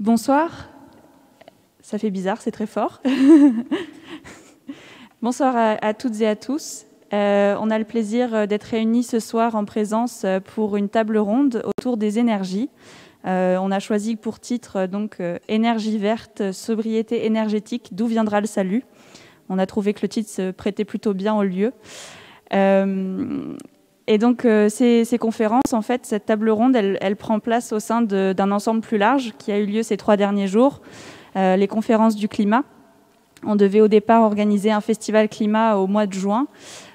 Bonsoir. Ça fait bizarre, c'est très fort. Bonsoir à toutes et à tous. On a le plaisir d'être réunis ce soir en présence pour une table ronde autour des énergies. On a choisi pour titre Énergie verte, sobriété énergétique, d'où viendra le salut. On a trouvé que le titre se prêtait plutôt bien au lieu. Et donc, ces conférences, en fait, cette table ronde, elle prend place au sein d'un ensemble plus large qui a eu lieu ces 3 derniers jours, les conférences du climat. On devait au départ organiser un festival climat au mois de juin,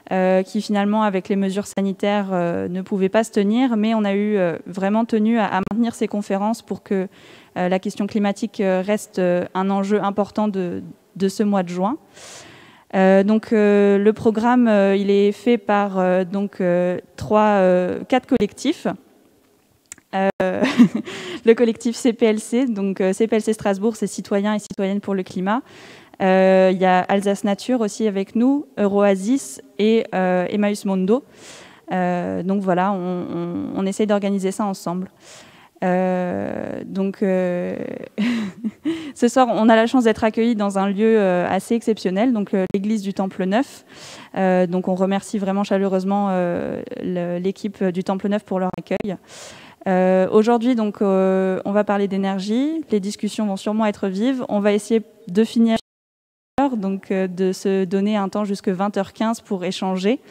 qui finalement, avec les mesures sanitaires, ne pouvait pas se tenir, mais on a eu vraiment tenu à maintenir ces conférences pour que la question climatique reste un enjeu important de ce mois de juin. Le programme, il est fait par 4 collectifs. Le collectif CPLC, donc CPLC Strasbourg, c'est Citoyens et Citoyennes pour le climat. Il y a Alsace Nature aussi avec nous, Euroasis et Emmaüs Mondo. Donc voilà, on essaye d'organiser ça ensemble. Ce soir, on a la chance d'être accueillis dans un lieu assez exceptionnel, donc l'église du Temple Neuf. Donc on remercie vraiment chaleureusement l'équipe du Temple Neuf pour leur accueil. Aujourd'hui, donc, on va parler d'énergie. Les discussions vont sûrement être vives. On va essayer de finir de se donner un temps jusqu'à 20h15 pour échanger.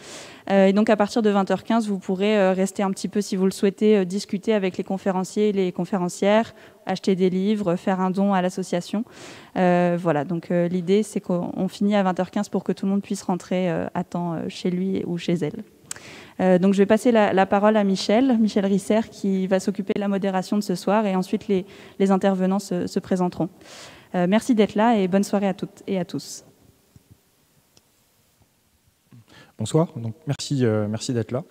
Et donc à partir de 20h15, vous pourrez rester un petit peu, si vous le souhaitez, discuter avec les conférenciers et les conférencières, acheter des livres, faire un don à l'association. Voilà, donc l'idée, c'est qu'on finit à 20h15 pour que tout le monde puisse rentrer à temps chez lui ou chez elle. Donc je vais passer la parole à Michel Risser, qui va s'occuper de la modération de ce soir, et ensuite les intervenants se présenteront. Merci d'être là et bonne soirée à toutes et à tous. Bonsoir, donc merci d'être là.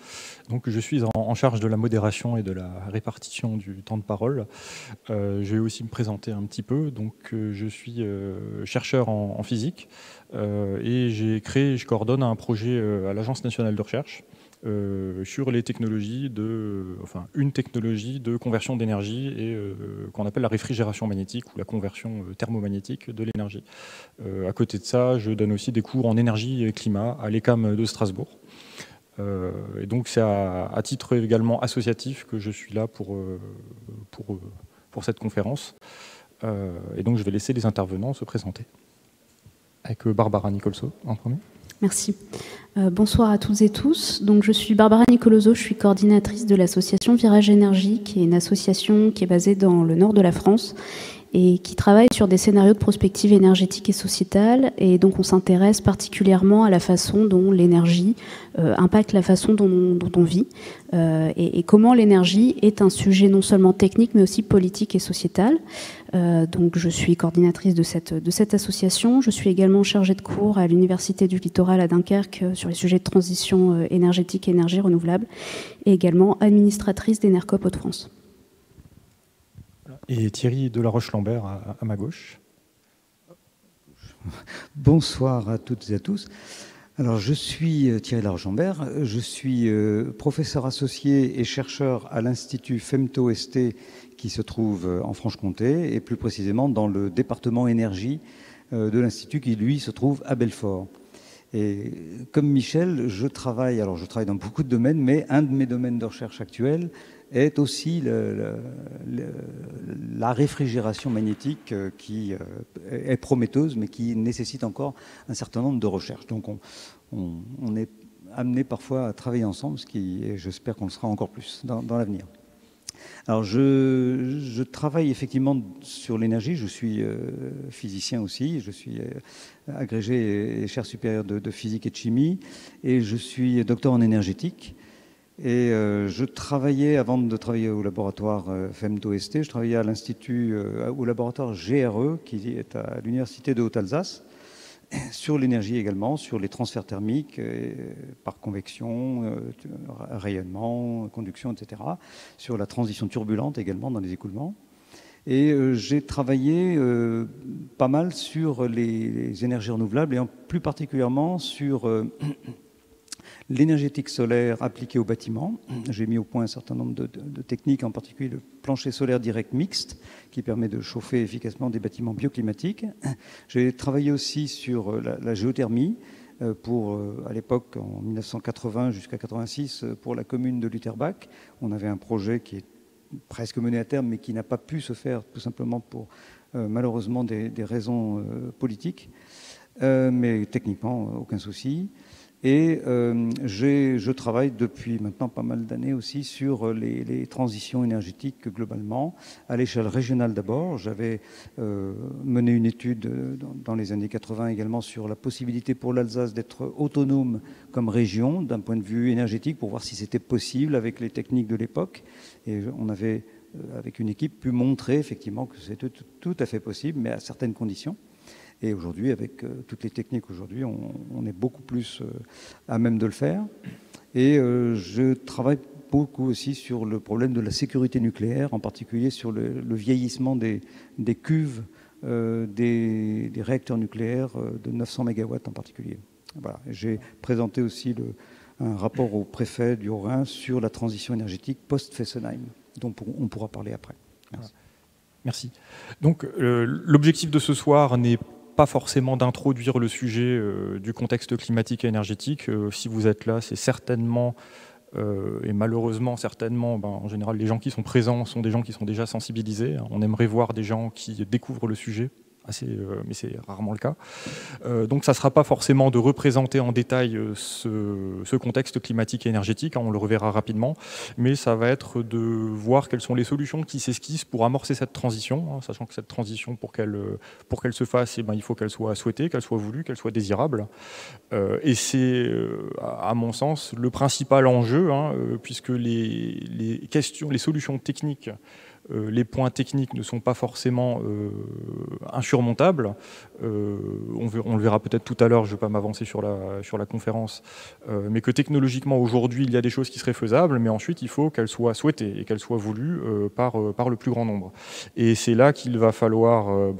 Donc, je suis en charge de la modération et de la répartition du temps de parole. Je vais aussi me présenter un petit peu. Donc, je suis chercheur en physique et je coordonne un projet à l'Agence nationale de recherche sur les technologies une technologie de conversion d'énergie et qu'on appelle la réfrigération magnétique ou la conversion thermomagnétique de l'énergie. À côté de ça, je donne aussi des cours en énergie et climat à l'ECAM de Strasbourg. Et donc c'est à titre également associatif que je suis là pour cette conférence. Et donc je vais laisser les intervenants se présenter. Avec Barbara Nicolso en premier. Merci. Bonsoir à toutes et tous. Donc, je suis Barbara Nicoloso, je suis coordinatrice de l'association Virage Énergie, qui est une association qui est basée dans le nord de la France et qui travaille sur des scénarios de prospective énergétique et sociétale. Et donc, on s'intéresse particulièrement à la façon dont l'énergie impacte la façon dont on vit et comment l'énergie est un sujet non seulement technique, mais aussi politique et sociétal. Donc, je suis coordinatrice de cette association. Je suis également chargée de cours à l'Université du Littoral à Dunkerque sur les sujets de transition énergétique et énergie renouvelable, et également administratrice d'Enercop Hauts-de-France. Et Thierry Delaroche-Lambert à ma gauche. Bonsoir à toutes et à tous. Alors, je suis Thierry Delaroche-Lambert, je suis professeur associé et chercheur à l'Institut FEMTO-ST qui se trouve en Franche-Comté et plus précisément dans le département énergie de l'Institut qui, lui, se trouve à Belfort. Et comme Michel, je travaille dans beaucoup de domaines, mais un de mes domaines de recherche actuels est aussi la réfrigération magnétique qui est prometteuse, mais qui nécessite encore un certain nombre de recherches. Donc on est amené parfois à travailler ensemble, et j'espère qu'on le sera encore plus dans l'avenir. Alors je travaille effectivement sur l'énergie, je suis physicien aussi, je suis agrégé et chaire supérieure de physique et de chimie, et je suis docteur en énergétique. Et je travaillais, avant de travailler au laboratoire FEMTO-ST, je travaillais à l'Institut, au laboratoire GRE, qui est à l'Université de Haute-Alsace, sur l'énergie également, sur les transferts thermiques par convection, rayonnement, conduction, etc., sur la transition turbulente également dans les écoulements. Et j'ai travaillé pas mal sur les énergies renouvelables et plus particulièrement sur l'énergétique solaire appliquée au bâtiment. J'ai mis au point un certain nombre de techniques, en particulier le plancher solaire direct mixte, qui permet de chauffer efficacement des bâtiments bioclimatiques. J'ai travaillé aussi sur la géothermie, à l'époque, en 1980 jusqu'à 86, pour la commune de Lutterbach. On avait un projet qui est presque mené à terme, mais qui n'a pas pu se faire, tout simplement pour, malheureusement, des raisons politiques. Mais techniquement, aucun souci. Et je travaille depuis maintenant pas mal d'années aussi sur les transitions énergétiques globalement, à l'échelle régionale d'abord. J'avais mené une étude dans les années 80 également sur la possibilité pour l'Alsace d'être autonome comme région d'un point de vue énergétique pour voir si c'était possible avec les techniques de l'époque. Et on avait, avec une équipe, pu montrer effectivement que c'était tout à fait possible, mais à certaines conditions. Et aujourd'hui, avec toutes les techniques aujourd'hui, on est beaucoup plus à même de le faire. Et je travaille beaucoup aussi sur le problème de la sécurité nucléaire, en particulier sur le vieillissement des cuves des réacteurs nucléaires de 900 MW en particulier. Voilà. J'ai présenté aussi un rapport au préfet du Haut-Rhin sur la transition énergétique post-Fessenheim, dont on pourra parler après. Merci. Merci. Donc, l'objectif de ce soir n'est pas forcément d'introduire le sujet du contexte climatique et énergétique. Si vous êtes là, c'est certainement, et malheureusement certainement, en général, les gens qui sont présents sont des gens qui sont déjà sensibilisés. On aimerait voir des gens qui découvrent le sujet. Mais c'est rarement le cas. Donc ça ne sera pas forcément de représenter en détail ce contexte climatique et énergétique, on le reverra rapidement, mais ça va être de voir quelles sont les solutions qui s'esquissent pour amorcer cette transition, sachant que cette transition, pour qu'elle se fasse, il faut qu'elle soit souhaitée, qu'elle soit voulue, qu'elle soit désirable. Et c'est, à mon sens, le principal enjeu, puisque les solutions techniques, les points techniques ne sont pas forcément insurmontables. On le verra peut-être tout à l'heure, je ne vais pas m'avancer sur la conférence, mais que technologiquement aujourd'hui, il y a des choses qui seraient faisables, mais ensuite il faut qu'elles soient souhaitées et qu'elles soient voulues par le plus grand nombre. Et c'est là qu'il va falloir,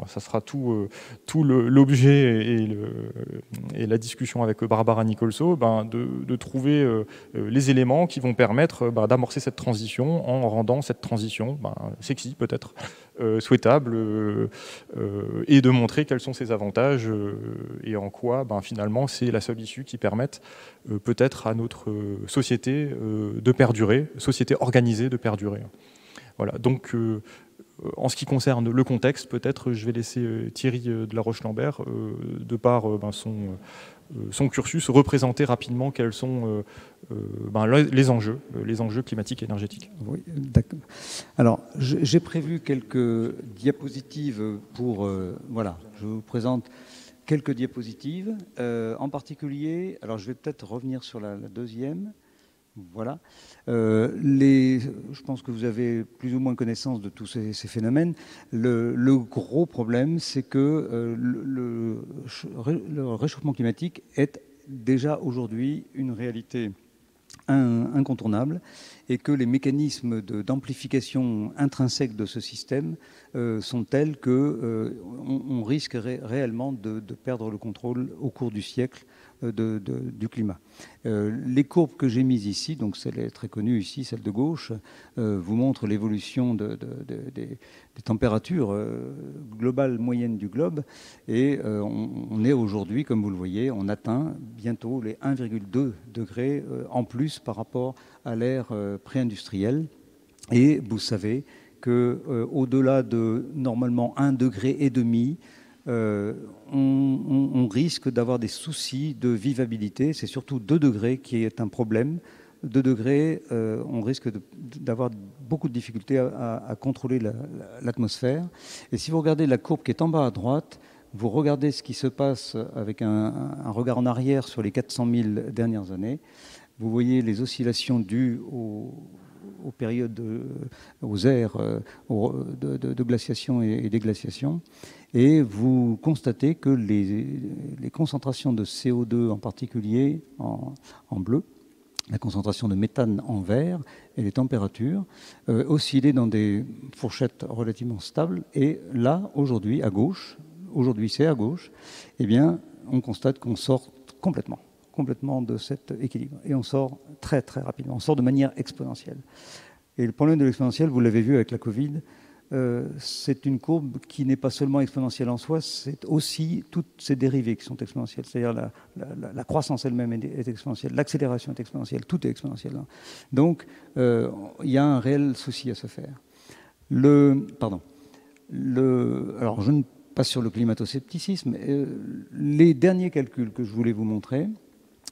ça sera tout l'objet et la discussion avec Barbara Nicolso, de trouver les éléments qui vont permettre d'amorcer cette transition en rendant cette transition sexy peut-être, souhaitable, et de montrer quels sont ses avantages et en quoi finalement c'est la seule issue qui permette peut-être à notre société de perdurer, société organisée de perdurer. Voilà, donc en ce qui concerne le contexte, peut-être je vais laisser Thierry de la Roche-Lambert, de par son cursus, représenter rapidement quels sont les enjeux climatiques et énergétiques. Oui, d'accord. Alors, j'ai prévu quelques diapositives pour... voilà, je vous présente quelques diapositives. En particulier, alors je vais peut-être revenir sur la deuxième. Voilà. Je pense que vous avez plus ou moins connaissance de tous ces phénomènes. Le gros problème, c'est que le réchauffement climatique est déjà aujourd'hui une réalité incontournable et que les mécanismes d'amplification intrinsèque de ce système sont tels qu'on risque réellement de perdre le contrôle au cours du siècle du climat. Les courbes que j'ai mises ici, donc celle est très connue ici, celle de gauche, vous montre l'évolution des températures globales moyennes du globe et on est aujourd'hui, comme vous le voyez, on atteint bientôt les 1,2 degrés en plus par rapport à l'ère pré-industrielle. Et vous savez qu'au-delà de normalement 1,5 degré, on risque d'avoir des soucis de vivabilité. C'est surtout 2 degrés qui est un problème. 2 degrés, on risque d'avoir beaucoup de difficultés à contrôler l'atmosphère. Et si vous regardez la courbe qui est en bas à droite, vous regardez ce qui se passe avec un regard en arrière sur les 400 000 dernières années. Vous voyez les oscillations dues aux périodes, aux ères de glaciation et déglaciation. Et vous constatez que les concentrations de CO2 en particulier en bleu, la concentration de méthane en vert et les températures oscillaient dans des fourchettes relativement stables. Et là, aujourd'hui, à gauche, eh bien, on constate qu'on sort complètement complètement de cet équilibre. Et on sort très très rapidement, on sort de manière exponentielle. Et le problème de l'exponentielle, vous l'avez vu avec la Covid, c'est une courbe qui n'est pas seulement exponentielle en soi, c'est aussi toutes ces dérivées qui sont exponentielles. C'est-à-dire la croissance elle-même est exponentielle, l'accélération est exponentielle, tout est exponentiel. Donc, il y a un réel souci à se faire. Alors, je ne passe sur le climato-scepticisme. Les derniers calculs que je voulais vous montrer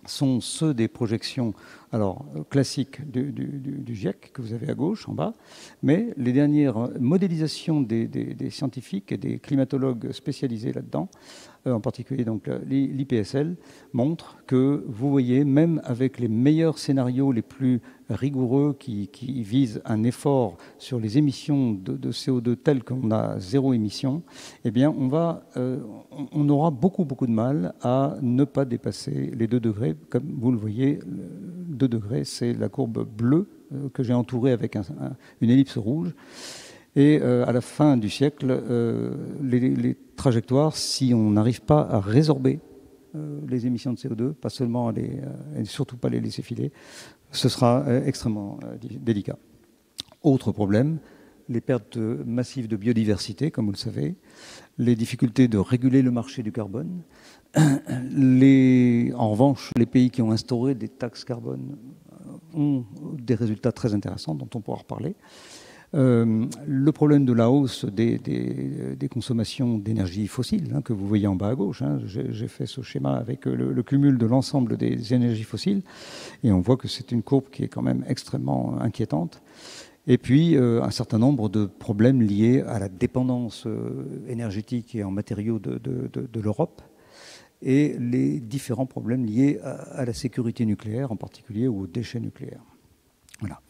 sont ceux des projections classiques du GIEC, que vous avez à gauche, en bas, mais les dernières modélisations des scientifiques et des climatologues spécialisés là-dedans, en particulier donc l'IPSL, montrent que, vous voyez, même avec les meilleurs scénarios les plus rigoureux qui visent un effort sur les émissions de CO2 telles qu'on a zéro émission, eh bien on aura beaucoup de mal à ne pas dépasser les 2 degrés. Comme vous le voyez, 2 degrés, c'est la courbe bleue que j'ai entourée avec une ellipse rouge. Et à la fin du siècle, les trajectoires, si on n'arrive pas à résorber les émissions de CO2, pas seulement et surtout pas les laisser filer, ce sera extrêmement délicat. Autre problème, les pertes massives de biodiversité, comme vous le savez, les difficultés de réguler le marché du carbone. En revanche, les pays qui ont instauré des taxes carbone ont des résultats très intéressants dont on pourra reparler. Le problème de la hausse des consommations d'énergie fossile, que vous voyez en bas à gauche, j'ai fait ce schéma avec le cumul de l'ensemble des énergies fossiles, et on voit que c'est une courbe qui est quand même extrêmement inquiétante. Et puis, un certain nombre de problèmes liés à la dépendance énergétique et en matériaux de l'Europe, et les différents problèmes liés à la sécurité nucléaire, en particulier, ou aux déchets nucléaires. Voilà.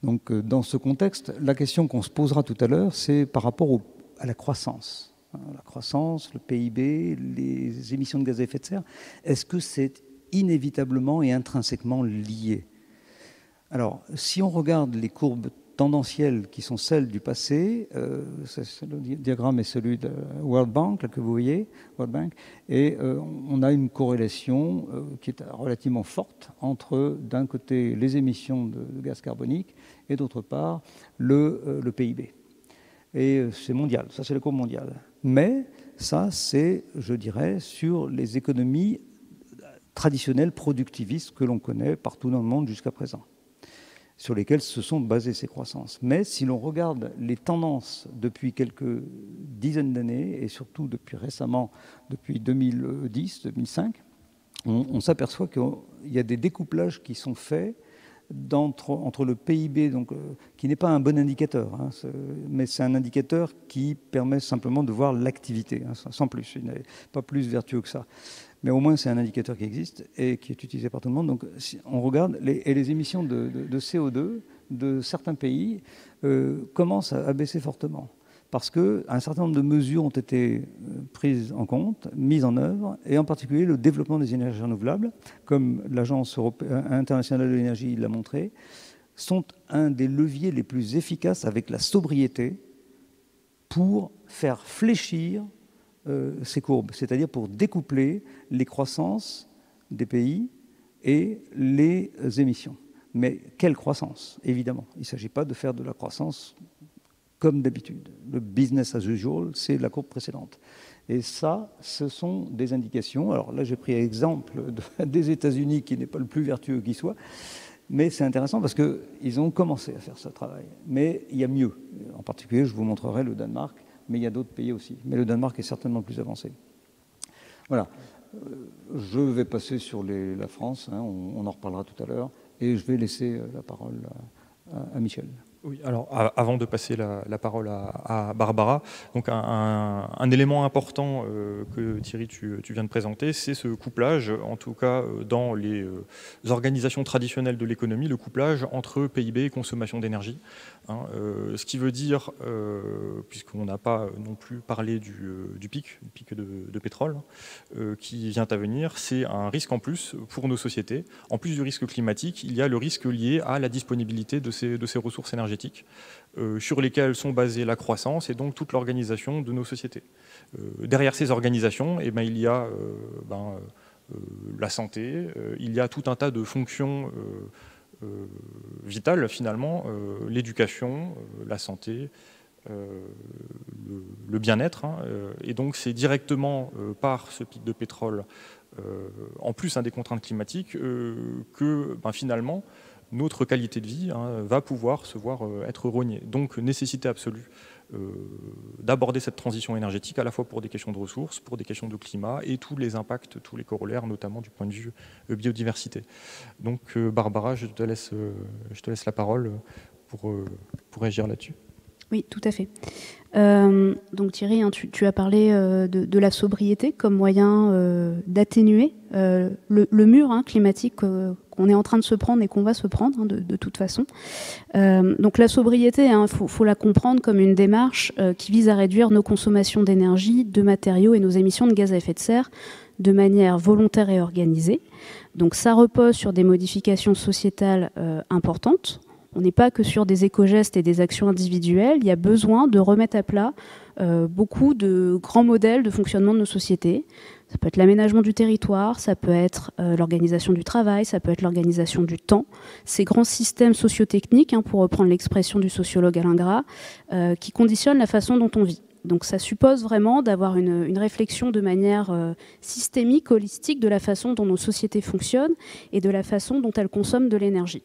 Donc, dans ce contexte, la question qu'on se posera tout à l'heure, c'est par rapport à la croissance. La croissance, le PIB, les émissions de gaz à effet de serre, est-ce que c'est inévitablement et intrinsèquement lié? Alors, si on regarde les courbes tendancielles qui sont celles du passé, le diagramme est celui de World Bank, là, que vous voyez, World Bank, et on a une corrélation qui est relativement forte entre, d'un côté, les émissions de gaz carbonique et d'autre part, le PIB. Et c'est mondial, ça c'est la courbe mondiale. Mais ça, c'est, je dirais, sur les économies traditionnelles productivistes que l'on connaît partout dans le monde jusqu'à présent, sur lesquelles se sont basées ces croissances. Mais si l'on regarde les tendances depuis quelques dizaines d'années, et surtout depuis récemment, depuis 2010-2005, on s'aperçoit qu'il y a des découplages qui sont faits entre le PIB, donc, qui n'est pas un bon indicateur, mais c'est un indicateur qui permet simplement de voir l'activité, sans plus. Il n'est pas plus vertueux que ça. Mais au moins, c'est un indicateur qui existe et qui est utilisé par tout le monde. Donc, si on regarde, les émissions de CO2 de certains pays commencent à baisser fortement. Parce qu'un certain nombre de mesures ont été prises en compte, mises en œuvre, et en particulier le développement des énergies renouvelables, comme l'Agence internationale de l'énergie l'a montré, sont un des leviers les plus efficaces avec la sobriété pour faire fléchir ces courbes, c'est-à-dire pour découpler les croissances des pays et les émissions. Mais quelle croissance, évidemment. Il ne s'agit pas de faire de la croissance comme d'habitude. Le business as usual, c'est la courbe précédente. Et ça, ce sont des indications. Alors là, j'ai pris exemple des États-Unis, qui n'est pas le plus vertueux qui soit, mais c'est intéressant parce qu'ils ont commencé à faire ce travail. Mais il y a mieux. En particulier, je vous montrerai le Danemark, mais il y a d'autres pays aussi. Mais le Danemark est certainement plus avancé. Voilà. Je vais passer sur la France, on en reparlera tout à l'heure, et je vais laisser la parole à Michel. Oui, alors avant de passer la parole à Barbara, donc un élément important que Thierry, tu viens de présenter, c'est ce couplage, en tout cas dans les organisations traditionnelles de l'économie, le couplage entre PIB et consommation d'énergie. Ce qui veut dire, puisqu'on n'a pas non plus parlé du pic de pétrole qui vient à venir, c'est un risque en plus pour nos sociétés. En plus du risque climatique, il y a le risque lié à la disponibilité de ces ressources énergétiques sur lesquelles sont basées la croissance et donc toute l'organisation de nos sociétés. Derrière ces organisations, il y a la santé, il y a tout un tas de fonctions vitales finalement, l'éducation, la santé, le bien-être, hein, et donc c'est directement par ce pic de pétrole, en plus des contraintes climatiques, que finalement notre qualité de vie va pouvoir se voir être rognée. Donc nécessité absolue d'aborder cette transition énergétique à la fois pour des questions de ressources, pour des questions de climat et tous les impacts, tous les corollaires, notamment du point de vue biodiversité. Donc Barbara, je te laisse la parole pour réagir là-dessus. Oui, tout à fait. Donc Thierry, tu as parlé de la sobriété comme moyen d'atténuer le mur climatique qu'on est en train de se prendre et qu'on va se prendre de toute façon. Donc la sobriété, faut la comprendre comme une démarche qui vise à réduire nos consommations d'énergie, de matériaux et nos émissions de gaz à effet de serre de manière volontaire et organisée. Donc ça repose sur des modifications sociétales importantes. On n'est pas que sur des éco-gestes et des actions individuelles. Il y a besoin de remettre à plat beaucoup de grands modèles de fonctionnement de nos sociétés. Ça peut être l'aménagement du territoire, ça peut être l'organisation du travail, ça peut être l'organisation du temps. Ces grands systèmes sociotechniques, pour reprendre l'expression du sociologue Alain Gras, qui conditionnent la façon dont on vit. Donc ça suppose vraiment d'avoir une réflexion de manière systémique, holistique, de la façon dont nos sociétés fonctionnent et de la façon dont elles consomment de l'énergie.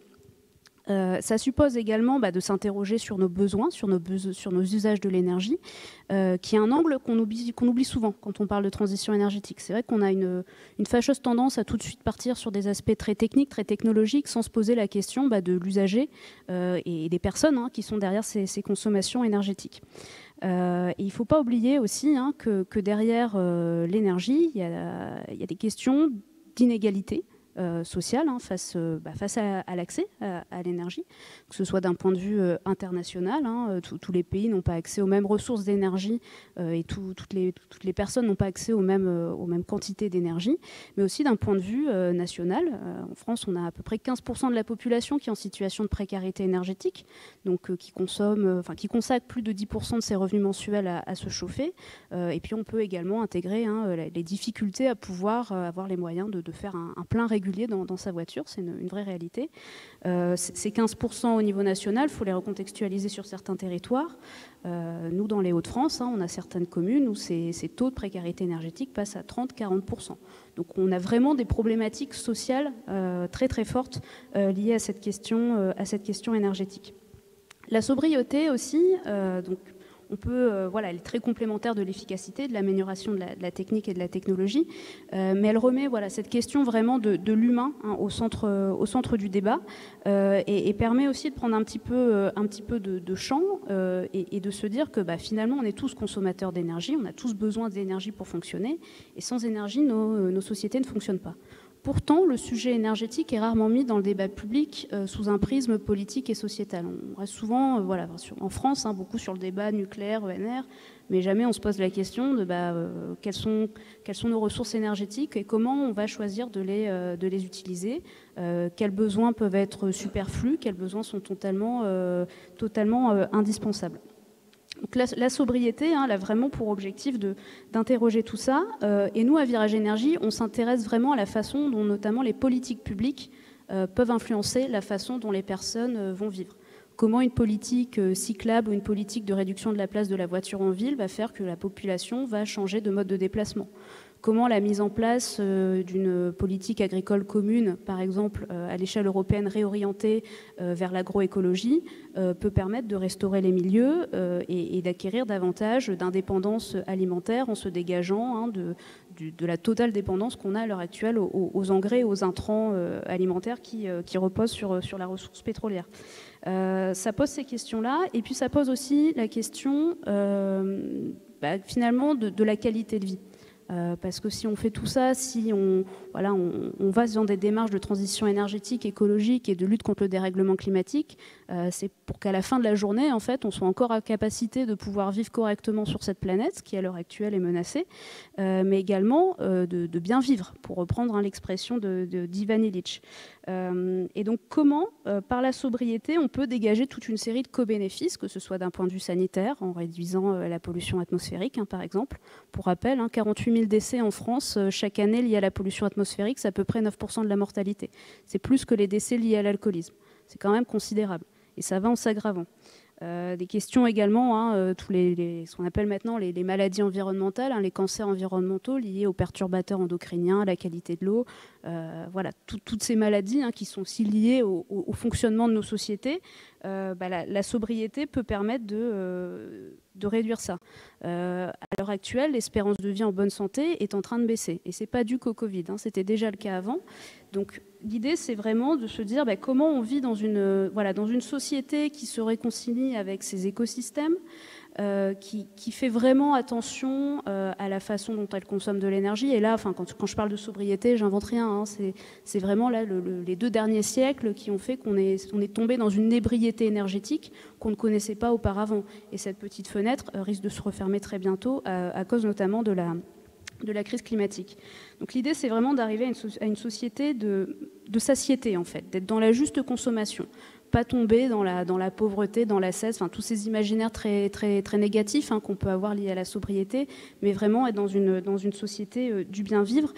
Ça suppose également de s'interroger sur nos besoins, sur nos usages de l'énergie, qui est un angle qu'on oublie souvent quand on parle de transition énergétique. C'est vrai qu'on a une fâcheuse tendance à tout de suite partir sur des aspects très techniques, très technologiques, sans se poser la question de l'usager et des personnes qui sont derrière ces consommations énergétiques. Et il ne faut pas oublier aussi que derrière l'énergie, il y a des questions d'inégalité sociale face à l'accès à l'énergie, que ce soit d'un point de vue international. Tous les pays n'ont pas accès aux mêmes ressources d'énergie et toutes les personnes n'ont pas accès aux mêmes quantités d'énergie, mais aussi d'un point de vue national. En France, on a à peu près 15% de la population qui est en situation de précarité énergétique, donc qui consacre plus de 10% de ses revenus mensuels à se chauffer. Et puis on peut également intégrer les difficultés à pouvoir avoir les moyens de faire un plein régulier dans sa voiture, c'est une vraie réalité. Ces 15% au niveau national, il faut les recontextualiser sur certains territoires. Nous, dans les Hauts-de-France, on a certaines communes où ces taux de précarité énergétique passent à 30-40%. Donc on a vraiment des problématiques sociales très très fortes liées à cette question énergétique. La sobriété aussi, donc on peut, elle est très complémentaire de l'efficacité, de l'amélioration de la technique et de la technologie, mais elle remet cette question vraiment de l'humain au centre du débat et permet aussi de prendre un petit peu de champ et de se dire que finalement on est tous consommateurs d'énergie, on a tous besoin d'énergie pour fonctionner, et sans énergie nos sociétés ne fonctionnent pas. Pourtant, le sujet énergétique est rarement mis dans le débat public sous un prisme politique et sociétal. On reste souvent, en France, beaucoup sur le débat nucléaire, ENR, mais jamais on se pose la question de quelles sont nos ressources énergétiques et comment on va choisir de les utiliser, quels besoins peuvent être superflus, quels besoins sont totalement indispensables. Donc la sobriété, elle a vraiment pour objectif d'interroger tout ça. Et nous, à Virage Énergie, on s'intéresse vraiment à la façon dont notamment les politiques publiques peuvent influencer la façon dont les personnes vont vivre. Comment une politique cyclable ou une politique de réduction de la place de la voiture en ville va faire que la population va changer de mode de déplacement. Comment la mise en place d'une politique agricole commune, par exemple à l'échelle européenne réorientée vers l'agroécologie, peut permettre de restaurer les milieux et d'acquérir davantage d'indépendance alimentaire en se dégageant de la totale dépendance qu'on a à l'heure actuelle aux engrais et aux intrants alimentaires qui reposent sur la ressource pétrolière. Ça pose ces questions-là, et puis ça pose aussi la question finalement de la qualité de vie. Parce que si on fait tout ça, si on va dans des démarches de transition énergétique, écologique et de lutte contre le dérèglement climatique, c'est pour qu'à la fin de la journée, en fait, on soit encore à capacité de pouvoir vivre correctement sur cette planète, qui à l'heure actuelle est menacée, mais également de bien vivre, pour reprendre l'expression d'Ivan Illich. Et donc comment, par la sobriété, on peut dégager toute une série de co-bénéfices, que ce soit d'un point de vue sanitaire, en réduisant la pollution atmosphérique, par exemple. Pour rappel, 48 000 000 décès en France chaque année liés à la pollution atmosphérique, c'est à peu près 9% de la mortalité. C'est plus que les décès liés à l'alcoolisme. C'est quand même considérable. Et ça va en s'aggravant. Des questions également, tous ce qu'on appelle maintenant les maladies environnementales, les cancers environnementaux liés aux perturbateurs endocriniens, à la qualité de l'eau, voilà, toutes ces maladies qui sont aussi liées au fonctionnement de nos sociétés. La sobriété peut permettre de réduire ça. À l'heure actuelle, l'espérance de vie en bonne santé est en train de baisser. Et ce n'est pas dû qu'au Covid, c'était déjà le cas avant. Donc l'idée, c'est vraiment de se dire comment on vit dans une société qui se réconcilie avec ses écosystèmes, qui fait vraiment attention à la façon dont elle consomme de l'énergie. Et là, quand je parle de sobriété, j'invente rien. C'est vraiment là les 2 derniers siècles qui ont fait qu'on est tombé dans une ébriété énergétique qu'on ne connaissait pas auparavant. Et cette petite fenêtre risque de se refermer très bientôt à cause notamment de la crise climatique. Donc l'idée, c'est vraiment d'arriver à une société de satiété, en fait, d'être dans la juste consommation, pas tomber dans la pauvreté, dans l'ascèse, tous ces imaginaires très, très, très négatifs qu'on peut avoir liés à la sobriété, mais vraiment être dans une société du bien vivre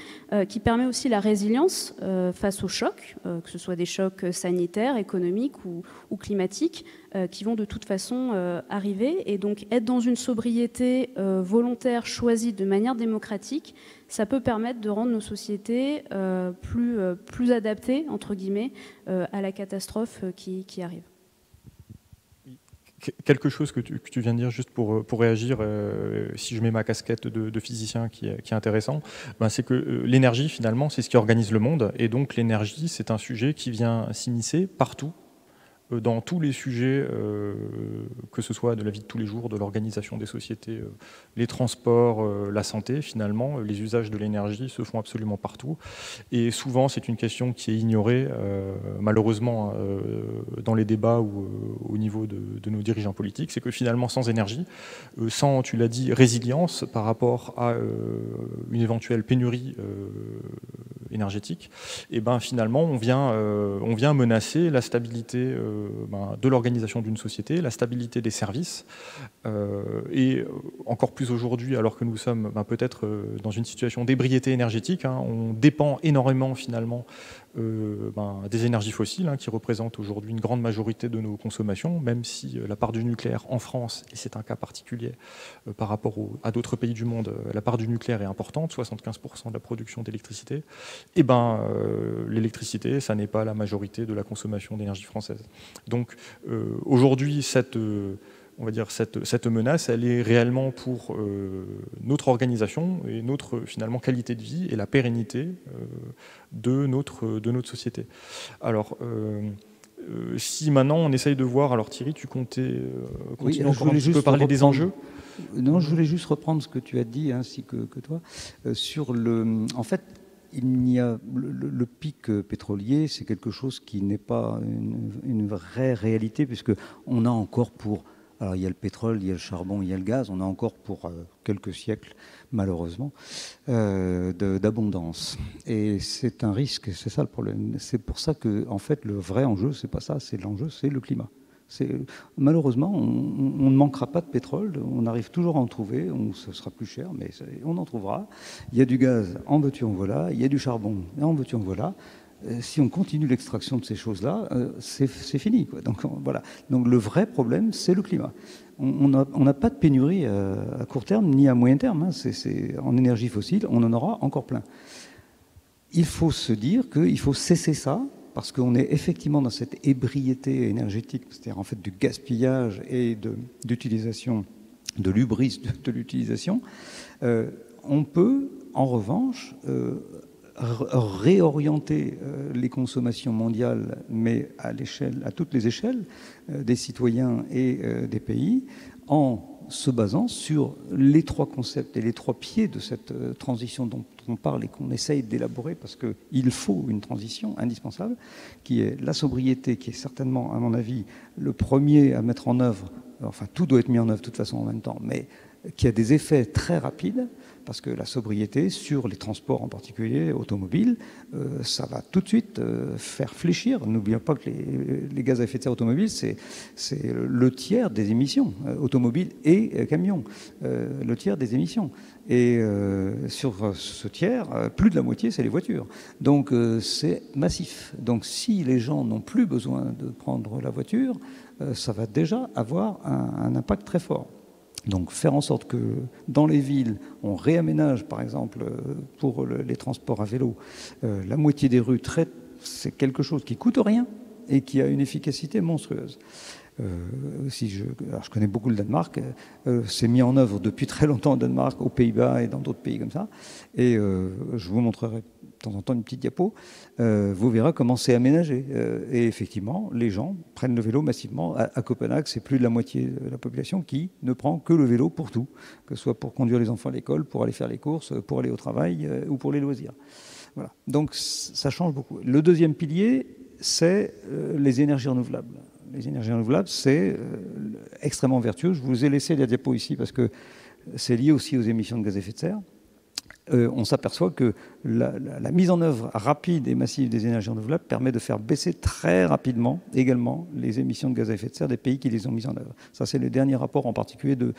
qui permet aussi la résilience face aux chocs, que ce soit des chocs sanitaires, économiques ou climatiques, qui vont de toute façon arriver. Et donc être dans une sobriété volontaire, choisie de manière démocratique, ça peut permettre de rendre nos sociétés plus adaptées, entre guillemets, à la catastrophe qui arrive. Quelque chose que tu viens de dire, juste pour réagir, si je mets ma casquette de physicien qui est intéressant, c'est que l'énergie, finalement, c'est ce qui organise le monde. Et donc l'énergie, c'est un sujet qui vient s'immiscer partout, dans tous les sujets, que ce soit de la vie de tous les jours, de l'organisation des sociétés, les transports, la santé, finalement, les usages de l'énergie se font absolument partout. Et souvent, c'est une question qui est ignorée, malheureusement, dans les débats ou au niveau de nos dirigeants politiques. C'est que finalement, sans énergie, sans, tu l'as dit, résilience par rapport à une éventuelle pénurie énergétique, et finalement, on vient menacer la stabilité de l'organisation d'une société, la stabilité des services, et encore plus aujourd'hui, alors que nous sommes peut-être dans une situation d'ébriété énergétique, on dépend énormément finalement des énergies fossiles, qui représentent aujourd'hui une grande majorité de nos consommations, même si la part du nucléaire en France, et c'est un cas particulier par rapport à d'autres pays du monde, la part du nucléaire est importante, 75% de la production d'électricité, et l'électricité, ça n'est pas la majorité de la consommation d'énergie française. Donc aujourd'hui, cette menace, elle est réellement pour notre organisation et notre finalement qualité de vie et la pérennité de notre société. Alors, si maintenant on essaye de voir, alors Thierry, tu comptais continuer encore un petit peu parler des enjeux. Non, je voulais juste reprendre ce que tu as dit, ainsi que toi, sur en fait, il y a le pic pétrolier, c'est quelque chose qui n'est pas une vraie réalité, puisqu'on a encore alors il y a le pétrole, il y a le charbon, il y a le gaz, on a encore pour quelques siècles, malheureusement, d'abondance. Et c'est un risque, c'est ça le problème. C'est pour ça que, en fait, le vrai enjeu, c'est pas ça, l'enjeu, c'est le climat. Malheureusement, on ne manquera pas de pétrole, on arrive toujours à en trouver, ce sera plus cher, mais on en trouvera. Il y a du gaz, en veux-tu, en voilà, il y a du charbon, en veux-tu, en voilà. Si on continue l'extraction de ces choses-là, c'est fini, quoi. Donc voilà. Donc le vrai problème, c'est le climat. On n'a pas de pénurie à court terme ni à moyen terme. En énergie fossile, on en aura encore plein. Il faut se dire qu'il faut cesser ça, parce qu'on est effectivement dans cette ébriété énergétique, c'est-à-dire en fait du gaspillage et d'utilisation, de l'hubris de l'utilisation. On peut, en revanche, réorienter les consommations mondiales, mais à toutes les échelles des citoyens et des pays, en se basant sur les 3 concepts et les 3 pieds de cette transition dont on parle et qu'on essaye d'élaborer, parce qu'il faut une transition indispensable, qui est la sobriété, qui est certainement, à mon avis, le premier à mettre en œuvre. Enfin, tout doit être mis en œuvre de toute façon en même temps, mais qui a des effets très rapides, parce que la sobriété sur les transports en particulier automobiles, ça va tout de suite faire fléchir. N'oublions pas que les gaz à effet de serre automobiles, c'est le tiers des émissions, automobiles et camions, le tiers des émissions. Et sur ce tiers, plus de la moitié, c'est les voitures. Donc c'est massif. Donc si les gens n'ont plus besoin de prendre la voiture, ça va déjà avoir un impact très fort. Donc faire en sorte que dans les villes, on réaménage par exemple pour les transports à vélo, la moitié des rues, c'est quelque chose qui coûte rien et qui a une efficacité monstrueuse. Alors je connais beaucoup le Danemark, c'est mis en œuvre depuis très longtemps au Danemark, aux Pays-Bas et dans d'autres pays comme ça. Et je vous montrerai de temps en temps une petite diapo, vous verrez comment c'est aménagé. Et effectivement, les gens prennent le vélo massivement. À Copenhague, c'est plus de la moitié de la population qui ne prend que le vélo pour tout, que ce soit pour conduire les enfants à l'école, pour aller faire les courses, pour aller au travail ou pour les loisirs. Voilà. Donc ça change beaucoup. Le deuxième pilier, c'est les énergies renouvelables. Les énergies renouvelables, c'est extrêmement vertueux. Je vous ai laissé la diapo ici parce que c'est lié aussi aux émissions de gaz à effet de serre. On s'aperçoit que la mise en œuvre rapide et massive des énergies renouvelables permet de faire baisser très rapidement également les émissions de gaz à effet de serre des pays qui les ont mises en œuvre. Ça, c'est le dernier rapport en particulier de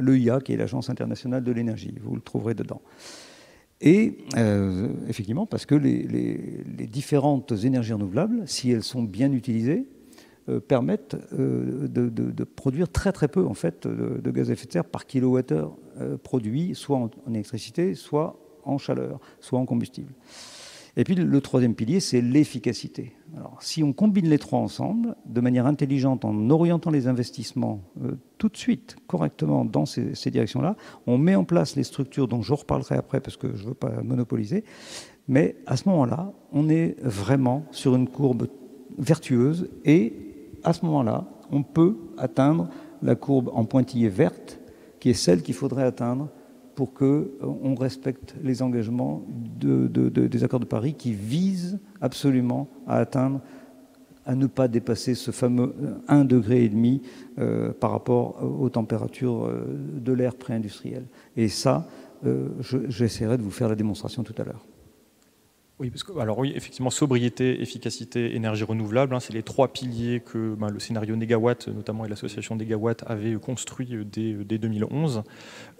l'EIA, qui est l'Agence internationale de l'énergie. Vous le trouverez dedans. Et effectivement, parce que les différentes énergies renouvelables, si elles sont bien utilisées, permettent de produire très très peu en fait de gaz à effet de serre par kilowattheure produit, soit en électricité, soit en chaleur, soit en combustible. Et puis le troisième pilier, c'est l'efficacité. Alors si on combine les trois ensemble, de manière intelligente, en orientant les investissements tout de suite, correctement dans ces directions-là, on met en place les structures dont je reparlerai après parce que je ne veux pas monopoliser, mais à ce moment-là, on est vraiment sur une courbe vertueuse et à ce moment-là, on peut atteindre la courbe en pointillé verte, qui est celle qu'il faudrait atteindre pour qu'on respecte les engagements des accords de Paris qui visent absolument à ne pas dépasser ce fameux 1,5 degré par rapport aux températures de l'ère pré-industrielle. Et ça, j'essaierai de vous faire la démonstration tout à l'heure. Oui, alors oui, effectivement, sobriété, efficacité, énergie renouvelable, c'est les trois piliers que le scénario Négawatt, notamment et l'association Négawatt, avait construit dès 2011.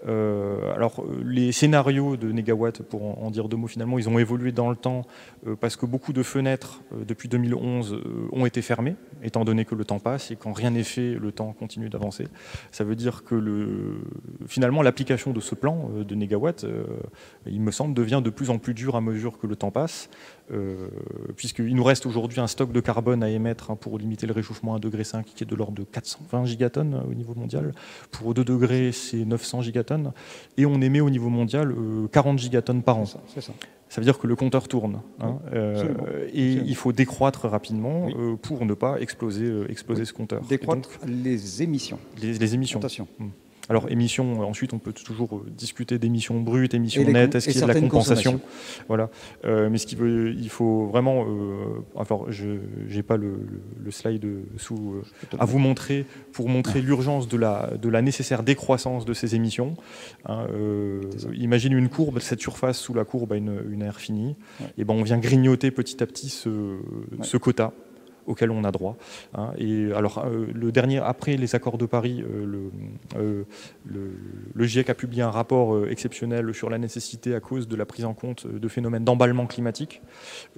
Alors, les scénarios de Négawatt, pour en dire deux mots finalement, ils ont évolué dans le temps parce que beaucoup de fenêtres, depuis 2011, ont été fermées, étant donné que le temps passe et quand rien n'est fait, le temps continue d'avancer. Ça veut dire que finalement, l'application de ce plan de Négawatt, il me semble, devient de plus en plus dur à mesure que le temps passe. Puisqu'il nous reste aujourd'hui un stock de carbone à émettre pour limiter le réchauffement à 1,5 degré qui est de l'ordre de 420 gigatonnes au niveau mondial. Pour 2 degrés, c'est 900 gigatonnes. Et on émet au niveau mondial 40 gigatonnes par an. C'est ça. Ça veut dire que le compteur tourne. Et il faut décroître rapidement pour ne pas exploser ce compteur. Décroître les émissions. Les émissions. Attention. Alors, émissions, ensuite, on peut toujours discuter d'émissions brutes, émissions nettes, est-ce qu'il y a de la compensation? Voilà. Mais il faut vraiment... enfin, je n'ai pas le slide à vous montrer pour montrer l'urgence de la nécessaire décroissance de ces émissions. Imagine une courbe, cette surface sous la courbe a une aire finie. Ouais. Et on vient grignoter petit à petit ce quota auquel on a droit. Et alors, le dernier, après les accords de Paris, le GIEC a publié un rapport exceptionnel sur la nécessité, à cause de la prise en compte de phénomènes d'emballement climatique,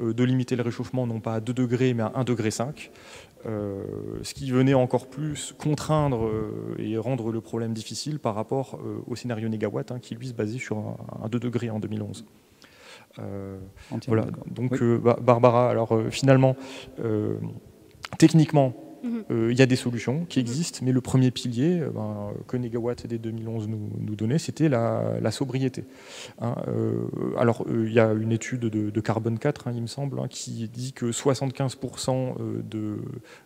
de limiter le réchauffement non pas à 2 degrés, mais à 1,5 degré. Ce qui venait encore plus contraindre et rendre le problème difficile par rapport au scénario Négawatt, qui lui se basait sur un 2 degrés en 2011. Voilà. Donc, Barbara, alors finalement, techniquement, il y a des solutions qui existent, mais le premier pilier que Négawatt dès 2011 nous donnait, c'était la sobriété. Alors, il y a une étude de Carbone 4, il me semble, qui dit que 75%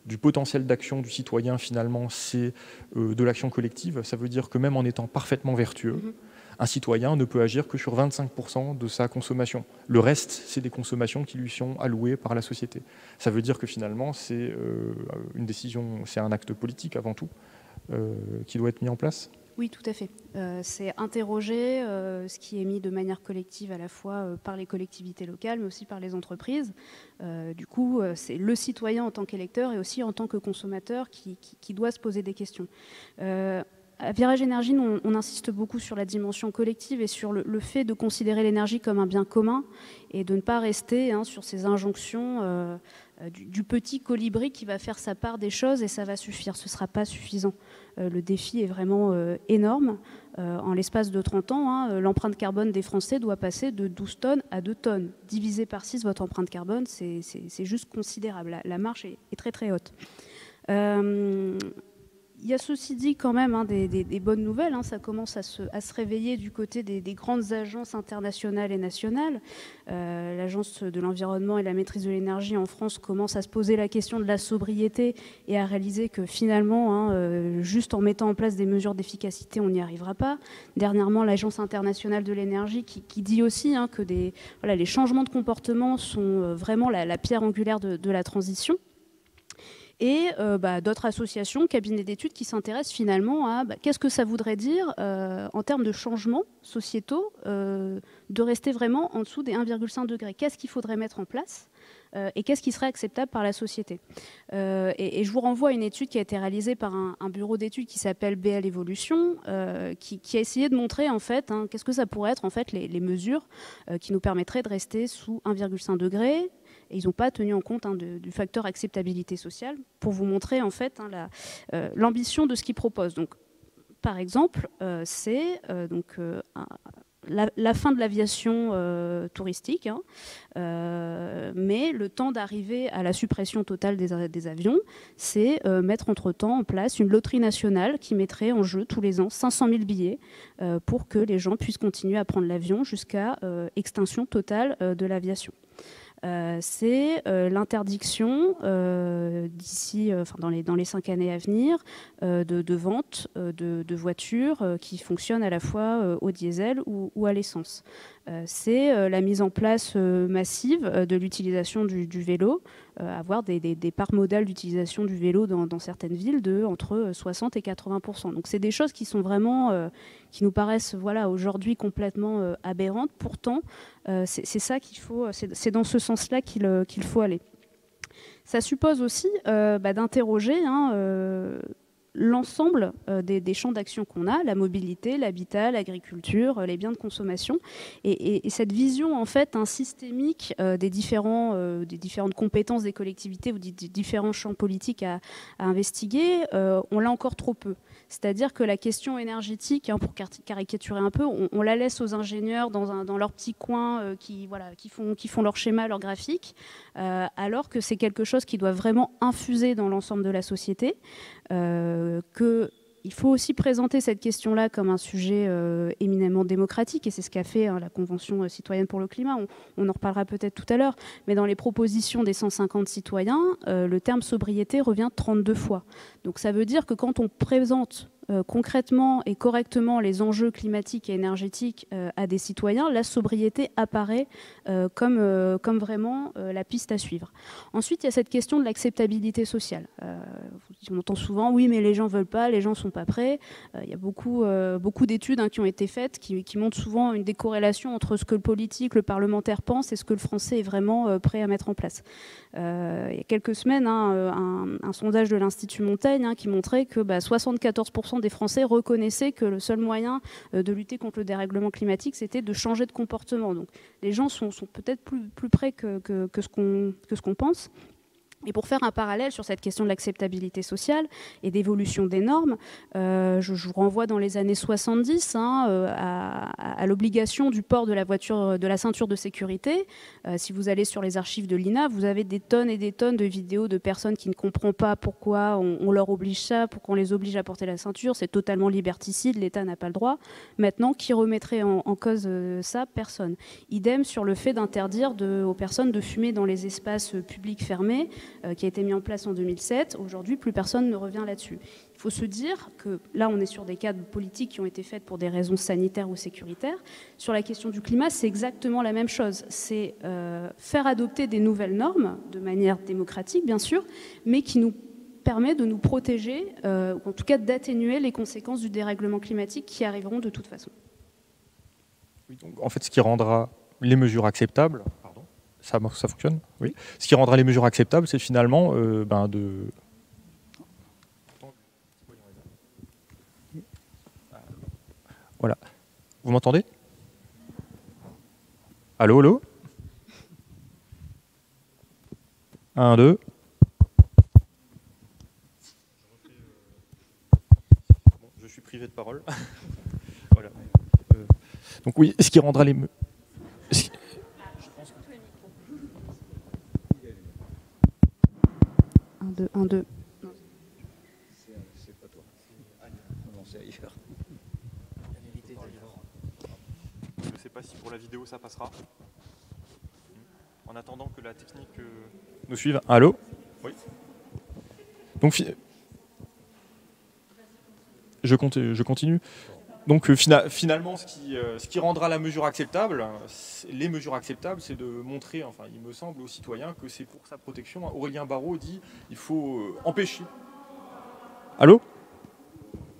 du potentiel d'action du citoyen, finalement, c'est de l'action collective. Ça veut dire que même en étant parfaitement vertueux, un citoyen ne peut agir que sur 25% de sa consommation. Le reste, c'est des consommations qui lui sont allouées par la société. Ça veut dire que finalement, c'est une décision, c'est un acte politique avant tout, qui doit être mis en place. Oui, tout à fait. C'est interroger ce qui est mis de manière collective à la fois par les collectivités locales, mais aussi par les entreprises. Du coup, c'est le citoyen en tant qu'électeur et aussi en tant que consommateur qui doit se poser des questions. À Virage Énergie, on insiste beaucoup sur la dimension collective et sur le fait de considérer l'énergie comme un bien commun et de ne pas rester sur ces injonctions du petit colibri qui va faire sa part des choses et ça va suffire. Ce ne sera pas suffisant. Le défi est vraiment énorme. En l'espace de 30 ans, l'empreinte carbone des Français doit passer de 12 tonnes à 2 tonnes. Divisé par 6, votre empreinte carbone, c'est juste considérable. La marche est très très haute. Il y a ceci dit quand même des bonnes nouvelles. Ça commence à se réveiller du côté des grandes agences internationales et nationales. L'Agence de l'environnement et la maîtrise de l'énergie en France commence à se poser la question de la sobriété et à réaliser que finalement, juste en mettant en place des mesures d'efficacité, on n'y arrivera pas. Dernièrement, l'Agence internationale de l'énergie qui dit aussi que les changements de comportement sont vraiment la pierre angulaire de la transition. Et d'autres associations, cabinets d'études qui s'intéressent finalement à qu'est-ce que ça voudrait dire en termes de changements sociétaux de rester vraiment en dessous des 1,5 degrés. Qu'est-ce qu'il faudrait mettre en place et qu'est-ce qui serait acceptable par la société. Et je vous renvoie à une étude qui a été réalisée par un bureau d'études qui s'appelle BL Evolution, qui a essayé de montrer en fait qu'est-ce que ça pourrait être en fait les mesures qui nous permettraient de rester sous 1,5 degré. Et ils n'ont pas tenu en compte du facteur acceptabilité sociale pour vous montrer en fait l'ambition de ce qu'ils proposent. Donc, par exemple, c'est la fin de l'aviation touristique, mais le temps d'arriver à la suppression totale des avions, c'est mettre entre-temps en place une loterie nationale qui mettrait en jeu tous les ans 500 000 billets pour que les gens puissent continuer à prendre l'avion jusqu'à extinction totale de l'aviation. C'est l'interdiction d'ici, dans les 5 années à venir, de vente de voitures qui fonctionnent à la fois au diesel ou à l'essence. C'est la mise en place massive de l'utilisation du vélo, avoir des parts modales d'utilisation du vélo dans certaines villes de entre 60 et 80%. Donc c'est des choses qui sont vraiment, qui nous paraissent aujourd'hui complètement aberrantes. Pourtant, c'est ça qu'il faut, c'est dans ce sens-là qu'il faut aller. Ça suppose aussi d'interroger l'ensemble des champs d'action qu'on a, la mobilité, l'habitat, l'agriculture, les biens de consommation, et cette vision en fait systémique des différentes compétences des collectivités ou des différents champs politiques à investiguer, on l'a encore trop peu. C'est-à-dire que la question énergétique, pour caricaturer un peu, on la laisse aux ingénieurs dans leur petit coin qui font leur schéma, leur graphique, alors que c'est quelque chose qui doit vraiment infuser dans l'ensemble de la société. Il faut aussi présenter cette question-là comme un sujet éminemment démocratique, et c'est ce qu'a fait la Convention citoyenne pour le climat. On en reparlera peut-être tout à l'heure, mais dans les propositions des 150 citoyens, le terme sobriété revient 32 fois. Donc ça veut dire que quand on présente concrètement et correctement les enjeux climatiques et énergétiques à des citoyens, la sobriété apparaît comme vraiment la piste à suivre. Ensuite, il y a cette question de l'acceptabilité sociale. On entend souvent, oui, mais les gens ne veulent pas, les gens ne sont pas prêts. Il y a beaucoup d'études qui ont été faites qui montrent souvent une décorrélation entre ce que le politique, le parlementaire pense et ce que le Français est vraiment prêt à mettre en place. Il y a quelques semaines, un sondage de l'Institut Montaigne qui montrait que 74% des Français reconnaissaient que le seul moyen de lutter contre le dérèglement climatique, c'était de changer de comportement. Donc les gens sont peut-être plus près que ce qu'on pense. Et pour faire un parallèle sur cette question de l'acceptabilité sociale et d'évolution des normes, je vous renvoie dans les années 70 à l'obligation du port de la voiture, de la ceinture de sécurité. Si vous allez sur les archives de l'INA, vous avez des tonnes et des tonnes de vidéos de personnes qui ne comprennent pas pourquoi on leur oblige ça, pourquoi on les oblige à porter la ceinture. C'est totalement liberticide, l'État n'a pas le droit. Maintenant, qui remettrait en cause ça? Personne. Idem sur le fait d'interdire aux personnes de fumer dans les espaces publics fermés, qui a été mis en place en 2007. Aujourd'hui, plus personne ne revient là-dessus. Il faut se dire que là, on est sur des cadres politiques qui ont été faits pour des raisons sanitaires ou sécuritaires. Sur la question du climat, c'est exactement la même chose. C'est faire adopter des nouvelles normes de manière démocratique, bien sûr, mais qui nous permet de nous protéger, ou en tout cas d'atténuer les conséquences du dérèglement climatique qui arriveront de toute façon. Oui, donc, en fait, ce qui rendra les mesures acceptables, pardon, ça fonctionne, oui. Ce qui rendra les mesures acceptables, c'est finalement de... Voilà. Vous m'entendez? Allô, allô? 1, 2. Je suis privé de parole. Voilà. Donc oui, ce qui rendra les... Un, deux, un, deux. C'est pas toi. Non, c'est ailleurs. Je ne sais pas si pour la vidéo ça passera. En attendant que la technique nous suive. Allô? Oui. Donc je continue. Donc finalement, ce qui rendra la mesure acceptable, les mesures acceptables, c'est de montrer, enfin il me semble aux citoyens que c'est pour sa protection. Aurélien Barraud dit il faut empêcher. Allô?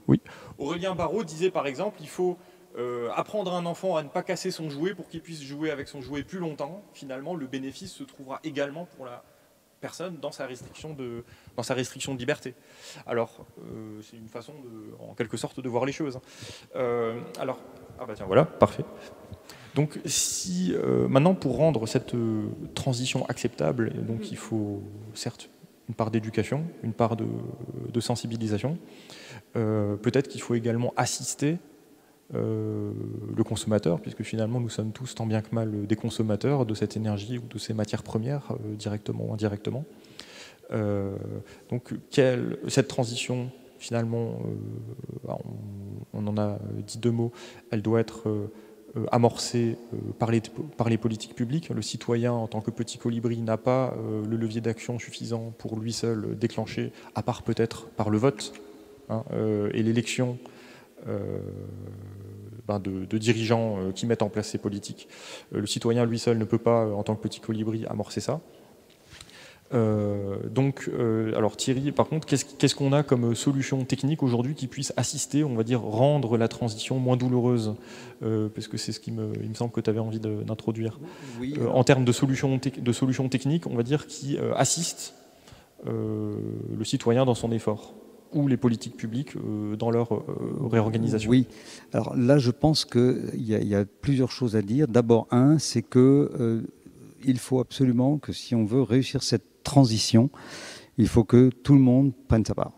Oui. Aurélien Barraud disait par exemple il faut apprendre à un enfant à ne pas casser son jouet pour qu'il puisse jouer avec son jouet plus longtemps. Finalement, le bénéfice se trouvera également pour la personne dans sa restriction de liberté. Alors, c'est une façon, en quelque sorte, de voir les choses. Alors, ah bah tiens, voilà, parfait. Donc, si maintenant, pour rendre cette transition acceptable, donc il faut certes une part d'éducation, une part de sensibilisation. Peut-être qu'il faut également assister le consommateur, puisque finalement nous sommes tous tant bien que mal des consommateurs de cette énergie ou de ces matières premières, directement ou indirectement. Donc cette transition, finalement, on en a dit deux mots, elle doit être amorcée par les politiques publiques. Le citoyen, en tant que petit colibri, n'a pas le levier d'action suffisant pour lui seul déclencher, à part peut-être par le vote et l'élection de dirigeants qui mettent en place ces politiques. Le citoyen, lui seul, ne peut pas, en tant que petit colibri, amorcer ça. Alors Thierry, par contre, qu'est-ce qu'on a comme solution technique aujourd'hui qui puisse assister, on va dire, rendre la transition moins douloureuse, parce que c'est ce il me semble que tu avais envie d'introduire. Oui, en termes de solutions techniques, on va dire, qui assistent le citoyen dans son effort, ou les politiques publiques dans leur réorganisation. Oui, alors là je pense qu'il y a plusieurs choses à dire. D'abord, c'est que il faut absolument que si on veut réussir cette transition, il faut que tout le monde prenne sa part.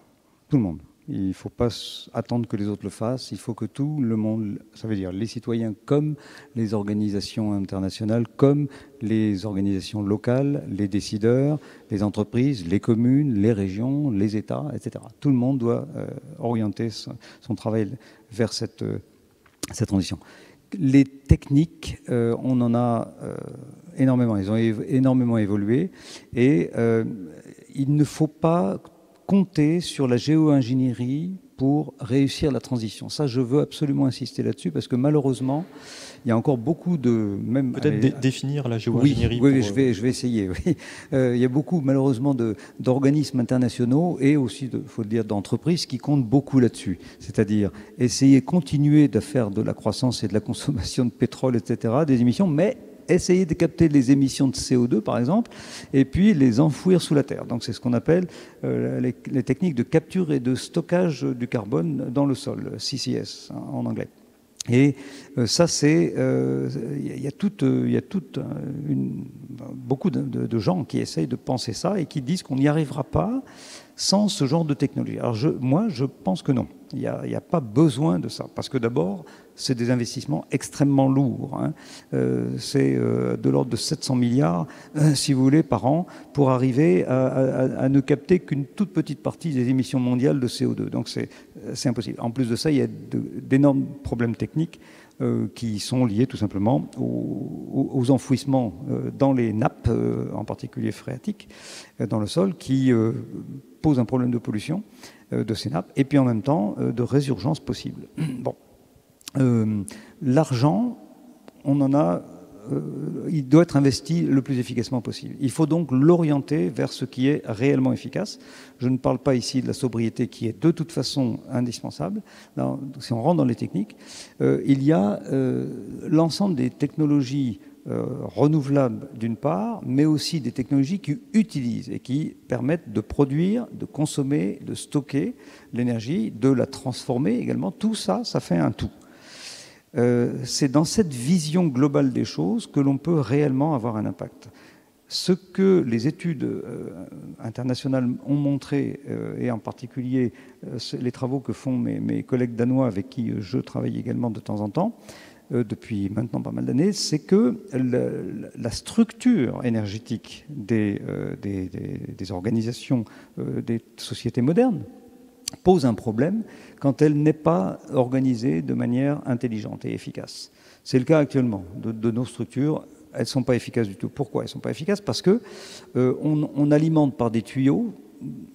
Tout le monde. Il ne faut pas attendre que les autres le fassent. Il faut que tout le monde, ça veut dire les citoyens comme les organisations internationales, comme les organisations locales, les décideurs, les entreprises, les communes, les régions, les États, etc. Tout le monde doit orienter son travail vers cette transition. Les techniques, on en a énormément. Ils ont énormément évolué et il ne faut pas compter sur la géo-ingénierie pour réussir la transition. Ça, je veux absolument insister là-dessus parce que malheureusement, il y a encore beaucoup de... Peut-être définir la géo-ingénierie. Oui, je vais essayer. Oui. Il y a beaucoup, malheureusement, d'organismes internationaux et aussi, faut le dire, d'entreprises qui comptent beaucoup là-dessus. C'est-à-dire essayer, continuer de faire de la croissance et de la consommation de pétrole, etc., des émissions, mais essayer de capter les émissions de CO2, par exemple, et puis les enfouir sous la terre. Donc c'est ce qu'on appelle les techniques de capture et de stockage du carbone dans le sol, CCS en anglais. Et ça, c'est... Il y a beaucoup de gens qui essayent de penser ça et qui disent qu'on n'y arrivera pas sans ce genre de technologie. Alors moi, je pense que non. Il n'y a pas besoin de ça. Parce que d'abord, c'est des investissements extrêmement lourds. C'est de l'ordre de 700 milliards, si vous voulez, par an, pour arriver à ne capter qu'une toute petite partie des émissions mondiales de CO2. Donc c'est impossible. En plus de ça, il y a d'énormes problèmes techniques qui sont liés tout simplement aux enfouissements dans les nappes, en particulier phréatiques, dans le sol, qui posent un problème de pollution de ces nappes, et puis en même temps de résurgence possible. Bon. L'argent, on en a il doit être investi le plus efficacement possible. Il faut donc l'orienter vers ce qui est réellement efficace. Je ne parle pas ici de la sobriété qui est de toute façon indispensable. Là, si on rentre dans les techniques, il y a l'ensemble des technologies renouvelables d'une part, mais aussi des technologies qui utilisent et qui permettent de produire, de consommer, de stocker l'énergie, de la transformer également. Tout ça, ça fait un tout. C'est dans cette vision globale des choses que l'on peut réellement avoir un impact. Ce que les études internationales ont montré, et en particulier les travaux que font mes collègues danois avec qui je travaille également de temps en temps, depuis maintenant pas mal d'années, c'est que la structure énergétique des organisations, des sociétés modernes, pose un problème quand elle n'est pas organisée de manière intelligente et efficace. C'est le cas actuellement de nos structures. Elles ne sont pas efficaces du tout. Pourquoi elles ne sont pas efficaces? Parce que on alimente par des tuyaux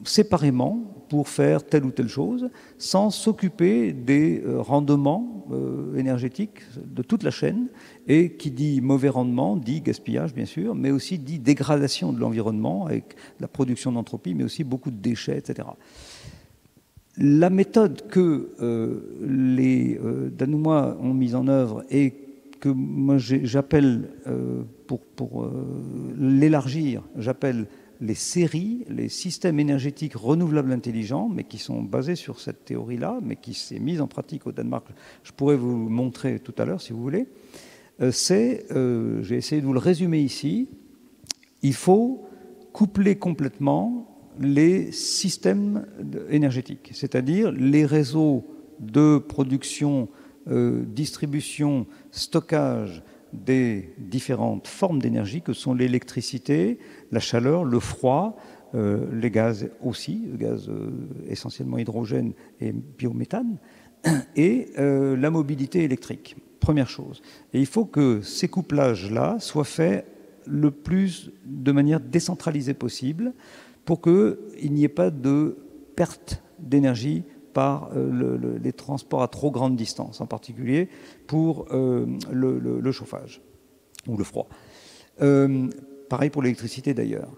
séparément pour faire telle ou telle chose, sans s'occuper des rendements énergétiques de toute la chaîne. Et qui dit mauvais rendement, dit gaspillage bien sûr, mais aussi dit dégradation de l'environnement avec la production d'entropie, mais aussi beaucoup de déchets, etc. La méthode que les Danois ont mise en œuvre et que moi j'appelle, pour l'élargir, j'appelle les séries, les systèmes énergétiques renouvelables intelligents, mais qui sont basés sur cette théorie-là, mais qui s'est mise en pratique au Danemark. Je pourrais vous montrer tout à l'heure si vous voulez. J'ai essayé de vous le résumer ici. Il faut coupler complètement les systèmes énergétiques, c'est-à-dire les réseaux de production, distribution, stockage des différentes formes d'énergie que sont l'électricité, la chaleur, le froid, les gaz aussi, le gaz essentiellement hydrogène et biométhane, et la mobilité électrique. Première chose. Et il faut que ces couplages-là soient faits le plus de manière décentralisée possible, pour qu'il n'y ait pas de perte d'énergie par les transports à trop grande distance, en particulier pour le chauffage ou le froid. Pareil pour l'électricité d'ailleurs.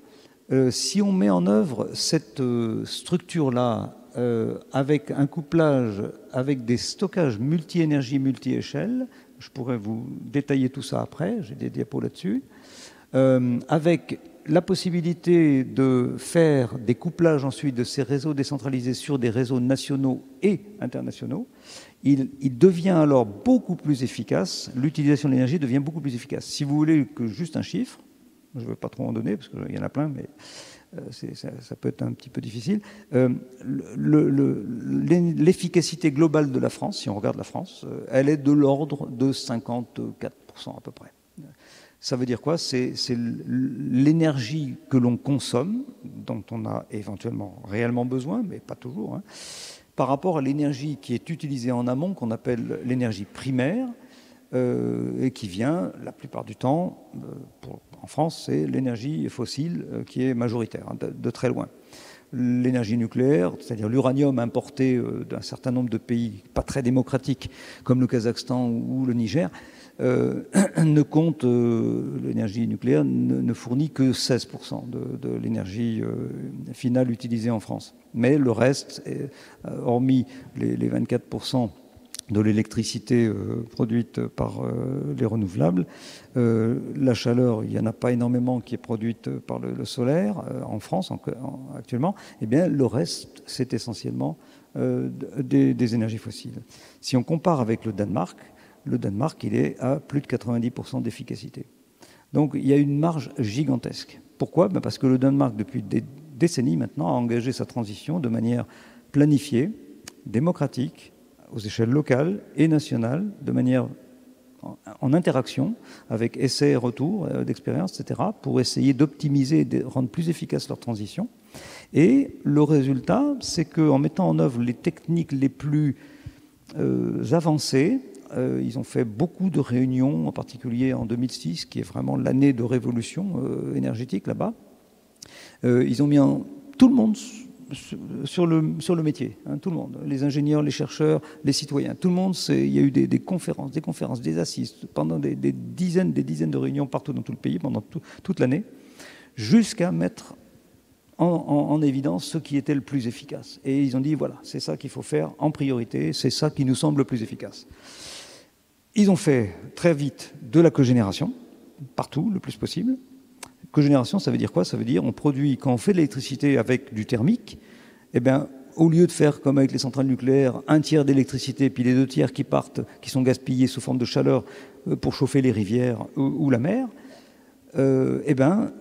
Si on met en œuvre cette structure-là avec un couplage, avec des stockages multi-énergie, multi-échelle, je pourrais vous détailler tout ça après, j'ai des diapos là-dessus, avec la possibilité de faire des couplages ensuite de ces réseaux décentralisés sur des réseaux nationaux et internationaux, il devient alors beaucoup plus efficace, l'utilisation de l'énergie devient beaucoup plus efficace. Si vous voulez que juste un chiffre, je ne veux pas trop en donner parce qu'il y en a plein, mais ça peut être un petit peu difficile, l'efficacité globale de la France, si on regarde la France, elle est de l'ordre de 54% à peu près. Ça veut dire quoi? C'est l'énergie que l'on consomme, dont on a éventuellement réellement besoin, mais pas toujours, hein, par rapport à l'énergie qui est utilisée en amont, qu'on appelle l'énergie primaire, et qui vient, la plupart du temps, en France, c'est l'énergie fossile qui est majoritaire, hein, de très loin. L'énergie nucléaire, c'est-à-dire l'uranium importé d'un certain nombre de pays pas très démocratiques, comme le Kazakhstan ou le Niger, ne compte, l'énergie nucléaire ne fournit que 16% de l'énergie finale utilisée en France. Mais le reste, hormis les 24% de l'électricité produite par les renouvelables, la chaleur, il n'y en a pas énormément qui est produite par le solaire en France actuellement, et bien le reste, c'est essentiellement des énergies fossiles. Si on compare avec le Danemark, il est à plus de 90% d'efficacité. Donc il y a une marge gigantesque. Pourquoi? Parce que le Danemark, depuis des décennies maintenant, a engagé sa transition de manière planifiée, démocratique, aux échelles locales et nationales, de manière en interaction avec essais et retours d'expérience, etc., pour essayer d'optimiser et de rendre plus efficace leur transition. Et le résultat, c'est qu'en mettant en œuvre les techniques les plus avancées, ils ont fait beaucoup de réunions, en particulier en 2006, qui est vraiment l'année de révolution énergétique là-bas. Ils ont mis tout le monde sur le métier, hein, tout le monde, les ingénieurs, les chercheurs, les citoyens, tout le monde, il y a eu des conférences, des assises, pendant des dizaines de réunions partout dans tout le pays, pendant toute l'année, jusqu'à mettre en évidence ce qui était le plus efficace. Et ils ont dit, voilà, c'est ça qu'il faut faire en priorité, c'est ça qui nous semble le plus efficace. Ils ont fait très vite de la cogénération, partout, le plus possible. Cogénération, ça veut dire quoi? Ça veut dire on produit, quand on fait de l'électricité avec du thermique, eh bien, au lieu de faire comme avec les centrales nucléaires, un tiers d'électricité, puis les 2 tiers qui partent, qui sont gaspillés sous forme de chaleur pour chauffer les rivières ou la mer, eh bien,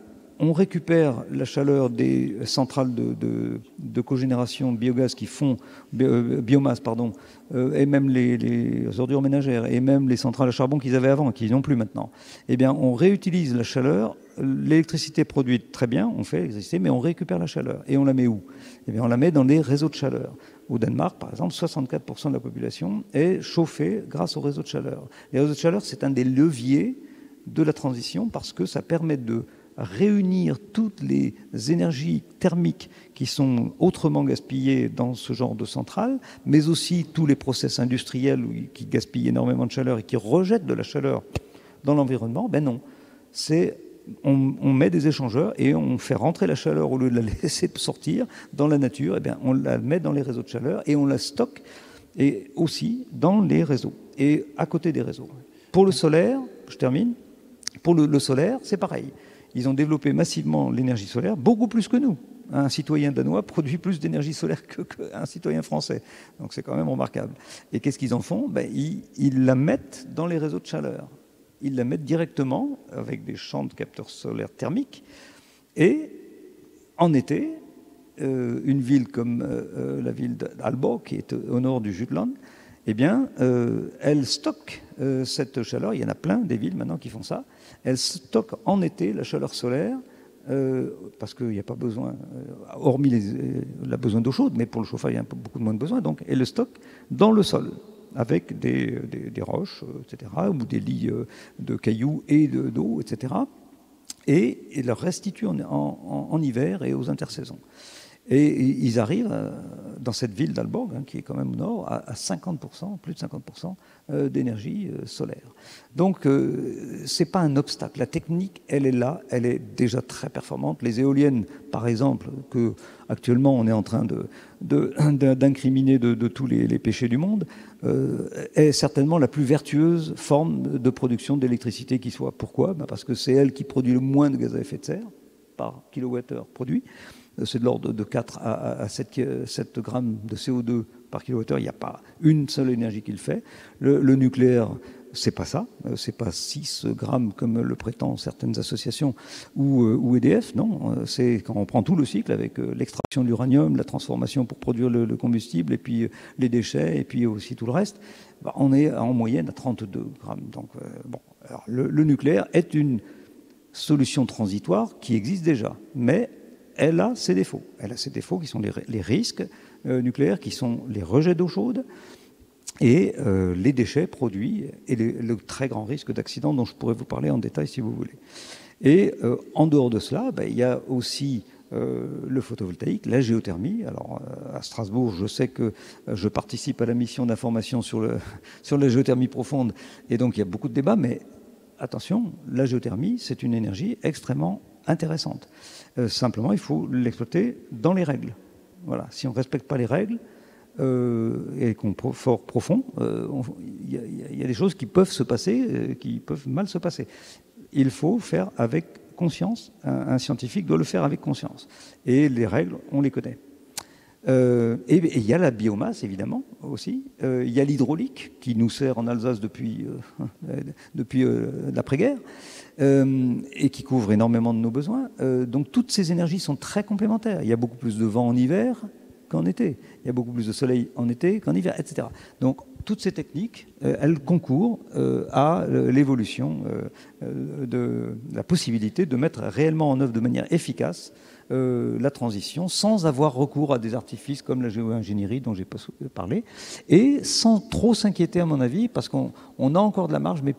on récupère la chaleur des centrales de cogénération de biogaz qui font biomasse, pardon, et même les ordures ménagères, et même les centrales à charbon qu'ils avaient avant, qu'ils n'ont plus maintenant. Eh bien, on réutilise la chaleur. L'électricité produite très bien, on fait l'électricité, mais on récupère la chaleur. Et on la met où? Eh bien, on la met dans les réseaux de chaleur. Au Danemark, par exemple, 64% de la population est chauffée grâce aux réseaux de chaleur. Les réseaux de chaleur, c'est un des leviers de la transition parce que ça permet de réunir toutes les énergies thermiques qui sont autrement gaspillées dans ce genre de centrales, mais aussi tous les process industriels qui gaspillent énormément de chaleur et qui rejettent de la chaleur dans l'environnement. Ben non, on met des échangeurs et on fait rentrer la chaleur au lieu de la laisser sortir dans la nature. Eh bien, on la met dans les réseaux de chaleur et on la stocke et aussi dans les réseaux et à côté des réseaux. Pour le solaire, je termine, pour le solaire, c'est pareil. Ils ont développé massivement l'énergie solaire, beaucoup plus que nous. Un citoyen danois produit plus d'énergie solaire qu'un citoyen français. Donc c'est quand même remarquable. Et qu'est-ce qu'ils en font? Ben, ils la mettent dans les réseaux de chaleur. Ils la mettent directement avec des champs de capteurs solaires thermiques. Et en été, une ville comme la ville d'Aalborg, qui est au nord du Jutland, eh bien, elle stocke cette chaleur. Il y en a plein des villes maintenant qui font ça. Elle stocke en été la chaleur solaire parce qu'il n'y a pas besoin, hormis le besoin d'eau chaude, mais pour le chauffage, il y a beaucoup moins de besoin. Donc, elle le stocke dans le sol avec des roches, etc., ou des lits de cailloux et d'eau, etc. Et elle leur restitue en hiver et aux intersaisons. Et ils arrivent dans cette ville d'Aalborg, hein, qui est quand même au nord, à 50%, plus de 50% d'énergie solaire. Donc, ce n'est pas un obstacle. La technique, elle est là, elle est déjà très performante. Les éoliennes, par exemple, que actuellement on est en train d'incriminer de tous les péchés du monde, est certainement la plus vertueuse forme de production d'électricité qui soit. Pourquoi? Parce que c'est elle qui produit le moins de gaz à effet de serre par kilowattheure produit. C'est de l'ordre de 4 à 7 grammes de CO2 par kilowattheure. Il n'y a pas une seule énergie qui le fait. Le nucléaire, c'est pas ça. C'est pas 6 grammes comme le prétendent certaines associations ou EDF. Non, c'est quand on prend tout le cycle avec l'extraction de l'uranium, la transformation pour produire le combustible et puis les déchets et puis aussi tout le reste. Bah, on est en moyenne à 32 grammes. Donc, bon, alors, le nucléaire est une solution transitoire qui existe déjà, mais elle a ses défauts. Elle a ses défauts qui sont les risques nucléaires, qui sont les rejets d'eau chaude et les déchets produits et le très grand risque d'accident dont je pourrais vous parler en détail si vous voulez. Et en dehors de cela, il y a aussi le photovoltaïque, la géothermie. Alors à Strasbourg, je sais que je participe à la mission d'information sur la géothermie profonde et donc il y a beaucoup de débats, mais attention, la géothermie, c'est une énergie extrêmement intéressante. Simplement, il faut l'exploiter dans les règles. Voilà. Si on ne respecte pas les règles et qu'on est fort profond, il y a des choses qui peuvent se passer, qui peuvent mal se passer. Il faut faire avec conscience. Un scientifique doit le faire avec conscience. Et les règles, on les connaît. Et il y a la biomasse, évidemment, aussi. Il y a l'hydraulique, qui nous sert en Alsace depuis l'après-guerre, et qui couvre énormément de nos besoins. Donc toutes ces énergies sont très complémentaires. Il y a beaucoup plus de vent en hiver qu'en été. Il y a beaucoup plus de soleil en été qu'en hiver, etc. Donc toutes ces techniques, elles concourent à l'évolution de la possibilité de mettre réellement en œuvre de manière efficace la transition sans avoir recours à des artifices comme la géo-ingénierie dont j'ai parlé et sans trop s'inquiéter à mon avis parce qu'on a encore de la marge mais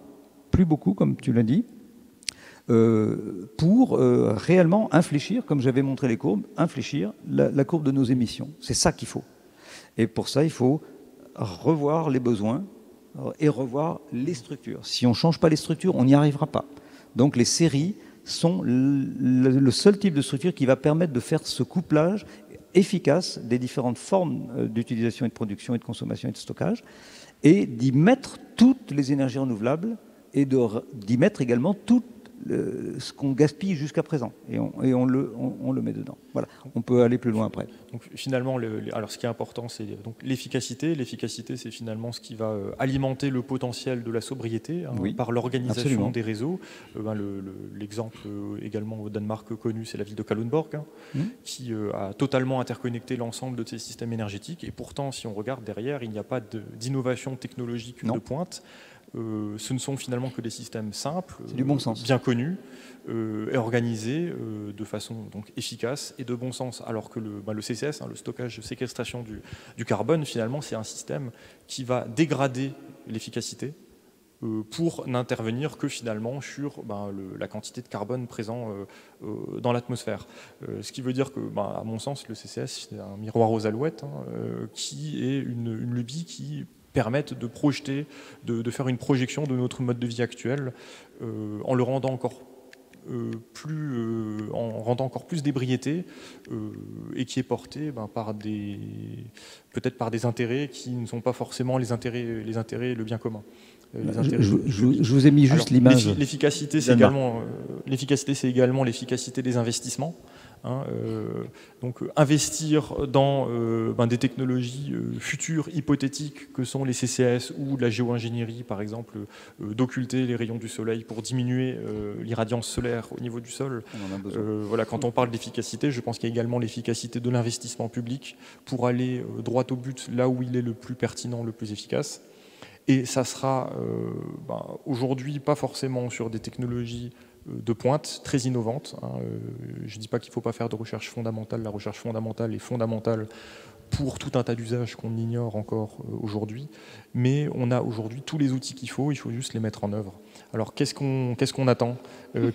plus beaucoup comme tu l'as dit pour réellement infléchir, comme j'avais montré les courbes, infléchir la courbe de nos émissions. C'est ça qu'il faut. Et pour ça, il faut revoir les besoins et revoir les structures. Si on ne change pas les structures, on n'y arrivera pas. Donc les séries sont le seul type de structure qui va permettre de faire ce couplage efficace des différentes formes d'utilisation et de production et de consommation et de stockage, et d'y mettre toutes les énergies renouvelables et d'y mettre également tout ce qu'on gaspille jusqu'à présent. Et on le met dedans. Voilà. On peut aller plus loin après. Donc finalement, alors ce qui est important, c'est donc l'efficacité. L'efficacité, c'est finalement ce qui va alimenter le potentiel de la sobriété, hein, oui, par l'organisation des réseaux. L'exemple également au Danemark connu, c'est la ville de Kalundborg, hein, qui a totalement interconnecté l'ensemble de ses systèmes énergétiques. Et pourtant, si on regarde derrière, il n'y a pas d'innovation technologique de pointe. Ce ne sont finalement que des systèmes simples, du bon sens, bien connus et organisés de façon donc efficace et de bon sens. Alors que le CCS, hein, le stockage de séquestration du carbone, finalement, c'est un système qui va dégrader l'efficacité pour n'intervenir que finalement sur la quantité de carbone présent dans l'atmosphère. Ce qui veut dire que, à mon sens, le CCS, c'est un miroir aux alouettes, hein, qui est une lubie qui permettent de projeter, de faire une projection de notre mode de vie actuel en le rendant encore plus d'ébriété et qui est porté peut-être par des intérêts qui ne sont pas forcément les intérêts et le bien commun. Je vous ai mis juste l'image. L'efficacité, c'est également l'efficacité des investissements. Hein, donc investir dans des technologies futures hypothétiques que sont les CCS ou la géo-ingénierie, par exemple, d'occulter les rayons du soleil pour diminuer l'irradiance solaire au niveau du sol. Voilà, quand on parle d'efficacité, je pense qu'il y a également l'efficacité de l'investissement public pour aller droit au but, là où il est le plus pertinent, le plus efficace. Et ça sera aujourd'hui pas forcément sur des technologies de pointe, très innovantes. Hein. Je ne dis pas qu'il ne faut pas faire de recherche fondamentale. La recherche fondamentale est fondamentale pour tout un tas d'usages qu'on ignore encore aujourd'hui. Mais on a aujourd'hui tous les outils qu'il faut juste les mettre en œuvre. Alors qu'est-ce qu'on attend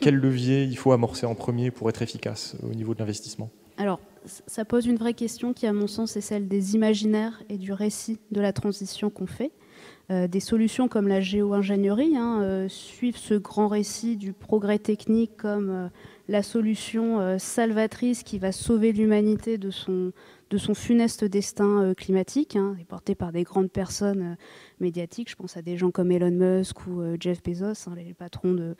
Quel levier il faut amorcer en premier pour être efficace au niveau de l'investissement ? Alors, ça pose une vraie question qui, à mon sens, est celle des imaginaires et du récit de la transition qu'on fait. Des solutions comme la géo-ingénierie suivent ce grand récit du progrès technique comme la solution salvatrice qui va sauver l'humanité de son funeste destin climatique, porté par des grandes personnes médiatiques. Je pense à des gens comme Elon Musk ou Jeff Bezos, les patrons de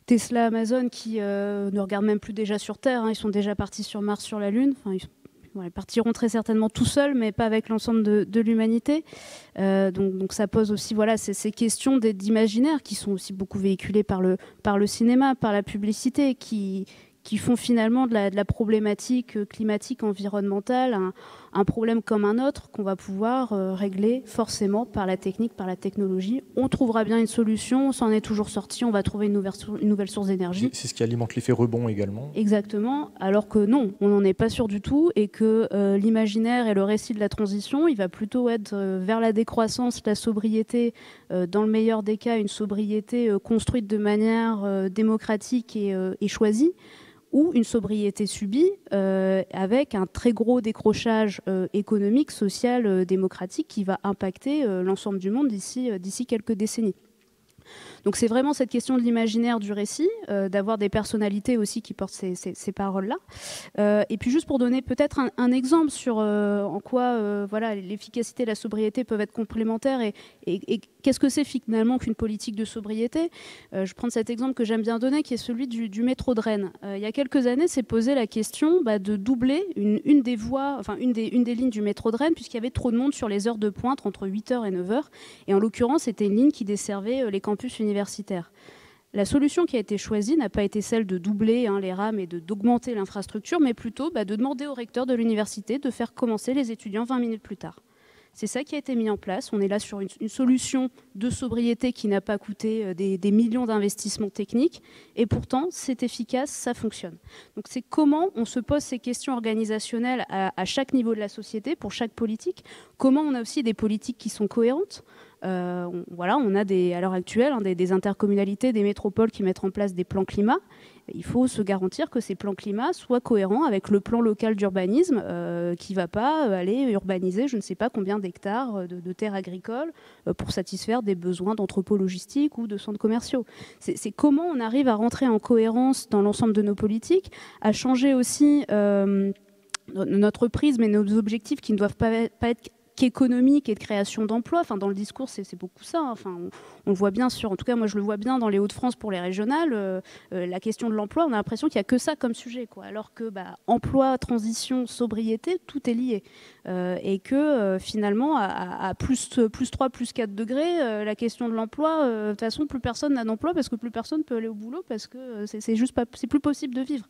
Tesla, Amazon, qui ne regardent même plus déjà sur Terre. Ils sont déjà partis sur Mars, sur la Lune. Ils partiront très certainement tout seuls, mais pas avec l'ensemble de l'humanité. Donc ça pose aussi ces questions d'imaginaire qui sont aussi beaucoup véhiculées par le cinéma, par la publicité, qui font finalement de la problématique climatique, environnementale, un problème comme un autre qu'on va pouvoir régler forcément par la technique, par la technologie. On trouvera bien une solution, on s'en est toujours sorti, on va trouver une nouvelle source d'énergie. C'est ce qui alimente l'effet rebond également. Exactement, alors que non, on n'en est pas sûr du tout et que l'imaginaire et le récit de la transition, il va plutôt être vers la décroissance, la sobriété, dans le meilleur des cas, une sobriété construite de manière démocratique et choisie, ou une sobriété subie avec un très gros décrochage économique, social, démocratique qui va impacter l'ensemble du monde d'ici quelques décennies. Donc c'est vraiment cette question de l'imaginaire du récit, d'avoir des personnalités aussi qui portent ces paroles-là. Et puis juste pour donner peut-être un exemple sur en quoi l'efficacité et la sobriété peuvent être complémentaires et qu'est-ce que c'est finalement qu'une politique de sobriété. Je prends cet exemple que j'aime bien donner qui est celui du métro de Rennes. Il y a quelques années, s'est posé la question de doubler une des voies, une des lignes du métro de Rennes puisqu'il y avait trop de monde sur les heures de pointe entre 8h et 9h. Et en l'occurrence, c'était une ligne qui desservait les campus universitaires. La solution qui a été choisie n'a pas été celle de doubler les rames et d'augmenter l'infrastructure, mais plutôt de demander au recteur de l'université de faire commencer les étudiants 20 minutes plus tard. C'est ça qui a été mis en place. On est là sur une solution de sobriété qui n'a pas coûté des millions d'investissements techniques. Et pourtant, c'est efficace, ça fonctionne. Donc c'est comment on se pose ces questions organisationnelles à chaque niveau de la société, pour chaque politique. Comment on a aussi des politiques qui sont cohérentes. On a à l'heure actuelle des intercommunalités, des métropoles qui mettent en place des plans climat. Il faut se garantir que ces plans climat soient cohérents avec le plan local d'urbanisme qui ne va pas aller urbaniser je ne sais pas combien d'hectares de terres agricoles pour satisfaire des besoins d'entrepôts logistiques ou de centres commerciaux. C'est comment on arrive à rentrer en cohérence dans l'ensemble de nos politiques, à changer aussi notre prisme et nos objectifs qui ne doivent pas être qu'économique et de création d'emplois. Enfin, dans le discours, c'est beaucoup ça. Enfin, on le voit bien en tout cas, moi je le vois bien dans les Hauts-de-France pour les régionales, la question de l'emploi, on a l'impression qu'il n'y a que ça comme sujet, quoi. Alors que emploi, transition, sobriété, tout est lié. Et que finalement, à plus 3, plus 4 degrés, la question de l'emploi, de toute façon, plus personne n'a d'emploi parce que plus personne peut aller au boulot parce que c'est plus possible de vivre.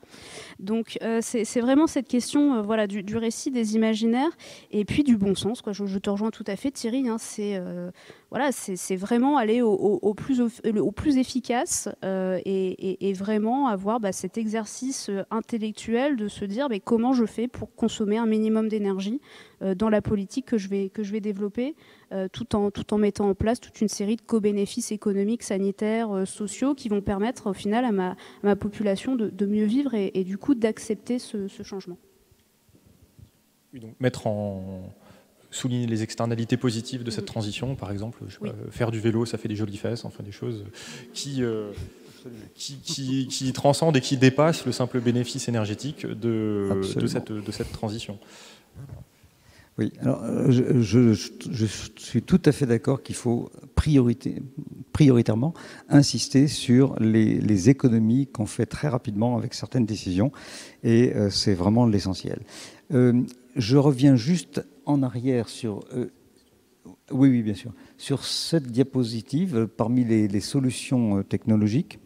Donc, c'est vraiment cette question du récit, des imaginaires et puis du bon sens, quoi. Je te rejoins tout à fait, Thierry. Hein, c'est vraiment aller au plus efficace et vraiment avoir cette exercice intellectuel de se dire comment je fais pour consommer un minimum d'énergie dans la politique que je vais développer, tout en mettant en place toute une série de co-bénéfices économiques, sanitaires, sociaux qui vont permettre au final à ma population de mieux vivre et du coup d'accepter ce changement. Oui, donc souligner les externalités positives de cette transition, par exemple, faire du vélo, ça fait des jolies fesses, enfin des choses qui transcendent et qui dépassent le simple bénéfice énergétique de cette transition. Oui, alors je suis tout à fait d'accord qu'il faut prioritairement insister sur les économies qu'on fait très rapidement avec certaines décisions, et c'est vraiment l'essentiel. Je reviens juste en arrière sur... oui, bien sûr. Sur cette diapositive, parmi les solutions technologiques,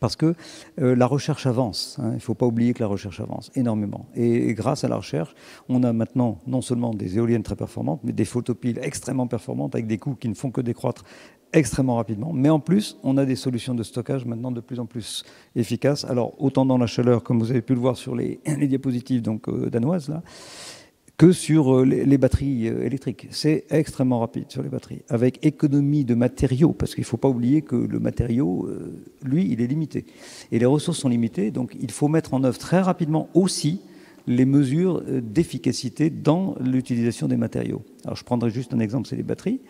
parce que la recherche avance. Hein, il ne faut pas oublier que la recherche avance énormément. Et grâce à la recherche, on a maintenant non seulement des éoliennes très performantes, mais des photopiles extrêmement performantes avec des coûts qui ne font que décroître extrêmement rapidement. Mais en plus, on a des solutions de stockage maintenant de plus en plus efficaces. Alors, autant dans la chaleur, comme vous avez pu le voir sur les diapositives danoises, là, que sur les batteries électriques. C'est extrêmement rapide sur les batteries, avec économie de matériaux, parce qu'il ne faut pas oublier que le matériau, lui, il est limité. Et les ressources sont limitées, donc il faut mettre en œuvre très rapidement aussi les mesures d'efficacité dans l'utilisation des matériaux. Alors je prendrai juste un exemple, c'est les batteries.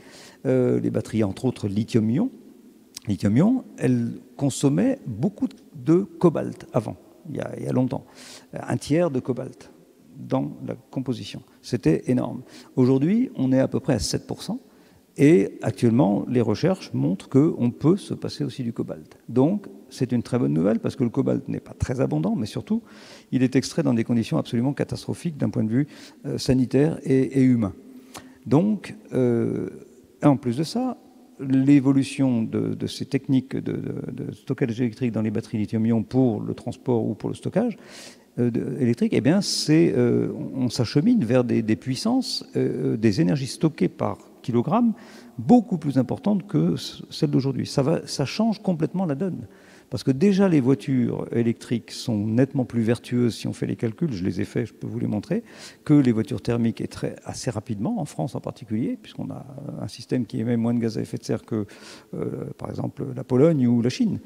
Les batteries, entre autres, lithium-ion. Lithium-ion, elles consommaient beaucoup de cobalt avant, il y a longtemps. Un tiers de cobalt dans la composition. C'était énorme. Aujourd'hui, on est à peu près à 7%. Et actuellement, les recherches montrent qu'on peut se passer aussi du cobalt. Donc, c'est une très bonne nouvelle parce que le cobalt n'est pas très abondant, mais surtout, il est extrait dans des conditions absolument catastrophiques d'un point de vue sanitaire et humain. Donc, en plus de ça, l'évolution de ces techniques de stockage électrique dans les batteries lithium-ion pour le transport ou pour le stockage électrique, eh bien, on s'achemine vers des puissances, des énergies stockées par kilogramme beaucoup plus importantes que celles d'aujourd'hui. Ça change complètement la donne. Parce que déjà, les voitures électriques sont nettement plus vertueuses, si on fait les calculs, je les ai faits, je peux vous les montrer, que les voitures thermiques, et assez rapidement, en France en particulier, puisqu'on a un système qui émet moins de gaz à effet de serre que, par exemple, la Pologne ou la Chine.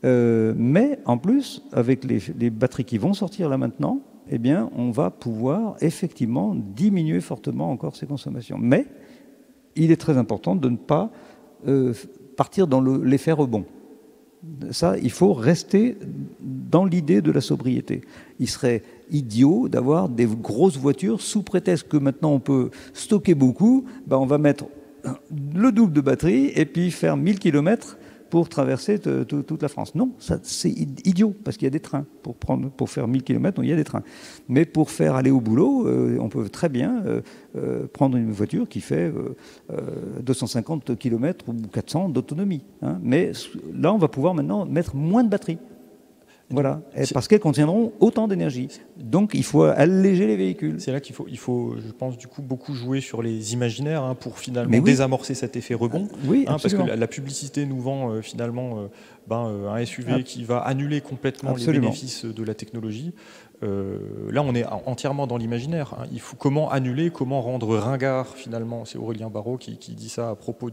Mais en plus, avec les batteries qui vont sortir là maintenant, eh bien, on va pouvoir effectivement diminuer fortement encore ces consommations. Mais il est très important de ne pas partir dans l'effet rebond. Ça, il faut rester dans l'idée de la sobriété. Il serait idiot d'avoir des grosses voitures sous prétexte que maintenant on peut stocker beaucoup. On va mettre le double de batterie et puis faire 1000 km pour traverser toute la France. Non, c'est idiot, parce qu'il y a des trains. Pour faire 1000 km, il y a des trains. Mais pour faire aller au boulot, on peut très bien prendre une voiture qui fait 250 km ou 400 d'autonomie. Hein. Mais là, on va pouvoir maintenant mettre moins de batterie. Voilà, parce qu'elles contiendront autant d'énergie. Donc il faut alléger les véhicules. C'est là qu'il faut, je pense, du coup, beaucoup jouer sur les imaginaires pour finalement désamorcer cet effet rebond. Oui, parce que la publicité nous vend finalement un SUV qui va annuler complètement les bénéfices de la technologie. Là, on est entièrement dans l'imaginaire. Il faut comment annuler, comment rendre ringard, finalement, c'est Aurélien Barraud qui dit ça à propos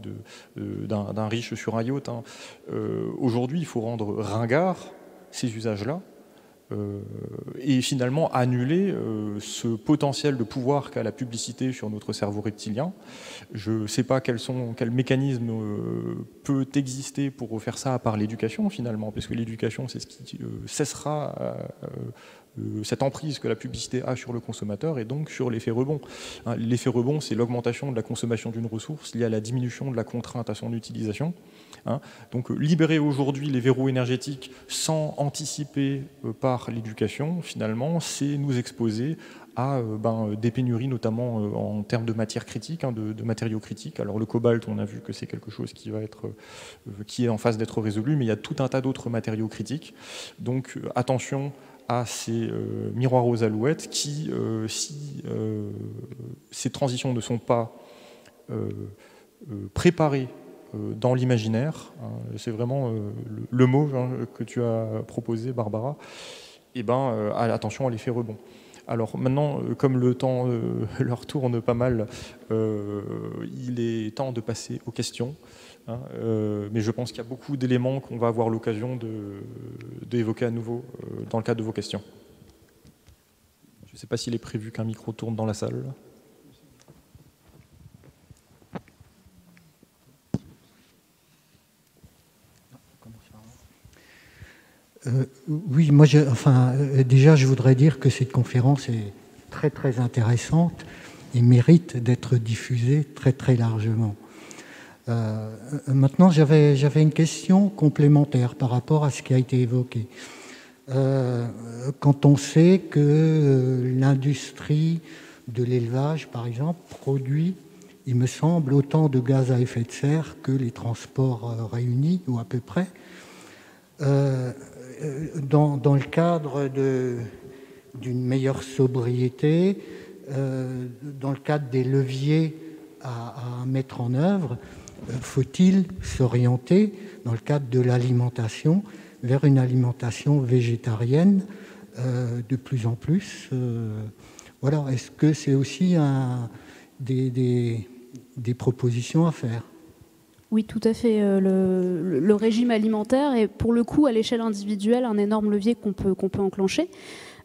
d'un riche sur un yacht. Aujourd'hui, il faut rendre ringard ces usages-là, et finalement annuler ce potentiel de pouvoir qu'a la publicité sur notre cerveau reptilien. Je ne sais pas quel mécanisme peut exister pour faire ça à part l'éducation, finalement, parce que l'éducation, c'est ce qui cessera cette emprise que la publicité a sur le consommateur et donc sur l'effet rebond. L'effet rebond, c'est l'augmentation de la consommation d'une ressource liée à la diminution de la contrainte à son utilisation. Donc libérer aujourd'hui les verrous énergétiques sans anticiper par l'éducation, finalement, c'est nous exposer à des pénuries, notamment en termes de matières critiques, de matériaux critiques. Alors le cobalt, on a vu que c'est quelque chose qui est en phase d'être résolu, mais il y a tout un tas d'autres matériaux critiques. Donc attention à ces miroirs aux alouettes qui, si ces transitions ne sont pas préparées dans l'imaginaire, c'est vraiment le mot que tu as proposé, Barbara, attention à l'effet rebond. Alors maintenant, comme le temps leur tourne pas mal, il est temps de passer aux questions. Mais je pense qu'il y a beaucoup d'éléments qu'on va avoir l'occasion d'évoquer à nouveau dans le cadre de vos questions. Je ne sais pas s'il est prévu qu'un micro tourne dans la salle. Oui, moi, déjà, je voudrais dire que cette conférence est très, très intéressante et mérite d'être diffusée très, très largement. Maintenant, j'avais une question complémentaire par rapport à ce qui a été évoqué. Quand on sait que l'industrie de l'élevage, par exemple, produit, il me semble, autant de gaz à effet de serre que les transports réunis, ou à peu près, dans le cadre d'une meilleure sobriété, dans le cadre des leviers à mettre en œuvre, faut-il s'orienter, dans le cadre de l'alimentation, vers une alimentation végétarienne de plus en plus voilà. Est-ce que c'est aussi des propositions à faire ? Oui, tout à fait. Le régime alimentaire est, pour le coup, à l'échelle individuelle, un énorme levier qu'on peut enclencher.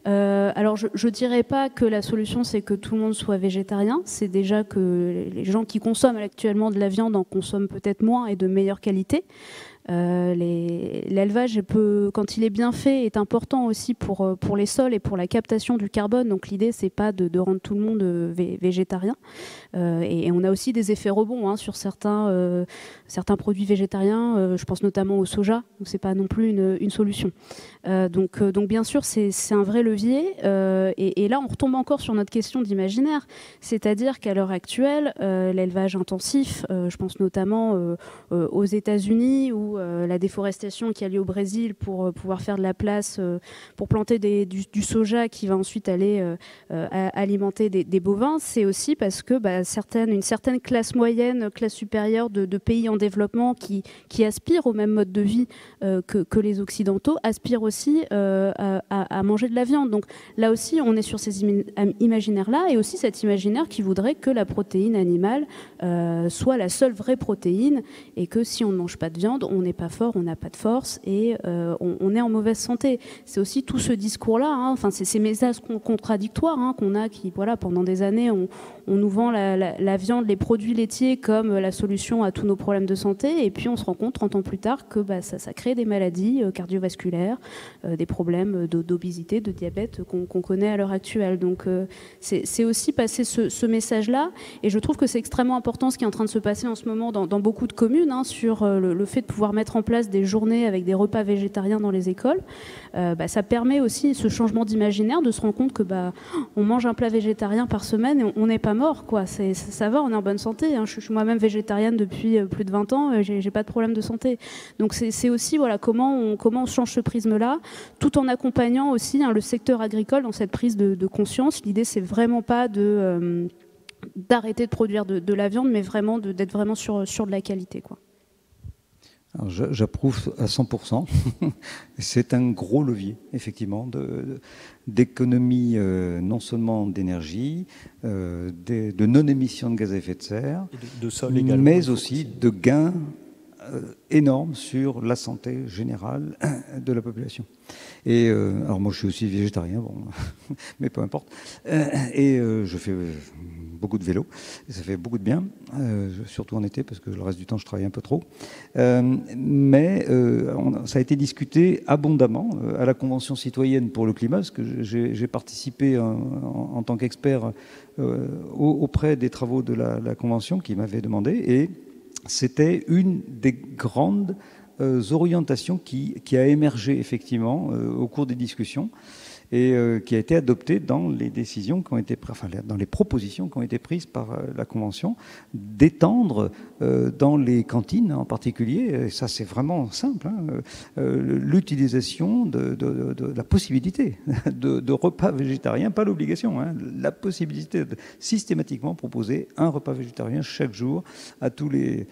Alors, je ne dirais pas que la solution, c'est que tout le monde soit végétarien. C'est déjà que les gens qui consomment actuellement de la viande en consomment peut-être moins et de meilleure qualité. L'élevage, quand il est bien fait, est important aussi pour les sols et pour la captation du carbone. Donc l'idée, c'est pas de rendre tout le monde végétarien. Et on a aussi des effets rebonds sur certains produits végétariens. Je pense notamment au soja. Donc c'est pas non plus une solution. Donc bien sûr, c'est un vrai levier. Et là, on retombe encore sur notre question d'imaginaire. C'est-à-dire qu'à l'heure actuelle, l'élevage intensif, je pense notamment aux États-Unis où la déforestation qui a lieu au Brésil pour pouvoir faire de la place pour planter du soja qui va ensuite aller alimenter des bovins, c'est aussi parce que une certaine classe moyenne, classe supérieure de pays en développement qui aspirent au même mode de vie que les Occidentaux, aspirent aussi à manger de la viande. Donc là aussi, on est sur ces imaginaires-là et aussi cet imaginaire qui voudrait que la protéine animale soit la seule vraie protéine et que si on ne mange pas de viande, on n'est pas fort, on n'a pas de force et on est en mauvaise santé. C'est aussi tout ce discours-là, ces messages contradictoires qu'on a qui, voilà, pendant des années, on nous vend la viande, les produits laitiers comme la solution à tous nos problèmes de santé et puis on se rend compte 30 ans plus tard que ça crée des maladies cardiovasculaires, des problèmes d'obésité, de diabète qu'on connaît à l'heure actuelle. Donc c'est aussi passer ce message-là et je trouve que c'est extrêmement important ce qui est en train de se passer en ce moment dans beaucoup de communes sur le fait de pouvoir pouvoir mettre en place des journées avec des repas végétariens dans les écoles, ça permet aussi ce changement d'imaginaire, de se rendre compte que on mange un plat végétarien par semaine et on n'est pas mort, quoi. Ça va, on est en bonne santé, hein. Je suis moi-même végétarienne depuis plus de 20 ans, j'ai pas de problème de santé. Donc c'est aussi comment on change ce prisme-là, tout en accompagnant aussi le secteur agricole dans cette prise de conscience. L'idée, c'est vraiment pas d'arrêter de produire de la viande, mais vraiment d'être vraiment sur de la qualité, quoi. J'approuve à 100%. C'est un gros levier, effectivement, d'économie non seulement d'énergie, de non-émission de gaz à effet de serre, de sol également, mais aussi de gains énormes sur la santé générale de la population. Et alors moi je suis aussi végétarien, bon, mais peu importe. Et je fais beaucoup de vélo, et ça fait beaucoup de bien, surtout en été parce que le reste du temps je travaille un peu trop. Mais ça a été discuté abondamment à la Convention citoyenne pour le climat, parce que j'ai participé en tant qu'expert auprès des travaux de la Convention qui m'avait demandé, et c'était une des grandes orientations qui a émergé effectivement au cours des discussions et qui a été adoptée dans les décisions qui ont été, dans les propositions qui ont été prises par la Convention, d'étendre dans les cantines en particulier, et ça c'est vraiment simple, l'utilisation de la possibilité de repas végétariens, pas l'obligation, la possibilité de systématiquement proposer un repas végétarien chaque jour à tous les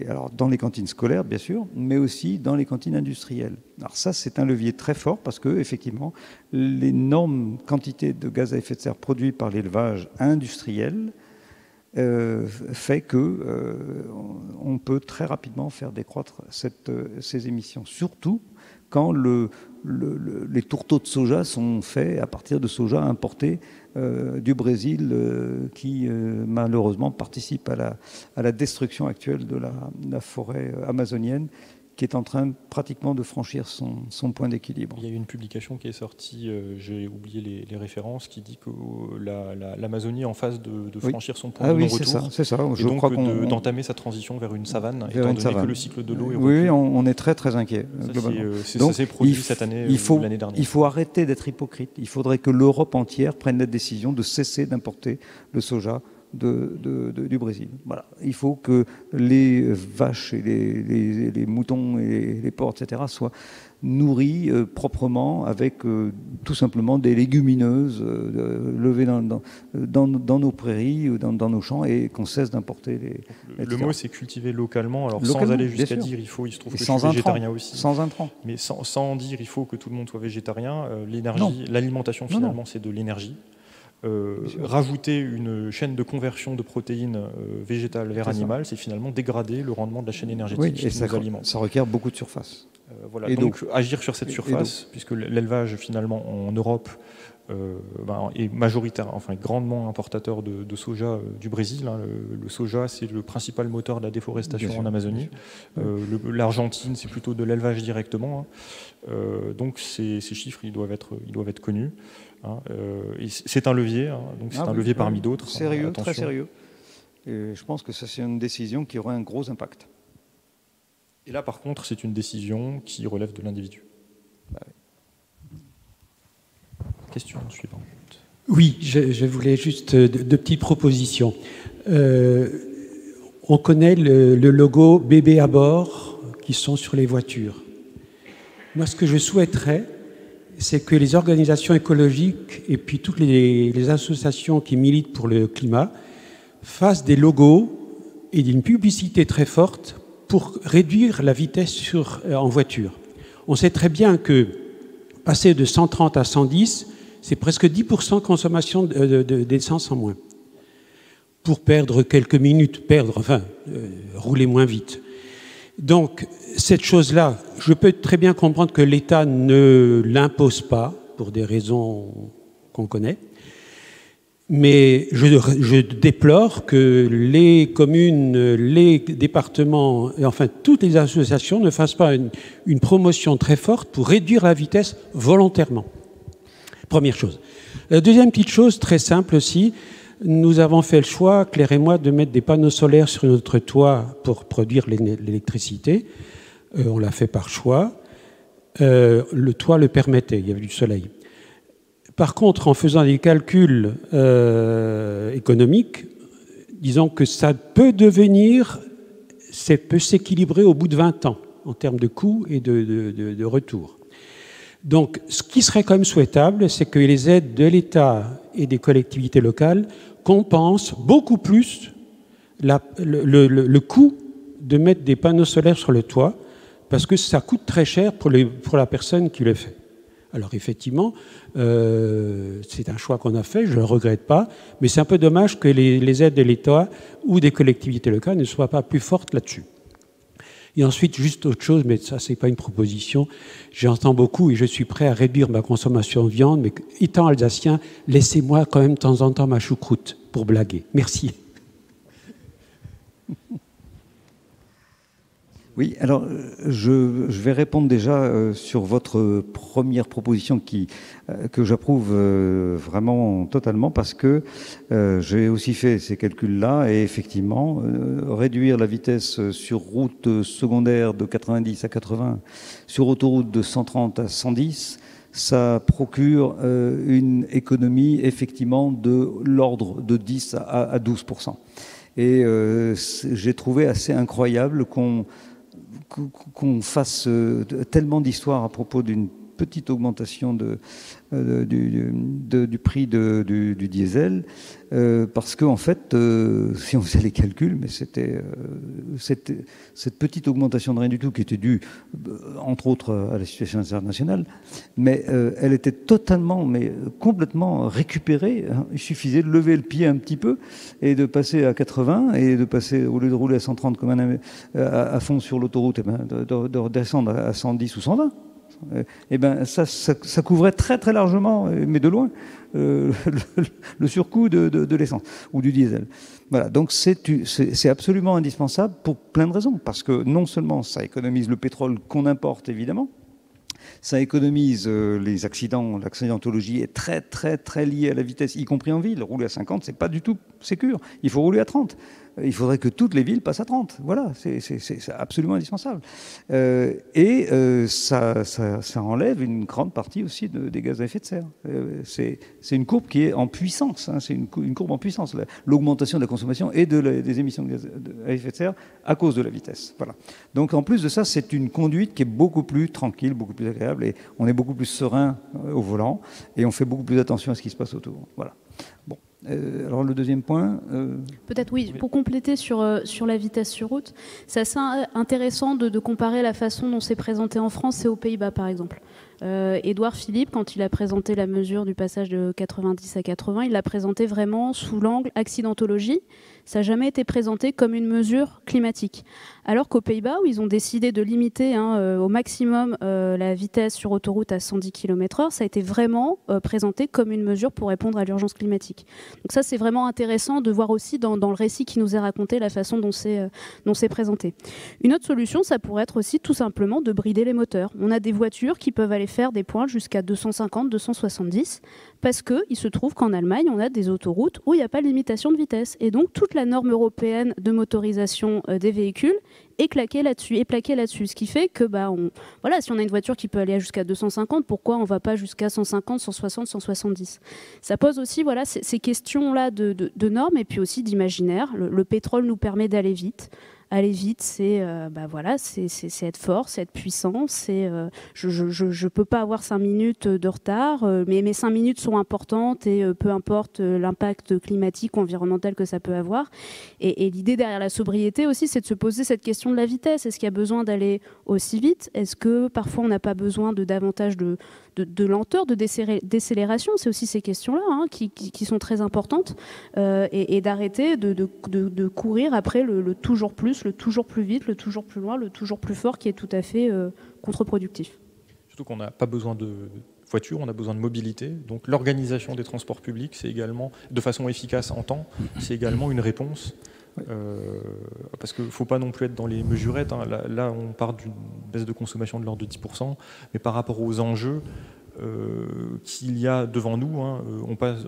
alors dans les cantines scolaires bien sûr, mais aussi dans les cantines industrielles. Alors ça c'est un levier très fort parce que effectivement l'énorme quantité de gaz à effet de serre produit par l'élevage industriel fait que on peut très rapidement faire décroître ces émissions, surtout quand les tourteaux de soja sont faits à partir de soja importé du Brésil, qui malheureusement participe à la destruction actuelle de la forêt amazonienne, qui est en train pratiquement de franchir son point d'équilibre. Il y a eu une publication qui est sortie, j'ai oublié les références, qui dit que l'Amazonie est en phase de franchir son point de non-retour. C'est ça. Je crois d'entamer sa transition vers une savane, étant donné que le cycle de l'eau est recul. Oui, on est très très inquiet. Ça s'est produit cette année ou l'année dernière. Il faut arrêter d'être hypocrite. Il faudrait que l'Europe entière prenne la décision de cesser d'importer le soja du Brésil. Voilà. Il faut que les vaches et les moutons et les porcs, etc., soient nourris proprement avec tout simplement des légumineuses levées dans nos prairies ou dans nos champs, et qu'on cesse d'importer les... Le mot, c'est cultiver localement. Alors sans aller jusqu'à dire il faut, il se trouve que je suis végétarien aussi. Sans intrants. Mais sans dire il faut que tout le monde soit végétarien. L'énergie, l'alimentation finalement, c'est de l'énergie. Rajouter une chaîne de conversion de protéines végétales vers animales, c'est finalement dégrader le rendement de la chaîne énergétique qui nous alimente. Ça requiert beaucoup de surface. Voilà. Et donc agir sur cette surface, puisque l'élevage finalement en Europe est majoritaire, enfin grandement importateur de soja du Brésil. Le soja, c'est le principal moteur de la déforestation en Amazonie. L'Argentine, c'est plutôt de l'élevage directement. Donc ces chiffres, ils doivent être connus. C'est un levier, donc c'est un levier parmi d'autres. Sérieux, très sérieux. Et je pense que ça, c'est une décision qui aurait un gros impact. Et là, par contre, c'est une décision qui relève de l'individu. Question suivante. Oui, je voulais juste deux petites propositions. On connaît le logo bébé à bord qui sont sur les voitures. Moi, ce que je souhaiterais, c'est que les organisations écologiques et puis toutes les associations qui militent pour le climat fassent des logos et d'une publicité très forte pour réduire la vitesse en voiture. On sait très bien que passer de 130 à 110, c'est presque 10% de consommation d'essence en moins. Pour perdre quelques minutes, rouler moins vite. Donc, cette chose-là, je peux très bien comprendre que l'État ne l'impose pas, pour des raisons qu'on connaît, mais je déplore que les communes, les départements, et enfin toutes les associations ne fassent pas une promotion très forte pour réduire la vitesse volontairement. Première chose. La deuxième petite chose, très simple aussi, nous avons fait le choix, Claire et moi, de mettre des panneaux solaires sur notre toit pour produire l'électricité. On l'a fait par choix. Le toit le permettait, il y avait du soleil. Par contre, en faisant des calculs économiques, disons que ça peut peut s'équilibrer au bout de 20 ans en termes de coûts et de retour. Donc, ce qui serait quand même souhaitable, c'est que les aides de l'État et des collectivités locales compensent beaucoup plus le coût de mettre des panneaux solaires sur le toit, parce que ça coûte très cher pour la personne qui le fait. Alors effectivement, c'est un choix qu'on a fait, je ne le regrette pas, mais c'est un peu dommage que les aides de l'État ou des collectivités locales ne soient pas plus fortes là-dessus. Et ensuite, juste autre chose, mais ça, ce n'est pas une proposition. J'entends beaucoup et je suis prêt à réduire ma consommation de viande, mais étant alsacien, laissez-moi quand même de temps en temps ma choucroute pour blaguer. Merci. Oui, alors je vais répondre déjà sur votre première proposition que j'approuve vraiment totalement, parce que j'ai aussi fait ces calculs-là et effectivement, réduire la vitesse sur route secondaire de 90 à 80, sur autoroute de 130 à 110, ça procure une économie effectivement de l'ordre de 10 à 12%. Et j'ai trouvé assez incroyable qu'on fasse tellement d'histoires à propos d'une petite augmentation du prix du diesel, parce qu'en fait, si on faisait les calculs, mais c'était cette petite augmentation de rien du tout qui était due, entre autres, à la situation internationale, mais elle était totalement, mais complètement récupérée. Il suffisait de lever le pied un petit peu et de passer à 80 et de passer, au lieu de rouler à 130 comme à fond sur l'autoroute, de redescendre à 110 ou 120. Eh ben, ça couvrait très très largement, mais de loin, le surcoût de l'essence ou du diesel. Voilà, donc c'est absolument indispensable pour plein de raisons, parce que non seulement ça économise le pétrole qu'on importe évidemment, ça économise les accidents. L'accidentologie est très très très liée à la vitesse, y compris en ville. Rouler à 50, c'est pas du tout sécure. Il faut rouler à 30. Il faudrait que toutes les villes passent à 30. Voilà, c'est absolument indispensable. Ça enlève une grande partie aussi des gaz à effet de serre. C'est une courbe qui est en puissance. Hein, c'est une courbe en puissance. L'augmentation de la consommation et des émissions de gaz à effet de serre à cause de la vitesse. Voilà. Donc en plus de ça, c'est une conduite qui est beaucoup plus tranquille, beaucoup plus agréable, et on est beaucoup plus serein au volant, et on fait beaucoup plus attention à ce qui se passe autour. Voilà. Bon. Alors le deuxième point... Peut-être oui, pour compléter sur la vitesse sur route, c'est assez intéressant de comparer la façon dont c'est présenté en France et aux Pays-Bas par exemple. Édouard Philippe, quand il a présenté la mesure du passage de 90 à 80, il l'a présenté vraiment sous l'angle accidentologie. Ça n'a jamais été présenté comme une mesure climatique. Alors qu'aux Pays-Bas, où ils ont décidé de limiter au maximum la vitesse sur autoroute à 110 km/h, ça a été vraiment présenté comme une mesure pour répondre à l'urgence climatique. Donc ça, c'est vraiment intéressant de voir aussi dans le récit qui nous est raconté la façon dont c'est présenté. Une autre solution, ça pourrait être aussi tout simplement de brider les moteurs. On a des voitures qui peuvent aller faire des pointes jusqu'à 250, 270, parce qu'il se trouve qu'en Allemagne, on a des autoroutes où il n'y a pas de limitation de vitesse. Et donc, toute la norme européenne de motorisation des véhicules est plaquée là-dessus. Ce qui fait que, voilà, si on a une voiture qui peut aller jusqu'à 250, pourquoi on ne va pas jusqu'à 150, 160, 170 ? Ça pose aussi voilà, ces questions-là de normes et puis aussi d'imaginaire. Le pétrole nous permet d'aller vite. Aller vite, c'est voilà, c'est être fort, c'est être puissant. Je peux pas avoir 5 minutes de retard, mais mes 5 minutes sont importantes et peu importe l'impact climatique ou environnemental que ça peut avoir. Et l'idée derrière la sobriété aussi, c'est de se poser cette question de la vitesse. Est-ce qu'il y a besoin d'aller aussi vite ? Est-ce que parfois on n'a pas besoin de davantage de lenteur, de décélération ? C'est aussi ces questions-là qui sont très importantes, et d'arrêter de courir après le toujours plus, le toujours plus vite, le toujours plus loin, le toujours plus fort, qui est tout à fait contre-productif. Surtout qu'on n'a pas besoin de voiture, on a besoin de mobilité. Donc l'organisation des transports publics, c'est également, de façon efficace en temps, c'est également une réponse. Parce qu'il ne faut pas non plus être dans les mesurettes. Hein. Là, on part d'une baisse de consommation de l'ordre de 10%, mais par rapport aux enjeux, qu'il y a devant nous. Hein.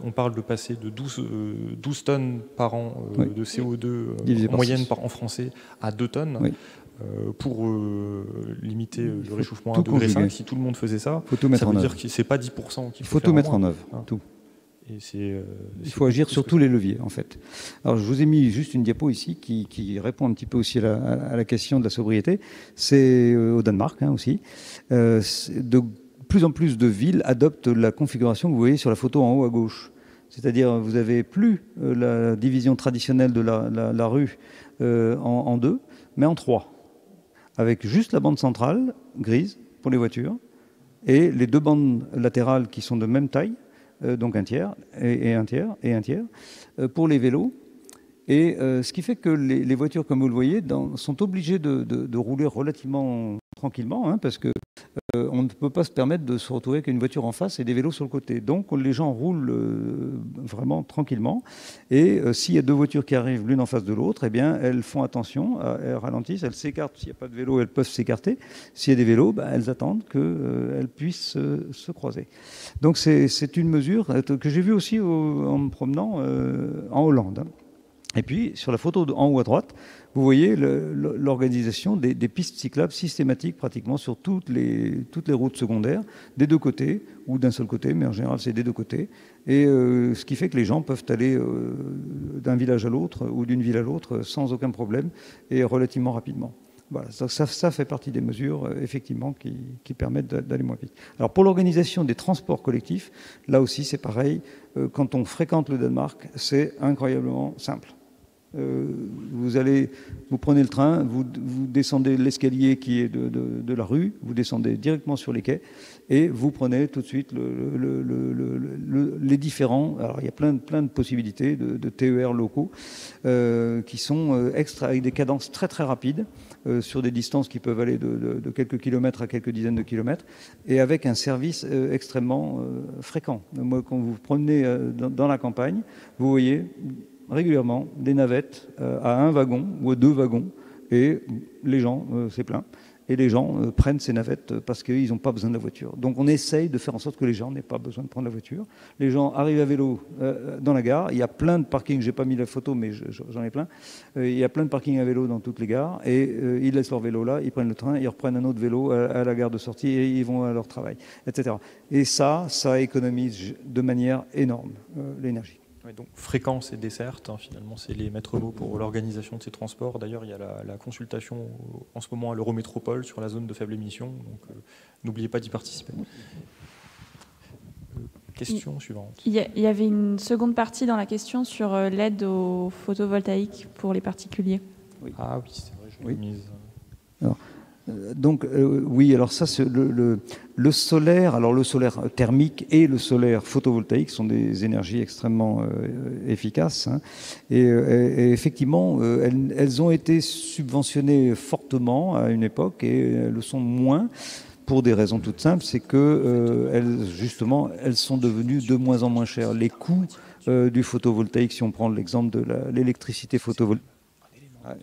On parle de passer de 12 tonnes par an de CO2 en moyenne en français à 2 tonnes. Oui. Pour limiter le réchauffement à 1,5 degré. Si tout le monde faisait ça, ça veut dire que ce n'est pas 10% qu'il faut tout mettre en œuvre. Hein. Tout. Il faut agir sur tous les leviers, en fait. Alors, je vous ai mis juste une diapo ici qui répond un petit peu aussi à la question de la sobriété. C'est au Danemark aussi. De plus en plus de villes adoptent la configuration que vous voyez sur la photo en haut à gauche. C'est-à-dire, vous n'avez plus la division traditionnelle de la rue en deux, mais en trois, avec juste la bande centrale, grise, pour les voitures, et les deux bandes latérales qui sont de même taille, donc un tiers et un tiers pour les vélos. Et ce qui fait que les voitures, comme vous le voyez, sont obligées de rouler relativement tranquillement, hein, parce que on ne peut pas se permettre de se retrouver avec une voiture en face et des vélos sur le côté. Donc les gens roulent vraiment tranquillement. Et s'il y a deux voitures qui arrivent l'une en face de l'autre, eh bien elles font attention, elles ralentissent, elles s'écartent. S'il n'y a pas de vélo, elles peuvent s'écarter. S'il y a des vélos, elles attendent qu'elles puissent se croiser. Donc c'est une mesure que j'ai vue aussi en me promenant en Hollande. Hein. Et puis, sur la photo en haut à droite, vous voyez l'organisation des pistes cyclables systématiques pratiquement sur toutes les routes secondaires, des deux côtés, ou d'un seul côté, mais en général c'est des deux côtés. Et ce qui fait que les gens peuvent aller d'un village à l'autre ou d'une ville à l'autre sans aucun problème et relativement rapidement. Voilà, ça fait partie des mesures, effectivement, qui permettent d'aller moins vite. Alors, pour l'organisation des transports collectifs, là aussi, c'est pareil. Quand on fréquente le Danemark, c'est incroyablement simple. Vous prenez le train, vous descendez l'escalier qui est de la rue, vous descendez directement sur les quais et vous prenez tout de suite les différents. Alors il y a plein de possibilités de TER locaux qui sont avec des cadences très très rapides sur des distances qui peuvent aller de quelques kilomètres à quelques dizaines de kilomètres et avec un service extrêmement fréquent. Moi, quand vous promenez dans la campagne, vous voyez régulièrement des navettes à un wagon ou à deux wagons et les gens, c'est plein, et les gens prennent ces navettes parce qu'ils n'ont pas besoin de la voiture. Donc on essaye de faire en sorte que les gens n'aient pas besoin de prendre la voiture. Les gens arrivent à vélo dans la gare, il y a plein de parkings, j'ai pas mis la photo mais j'en ai plein, il y a plein de parkings à vélo dans toutes les gares et ils laissent leur vélo là, ils prennent le train, ils reprennent un autre vélo à la gare de sortie et ils vont à leur travail, etc. Et ça économise de manière énorme l'énergie. Ouais, donc fréquence et desserte, hein, finalement, c'est les maîtres mots pour l'organisation de ces transports. D'ailleurs, il y a la consultation en ce moment à l'Eurométropole sur la zone de faible émission, donc n'oubliez pas d'y participer. Question suivante. Il y avait une seconde partie dans la question sur l'aide au photovoltaïque pour les particuliers. Oui. Ah oui, c'est vrai, je l'ai mise. Alors, donc oui, alors ça, le solaire, alors le solaire thermique et le solaire photovoltaïque sont des énergies extrêmement efficaces, hein, et effectivement, elles ont été subventionnées fortement à une époque et elles le sont moins pour des raisons toutes simples, c'est que elles sont devenues de moins en moins chères. Les coûts du photovoltaïque, si on prend l'exemple de l'électricité photovoltaïque.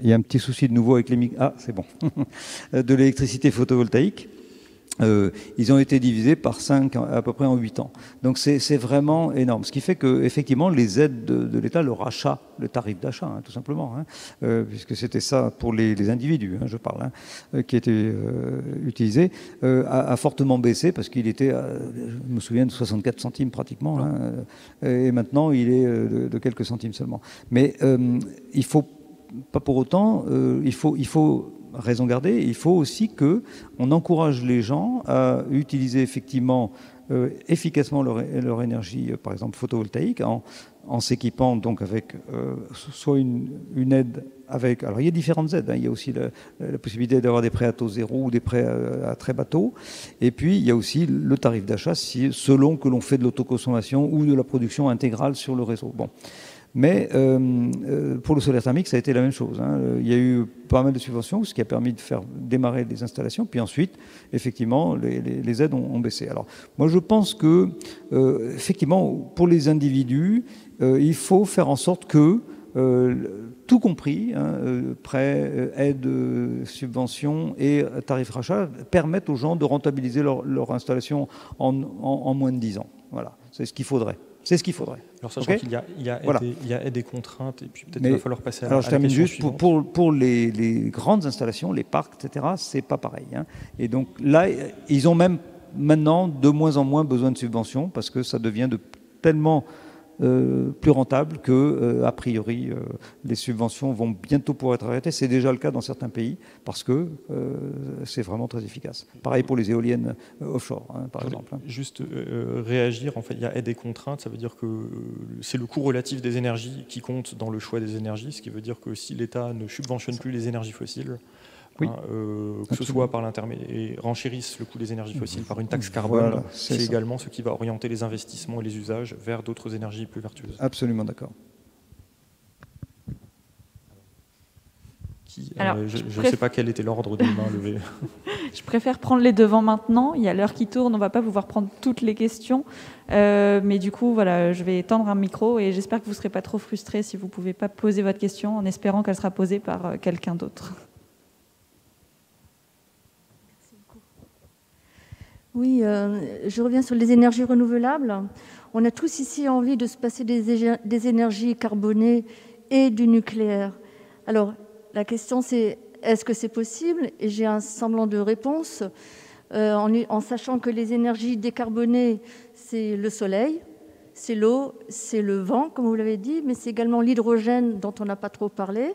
Il y a un petit souci de nouveau avec les micros. Ah, c'est bon. De l'électricité photovoltaïque. Ils ont été divisés par 5 à peu près en 8 ans. Donc c'est vraiment énorme. Ce qui fait que effectivement les aides de l'État, le rachat, le tarif d'achat, hein, tout simplement, hein, puisque c'était ça pour les individus, hein, je parle, hein, qui était utilisé, a fortement baissé parce qu'il était, je me souviens, de 64 centimes pratiquement, hein, et maintenant il est de quelques centimes seulement. Mais il faut pas pour autant, il faut raison garder, il faut aussi qu'on encourage les gens à utiliser effectivement efficacement leur énergie, par exemple photovoltaïque, en s'équipant donc avec soit une aide avec... Alors il y a différentes aides, hein, il y a aussi la possibilité d'avoir des prêts à taux zéro ou des prêts à très bas taux, et puis il y a aussi le tarif d'achat selon que l'on fait de l'autoconsommation ou de la production intégrale sur le réseau. Bon. Mais pour le solaire thermique, ça a été la même chose, hein. Il y a eu pas mal de subventions, ce qui a permis de faire démarrer des installations. Puis ensuite, effectivement, les aides ont baissé. Alors, moi, je pense que, effectivement, pour les individus, il faut faire en sorte que tout compris, prêts, aides, subventions et tarifs rachat, permettent aux gens de rentabiliser leur installation en moins de 10 ans. Voilà, c'est ce qu'il faudrait. C'est ce qu'il faudrait. Alors sachant qu'il y a aide et contraintes, et puis peut-être qu'il va falloir passer à la je termine juste, suivante. pour les grandes installations, les parcs, etc., c'est pas pareil. Et donc là, ils ont même maintenant de moins en moins besoin de subventions, parce que ça devient tellement plus rentable que, a priori, les subventions vont bientôt pouvoir être arrêtées. C'est déjà le cas dans certains pays, parce que c'est vraiment très efficace. Pareil pour les éoliennes offshore, par exemple. Juste réagir, en fait, il y a aide et contraintes, ça veut dire que c'est le coût relatif des énergies qui compte dans le choix des énergies, ce qui veut dire que si l'État ne subventionne plus les énergies fossiles, que ce soit par l'intermédiaire, et renchérisse le coût des énergies fossiles par une taxe carbone, c'est également ce qui va orienter les investissements et les usages vers d'autres énergies plus vertueuses. Absolument d'accord. Je ne sais pas quel était l'ordre des mains levées. Je préfère prendre les devants maintenant. Il y a l'heure qui tourne, on ne va pas pouvoir prendre toutes les questions. Mais du coup, voilà, je vais tendre un micro et j'espère que vous ne serez pas trop frustrés si vous ne pouvez pas poser votre question, en espérant qu'elle sera posée par quelqu'un d'autre. Oui, je reviens sur les énergies renouvelables. On a tous ici envie de se passer des énergies carbonées et du nucléaire. Alors, la question c'est, est-ce que c'est possible? Et j'ai un semblant de réponse, en sachant que les énergies décarbonées, c'est le soleil, c'est l'eau, c'est le vent, comme vous l'avez dit, mais c'est également l'hydrogène dont on n'a pas trop parlé.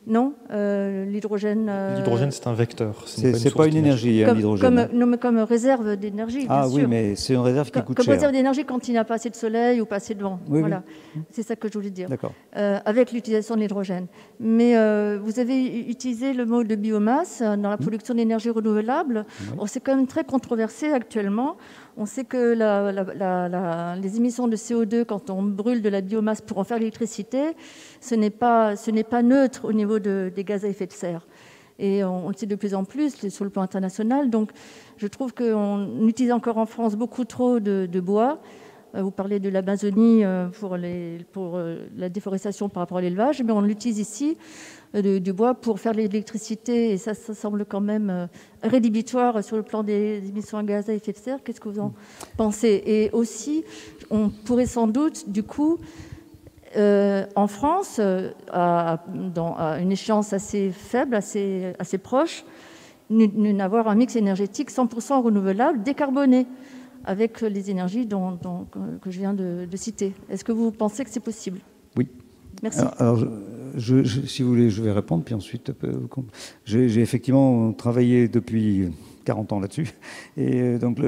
Non, l'hydrogène... L'hydrogène, c'est un vecteur. C'est pas une énergie, l'hydrogène. Comme réserve d'énergie, bien sûr. Oui, mais c'est une réserve qui coûte cher. Comme réserve d'énergie quand il n'y a pas assez de soleil ou pas assez de vent. Oui, voilà. Oui. C'est ça que je voulais dire. D'accord. Avec l'utilisation de l'hydrogène. Mais vous avez utilisé le mot de biomasse dans la production d'énergie renouvelable. Oui. C'est quand même très controversé actuellement. On sait que les émissions de CO2, quand on brûle de la biomasse pour en faire l'électricité, ce n'est pas neutre au niveau des gaz à effet de serre. Et on le sait de plus en plus sur le plan international. Donc, je trouve qu'on utilise encore en France beaucoup trop de bois. Vous parlez de l'Amazonie pour la déforestation par rapport à l'élevage, mais on l'utilise ici, du bois, pour faire l'électricité, et ça semble quand même rédhibitoire sur le plan des émissions à gaz à effet de serre. Qu'est-ce que vous en pensez? Et aussi, on pourrait sans doute, du coup, en France, à une échéance assez faible, assez proche, n'avoir un mix énergétique 100% renouvelable, décarboné, avec les énergies que je viens de citer. Est-ce que vous pensez que c'est possible? Oui. Merci. Alors si vous voulez, je vais répondre, puis ensuite, j'ai effectivement travaillé depuis 40 ans là-dessus. Et donc,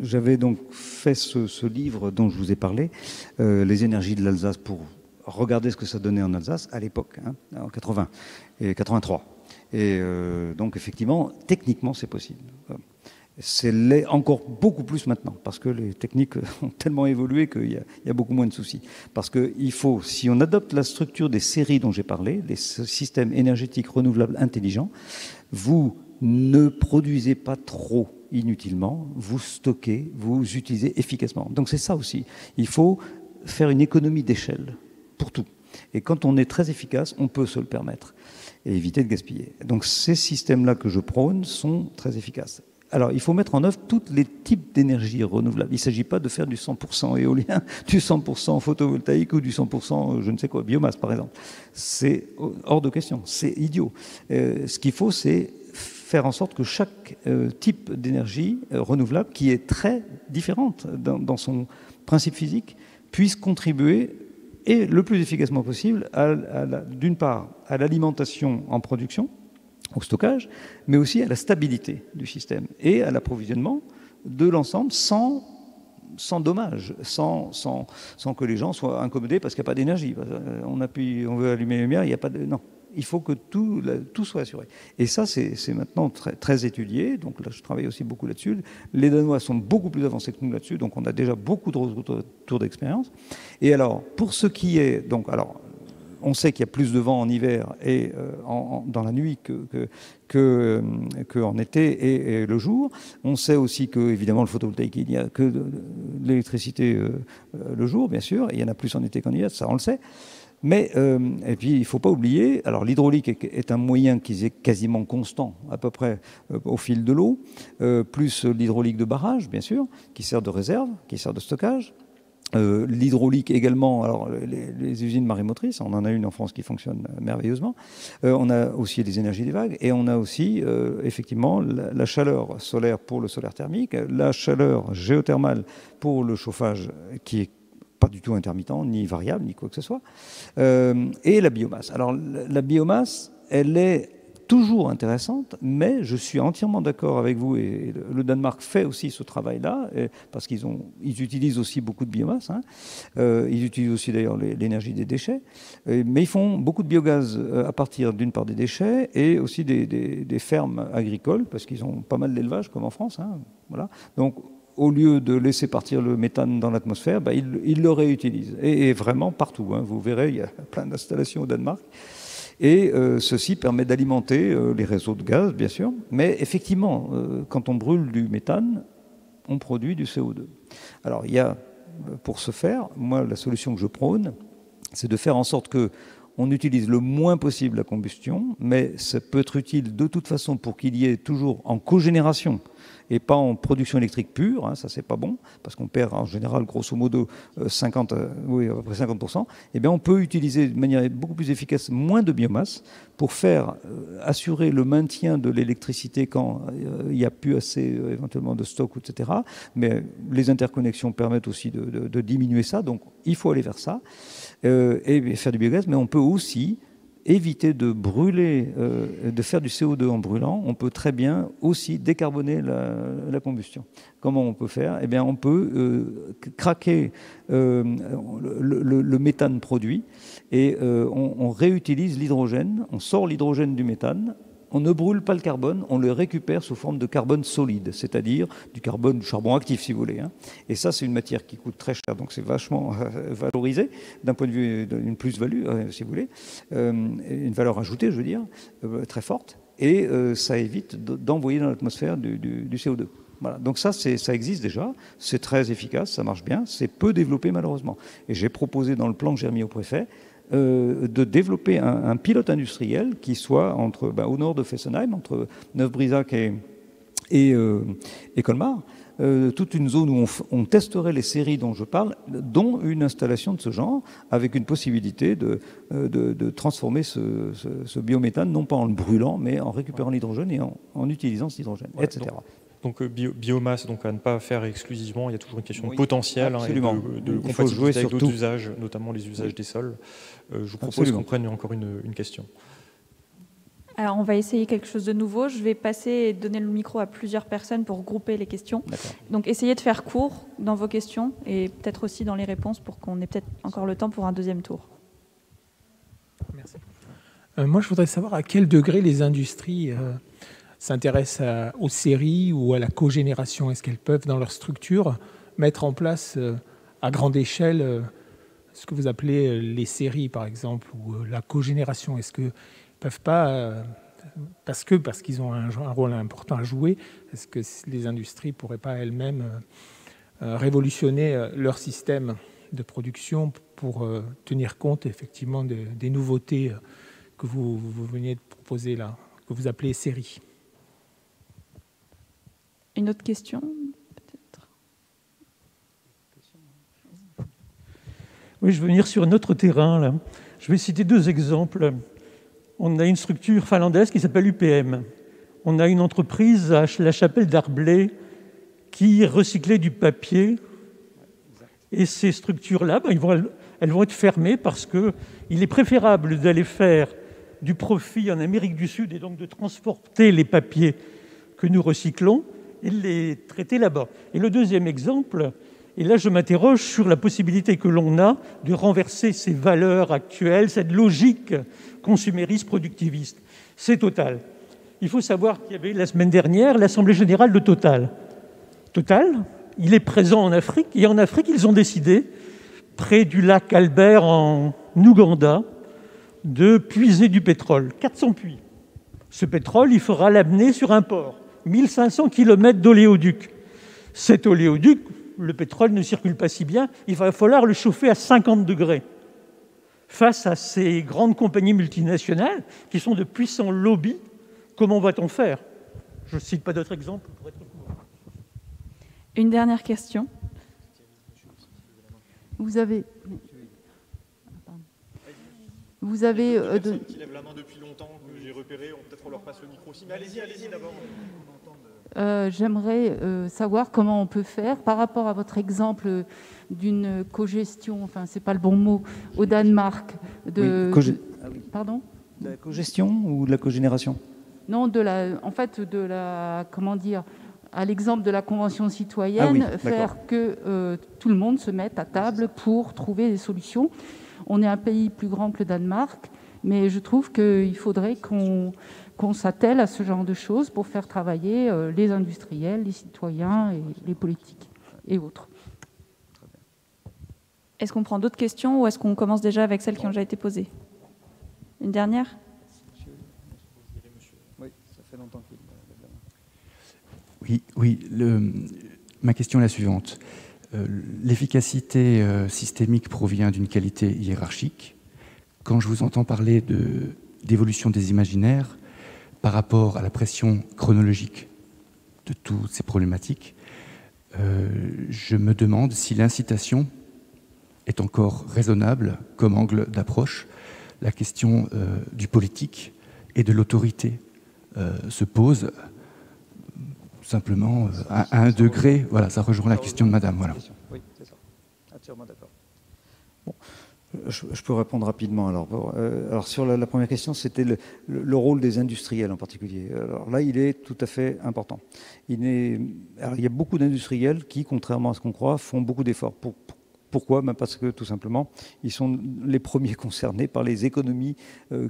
j'avais donc fait ce livre dont je vous ai parlé, Les énergies de l'Alsace, pour regarder ce que ça donnait en Alsace à l'époque, en 80 et 83. Et donc, effectivement, techniquement, c'est possible. C'est encore beaucoup plus maintenant, parce que les techniques ont tellement évolué qu'il y a beaucoup moins de soucis. Parce qu'il faut, si on adopte la structure des séries dont j'ai parlé, les systèmes énergétiques renouvelables intelligents, vous ne produisez pas trop inutilement, vous stockez, vous utilisez efficacement. Donc c'est ça aussi. Il faut faire une économie d'échelle pour tout. Et quand on est très efficace, on peut se le permettre et éviter de gaspiller. Donc ces systèmes-là que je prône sont très efficaces. Alors, il faut mettre en œuvre tous les types d'énergie renouvelables. Il ne s'agit pas de faire du 100% éolien, du 100% photovoltaïque ou du 100% je ne sais quoi, biomasse par exemple. C'est hors de question, c'est idiot. Ce qu'il faut, c'est faire en sorte que chaque type d'énergie renouvelable, qui est très différente dans son principe physique, puisse contribuer, et le plus efficacement possible, d'une part, à l'alimentation en production, au stockage, mais aussi à la stabilité du système et à l'approvisionnement de l'ensemble sans dommage, sans que les gens soient incommodés parce qu'il n'y a pas d'énergie. On veut allumer les lumières, il n'y a pas de... Non, il faut que tout soit assuré. Et ça, c'est maintenant très, très étudié. Donc là, je travaille aussi beaucoup là-dessus. Les Danois sont beaucoup plus avancés que nous là-dessus, donc on a déjà beaucoup de retours d'expérience. Et alors, pour ce qui est... Donc, alors, on sait qu'il y a plus de vent en hiver et dans la nuit qu'en été et le jour. On sait aussi que, évidemment, le photovoltaïque, il n'y a que de l'électricité le jour, bien sûr, et il y en a plus en été qu'en hiver, ça on le sait. Mais, et puis, il ne faut pas oublier, alors l'hydraulique est un moyen qui est quasiment constant, à peu près au fil de l'eau, plus l'hydraulique de barrage, bien sûr, qui sert de réserve, qui sert de stockage. L'hydraulique également, alors les usines marémotrices, on en a une en France qui fonctionne merveilleusement. On a aussi les énergies des vagues et on a aussi effectivement la chaleur solaire pour le solaire thermique, la chaleur géothermale pour le chauffage qui est pas du tout intermittent, ni variable, ni quoi que ce soit, et la biomasse. Alors la biomasse, elle est toujours intéressante, mais je suis entièrement d'accord avec vous, et le Danemark fait aussi ce travail-là, parce qu'ils utilisent aussi beaucoup de biomasse, hein. Ils utilisent aussi d'ailleurs l'énergie des déchets, mais ils font beaucoup de biogaz à partir d'une part des déchets et aussi des fermes agricoles, parce qu'ils ont pas mal d'élevage comme en France, hein, voilà. Donc au lieu de laisser partir le méthane dans l'atmosphère, ils le réutilisent, et vraiment partout, hein. Vous verrez, il y a plein d'installations au Danemark. Et ceci permet d'alimenter les réseaux de gaz, bien sûr. Mais effectivement, quand on brûle du méthane, on produit du CO2. Alors, il y a, pour ce faire, moi, la solution que je prône, c'est de faire en sorte qu'on utilise le moins possible la combustion, mais ça peut être utile de toute façon pour qu'il y ait toujours en cogénération et pas en production électrique pure, hein, ça c'est pas bon, parce qu'on perd en général grosso modo 50, oui, à peu près 50%, eh bien on peut utiliser de manière beaucoup plus efficace moins de biomasse pour faire assurer le maintien de l'électricité quand il n'y a plus assez éventuellement de stock, etc. Mais les interconnexions permettent aussi de diminuer ça, donc il faut aller vers ça, et faire du biogaz, mais on peut aussi éviter de brûler, de faire du CO2 en brûlant. On peut très bien aussi décarboner la combustion. Comment on peut faire? Eh bien, on peut craquer le méthane produit et on réutilise l'hydrogène, on sort l'hydrogène du méthane. On ne brûle pas le carbone, on le récupère sous forme de carbone solide, c'est-à-dire du carbone, du charbon actif, si vous voulez, hein. Et ça, c'est une matière qui coûte très cher, donc c'est vachement valorisé d'un point de vue d'une plus-value, si vous voulez, une valeur ajoutée, je veux dire, très forte, et ça évite d'envoyer dans l'atmosphère du CO2. Voilà. Donc ça existe déjà, c'est très efficace, ça marche bien, c'est peu développé malheureusement. Et j'ai proposé dans le plan que j'ai remis au préfet, de développer un pilote industriel qui soit au nord de Fessenheim, entre Neuf-Brisac et Colmar, toute une zone où on testerait les séries dont je parle, dont une installation de ce genre, avec une possibilité de transformer ce biométhane, non pas en le brûlant, mais en récupérant l'hydrogène et en utilisant cet hydrogène, ouais, etc. Donc biomasse, donc à ne pas faire exclusivement, il y a toujours une question de potentiel, hein, et de compatibilité avec d'autres usages, notamment les usages des sols. Je vous propose qu'on prenne encore une question. Alors on va essayer quelque chose de nouveau. Je vais passer et donner le micro à plusieurs personnes pour grouper les questions. Donc essayez de faire court dans vos questions et peut-être aussi dans les réponses pour qu'on ait peut-être encore le temps pour un deuxième tour. Merci. Moi je voudrais savoir à quel degré les industries s'intéressent aux séries ou à la cogénération. Est-ce qu'elles peuvent, dans leur structure, mettre en place à grande échelle ce que vous appelez les séries, par exemple, ou la cogénération? Est-ce qu'ils ne peuvent pas, parce qu'ils ont un rôle important à jouer, est-ce que les industries ne pourraient pas elles-mêmes révolutionner leur système de production pour tenir compte, effectivement, des nouveautés que vous veniez de proposer là, que vous appelez séries? Une autre question, peut-être? Oui, je veux venir sur un autre terrain, là. Je vais citer deux exemples. On a une structure finlandaise qui s'appelle UPM. On a une entreprise à La Chapelle d'Arblay qui recyclait du papier. Et ces structures-là, elles vont être fermées parce qu'il est préférable d'aller faire du profit en Amérique du Sud et donc de transporter les papiers que nous recyclons et les traiter là-bas. Et le deuxième exemple, et là je m'interroge sur la possibilité que l'on a de renverser ces valeurs actuelles, cette logique consumériste, productiviste. C'est Total. Il faut savoir qu'il y avait la semaine dernière l'Assemblée générale de Total. Total, il est présent en Afrique, et en Afrique, ils ont décidé, près du lac Albert en Ouganda, de puiser du pétrole, 400 puits. Ce pétrole, il faudra l'amener sur un port, 1500 km d'oléoduc. Cet oléoduc, le pétrole ne circule pas si bien, il va falloir le chauffer à 50 degrés. face à ces grandes compagnies multinationales qui sont de puissants lobbies, comment va-t-on faire? Je ne cite pas d'autres exemples pour être court. Une dernière question. Vous avez qui lève la main depuis longtemps, que j'ai repéré, peut-être on leur passe le micro aussi, mais allez-y d'abord. J'aimerais savoir comment on peut faire par rapport à votre exemple d'une cogestion, enfin c'est pas le bon mot, au Danemark. Pardon ? De la cogestion ou de la cogénération ? Non, comment dire, à l'exemple de la Convention citoyenne, faire que tout le monde se mette à table pour trouver des solutions. On est un pays plus grand que le Danemark, mais je trouve qu'il faudrait qu'on s'attelle à ce genre de choses pour faire travailler les industriels, les citoyens, et les politiques et autres. Est-ce qu'on prend d'autres questions ou est-ce qu'on commence déjà avec celles qui ont déjà été posées? Une dernière? Oui, ça fait longtemps qu'il... Oui, ma question est la suivante. L'efficacité systémique provient d'une qualité hiérarchique. Quand je vous entends parler d'évolution des imaginaires par rapport à la pression chronologique de toutes ces problématiques, je me demande si l'incitation est encore raisonnable comme angle d'approche. La question du politique et de l'autorité se pose simplement à un degré. Voilà, ça rejoint la question de madame. Voilà. Oui, c'est ça. Entièrement d'accord. Bon, je peux répondre rapidement. Alors sur la première question, c'était le rôle des industriels en particulier. Alors là, il est tout à fait important. Il y a beaucoup d'industriels qui, contrairement à ce qu'on croit, font beaucoup d'efforts. Pourquoi ? Parce que tout simplement, ils sont les premiers concernés par les économies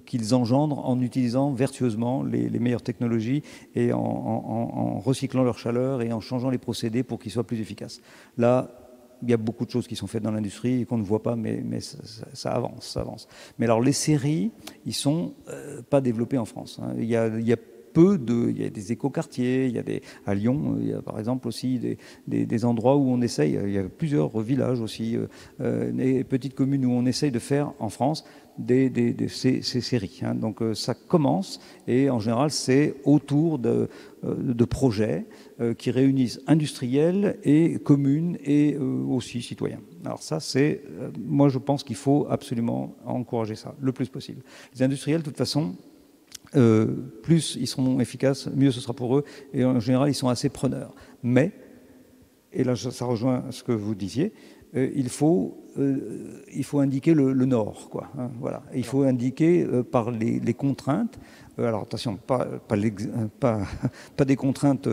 qu'ils engendrent en utilisant vertueusement les meilleures technologies et en recyclant leur chaleur et en changeant les procédés pour qu'ils soient plus efficaces. Là, il y a beaucoup de choses qui sont faites dans l'industrie et qu'on ne voit pas, mais ça avance. Mais alors les séries, ils ne sont pas développés en France. Il y a des écoquartiers, à Lyon, il y a par exemple aussi des endroits où on essaye, il y a plusieurs villages aussi, des petites communes où on essaye de faire en France ces séries. Donc ça commence et en général c'est autour de projets qui réunissent industriels et communes et aussi citoyens. Alors ça moi je pense qu'il faut absolument encourager ça le plus possible. Les industriels de toute façon, plus ils seront efficaces, mieux ce sera pour eux. Et en général, ils sont assez preneurs. Mais, et là ça rejoint ce que vous disiez, il faut indiquer le nord, quoi. Voilà. Il faut indiquer par les contraintes. Alors attention, pas des contraintes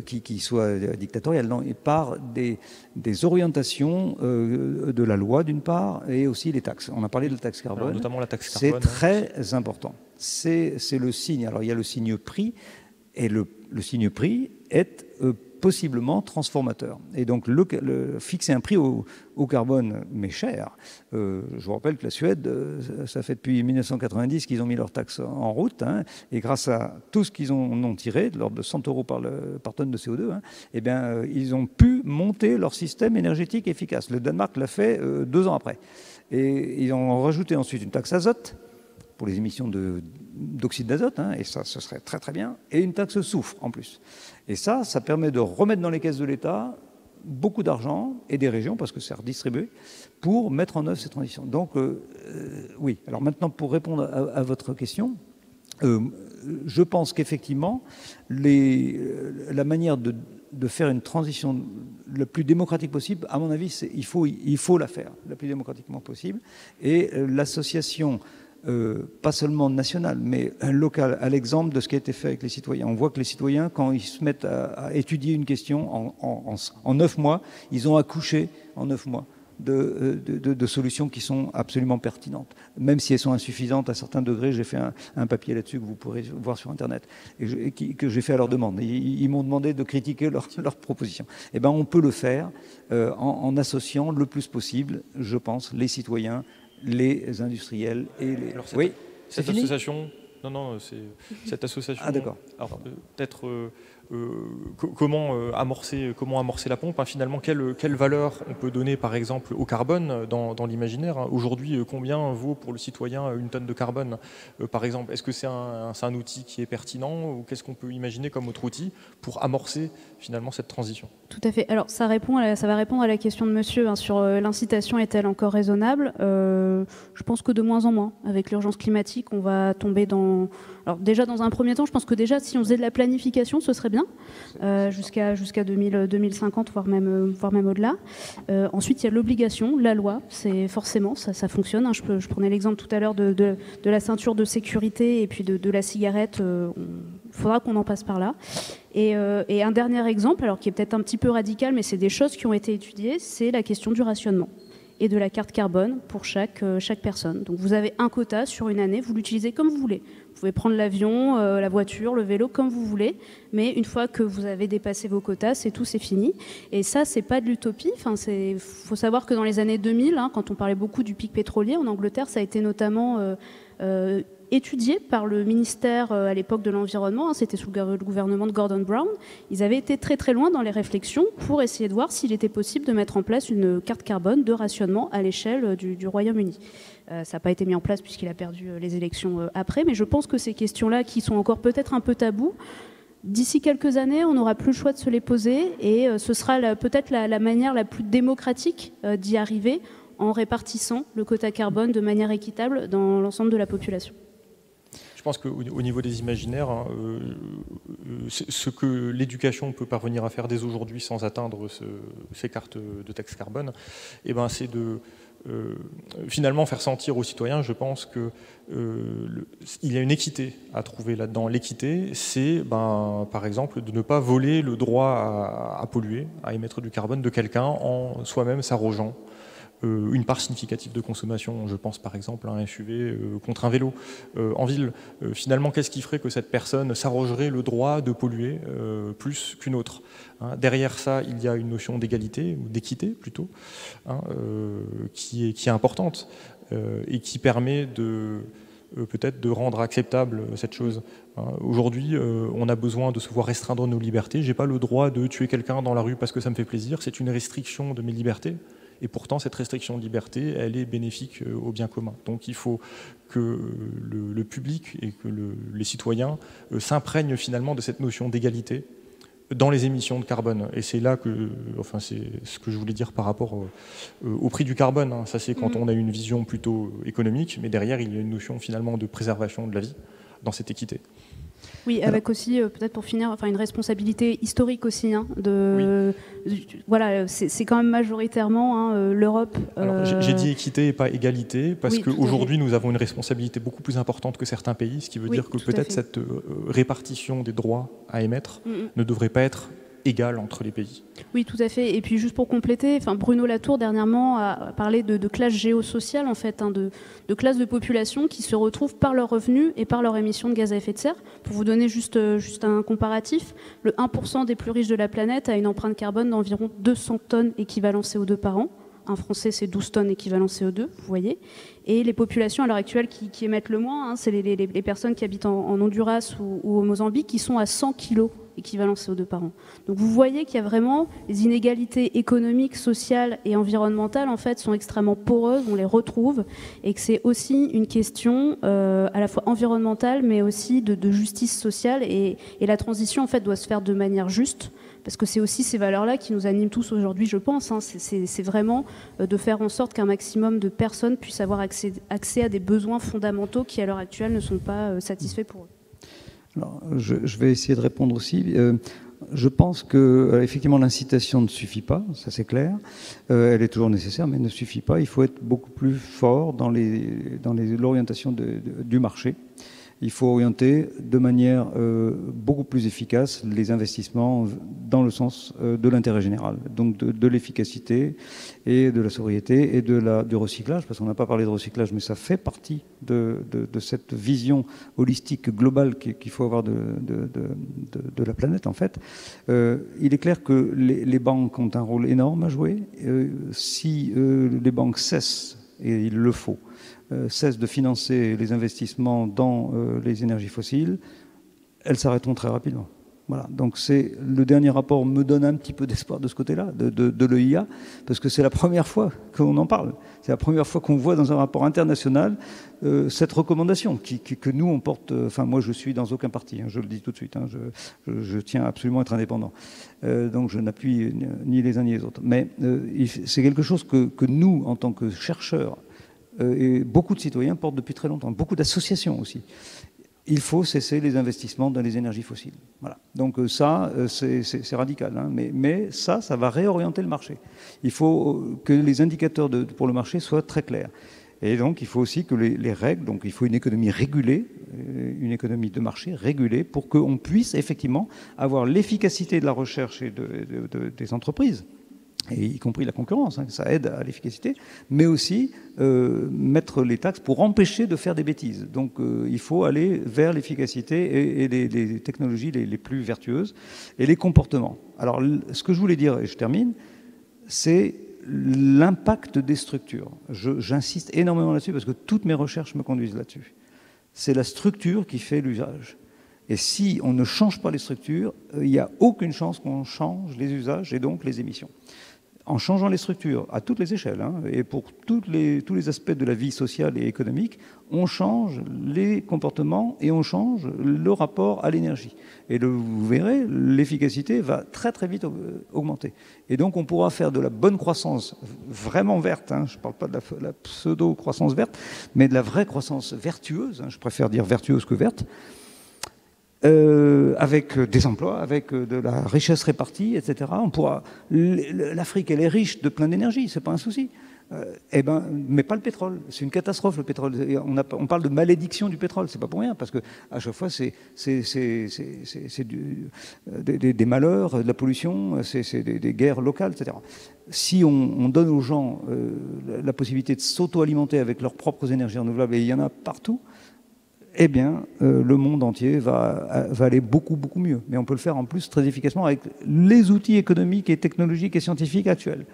qui soient dictatoriales, non, et par des orientations de la loi d'une part, et aussi les taxes. On a parlé de la taxe carbone. Alors, notamment la taxe carbone. C'est très important. C'est le signe. Alors il y a le signe prix, et le signe prix est possiblement transformateur. Et donc fixer un prix au carbone, mais cher. Je vous rappelle que la Suède, ça fait depuis 1990 qu'ils ont mis leurs taxes en route, et grâce à tout ce qu'ils ont tiré, de l'ordre de 100 € par tonne de CO2, eh bien, ils ont pu monter leur système énergétique efficace. Le Danemark l'a fait 2 ans après. Et ils ont rajouté ensuite une taxe azote pour les émissions d'oxyde d'azote, et ça, ce serait très très bien, et une taxe soufre en plus. Et ça permet de remettre dans les caisses de l'État beaucoup d'argent, et des régions, parce que c'est redistribué, pour mettre en œuvre ces transitions. Donc, oui. Alors maintenant, pour répondre à votre question, je pense qu'effectivement, la manière de faire une transition le plus démocratique possible, à mon avis, il faut la faire le plus démocratiquement possible. Et l'association... pas seulement national, mais local, à l'exemple de ce qui a été fait avec les citoyens. On voit que les citoyens, quand ils se mettent à étudier une question en 9 mois, ils ont accouché en 9 mois de solutions qui sont absolument pertinentes. Même si elles sont insuffisantes à certains degrés, j'ai fait un papier là-dessus que vous pourrez voir sur Internet, et que j'ai fait à leur demande. Ils m'ont demandé de critiquer leurs propositions. Eh bien, on peut le faire en associant le plus possible, je pense, les citoyens, les industriels et les... Alors oui, cette association, Non, c'est cette association. Ah, d'accord. Alors, peut-être comment amorcer la pompe. Finalement, quelle valeur on peut donner, par exemple, au carbone dans l'imaginaire. Aujourd'hui, combien vaut pour le citoyen une tonne de carbone, par exemple? Est-ce que c'est un outil qui est pertinent, ou qu'est-ce qu'on peut imaginer comme autre outil pour amorcer finalement cette transition? Tout à fait. Alors, ça va répondre à la question de monsieur sur l'incitation est-elle encore raisonnable. Je pense que de moins en moins. Avec l'urgence climatique, on va tomber dans... Alors déjà, dans un premier temps, je pense que déjà, si on faisait de la planification, ce serait bien, jusqu'à 2050, voire même au-delà. Ensuite, il y a l'obligation, la loi, c'est forcément, ça fonctionne. Je prenais l'exemple tout à l'heure de la ceinture de sécurité et puis de la cigarette. Il faudra qu'on en passe par là. Et un dernier exemple, alors qui est peut-être un petit peu radical, mais c'est des choses qui ont été étudiées, c'est la question du rationnement et de la carte carbone pour chaque personne. Donc vous avez un quota sur une année, vous l'utilisez comme vous voulez. Vous pouvez prendre l'avion, la voiture, le vélo, comme vous voulez, mais une fois que vous avez dépassé vos quotas, c'est tout, c'est fini. Et ça, c'est pas de l'utopie. Faut savoir que dans les années 2000, quand on parlait beaucoup du pic pétrolier, en Angleterre, ça a été notamment étudié par le ministère à l'époque de l'Environnement, c'était sous le gouvernement de Gordon Brown. Ils avaient été très très loin dans les réflexions pour essayer de voir s'il était possible de mettre en place une carte carbone de rationnement à l'échelle du Royaume-Uni. Ça n'a pas été mis en place puisqu'il a perdu les élections après, mais je pense que ces questions-là, qui sont encore peut-être un peu tabous, d'ici quelques années, on n'aura plus le choix de se les poser, et ce sera peut-être la manière la plus démocratique d'y arriver, en répartissant le quota carbone de manière équitable dans l'ensemble de la population. Je pense qu'au niveau des imaginaires, ce que l'éducation peut parvenir à faire dès aujourd'hui sans atteindre ces cartes de taxe carbone, c'est de finalement faire sentir aux citoyens, je pense qu'il y a une équité à trouver là-dedans. L'équité, c'est par exemple de ne pas voler le droit à polluer, à émettre du carbone de quelqu'un en soi-même s'arrogeant une part significative de consommation. Je pense par exemple à un SUV contre un vélo en ville. Finalement, qu'est-ce qui ferait que cette personne s'arrogerait le droit de polluer plus qu'une autre? Derrière ça, il y a une notion d'égalité, ou d'équité plutôt, qui est importante et qui permet peut-être de rendre acceptable cette chose. Aujourd'hui, on a besoin de se voir restreindre nos libertés. Je n'ai pas le droit de tuer quelqu'un dans la rue parce que ça me fait plaisir. C'est une restriction de mes libertés. Et pourtant, cette restriction de liberté, elle est bénéfique au bien commun. Donc il faut que le public et que les citoyens s'imprègnent finalement de cette notion d'égalité dans les émissions de carbone. Et c'est là c'est ce que je voulais dire par rapport au prix du carbone. Ça, c'est quand on a une vision plutôt économique, mais derrière, il y a une notion finalement de préservation de la vie dans cette équité. Oui, avec aussi, peut-être pour finir, une responsabilité historique aussi. Voilà, c'est quand même majoritairement l'Europe. J'ai dit équité et pas égalité, parce qu'aujourd'hui, nous avons une responsabilité beaucoup plus importante que certains pays, ce qui veut dire que peut-être cette répartition des droits à émettre ne devrait pas être égale entre les pays. Oui, tout à fait. Et puis juste pour compléter, Bruno Latour dernièrement a parlé de classes géosociales, de classes de population qui se retrouvent par leurs revenus et par leurs émissions de gaz à effet de serre. Pour vous donner juste un comparatif, le 1% des plus riches de la planète a une empreinte carbone d'environ 200 tonnes équivalent CO2 par an. Un Français, c'est 12 tonnes équivalent CO2, vous voyez. Et les populations à l'heure actuelle qui émettent le moins, c'est les personnes qui habitent en Honduras ou au Mozambique, qui sont à 100 kilos équivalent CO2 par an. Donc vous voyez qu'il y a vraiment les inégalités économiques, sociales et environnementales sont extrêmement poreuses, on les retrouve, et que c'est aussi une question à la fois environnementale mais aussi de justice sociale, et la transition doit se faire de manière juste, parce que c'est aussi ces valeurs-là qui nous animent tous aujourd'hui, je pense. C'est vraiment de faire en sorte qu'un maximum de personnes puissent avoir accès à des besoins fondamentaux qui à l'heure actuelle ne sont pas satisfaits pour eux. Alors, je vais essayer de répondre aussi. Je pense que effectivement l'incitation ne suffit pas, ça c'est clair. Elle est toujours nécessaire, mais ne suffit pas. Il faut être beaucoup plus fort dans l'orientation du marché. Il faut orienter de manière beaucoup plus efficace les investissements dans le sens de l'intérêt général, donc de l'efficacité et de la sobriété et du recyclage, parce qu'on n'a pas parlé de recyclage, mais ça fait partie de cette vision holistique globale qu'il faut avoir de la planète en fait. Il est clair que les banques ont un rôle énorme à jouer. Si les banques cessent, et il le faut, cessent de financer les investissements dans les énergies fossiles, elles s'arrêteront très rapidement. Voilà, donc le dernier rapport me donne un petit peu d'espoir de ce côté-là, de l'EIA, parce que c'est la première fois qu'on en parle. C'est la première fois qu'on voit dans un rapport international cette recommandation que nous, on porte. Enfin, moi, je suis dans aucun parti, hein, je le dis tout de suite. Hein, je tiens absolument à être indépendant. Donc, je n'appuie ni les uns ni les autres. Mais c'est quelque chose que nous, en tant que chercheurs, et beaucoup de citoyens portent depuis très longtemps, beaucoup d'associations aussi. Il faut cesser les investissements dans les énergies fossiles. Voilà. Donc ça, c'est radical. Hein. Mais ça va réorienter le marché. Il faut que les indicateurs pour le marché soient très clairs. Et donc, il faut aussi que les règles, donc il faut une économie régulée, une économie de marché régulée, pour qu'on puisse effectivement avoir l'efficacité de la recherche et des entreprises, et y compris la concurrence, hein, ça aide à l'efficacité, mais aussi mettre les taxes pour empêcher de faire des bêtises. Donc il faut aller vers l'efficacité et les technologies les plus vertueuses et les comportements. Alors ce que je voulais dire, et je termine, c'est l'impact des structures. J'insiste énormément là-dessus parce que toutes mes recherches me conduisent là-dessus. C'est la structure qui fait l'usage. Et si on ne change pas les structures, il n'y a aucune chance qu'on change les usages et donc les émissions. En changeant les structures à toutes les échelles, hein, et pour tous les aspects de la vie sociale et économique, on change les comportements et on change le rapport à l'énergie. Et vous verrez, l'efficacité va très très vite augmenter. Et donc on pourra faire de la bonne croissance vraiment verte, hein, je ne parle pas de la pseudo-croissance verte, mais de la vraie croissance vertueuse, hein, je préfère dire vertueuse que verte, avec des emplois, avec de la richesse répartie, etc. On pourra. L'Afrique, elle est riche de plein d'énergie, c'est pas un souci. Mais pas le pétrole. C'est une catastrophe le pétrole. On parle de malédiction du pétrole, c'est pas pour rien, parce que à chaque fois c'est des malheurs, de la pollution, c'est des guerres locales, etc. Si on donne aux gens la possibilité de s'auto-alimenter avec leurs propres énergies renouvelables, et il y en a partout, eh bien, le monde entier va aller beaucoup, beaucoup mieux. Mais on peut le faire en plus très efficacement avec les outils économiques et technologiques et scientifiques actuels.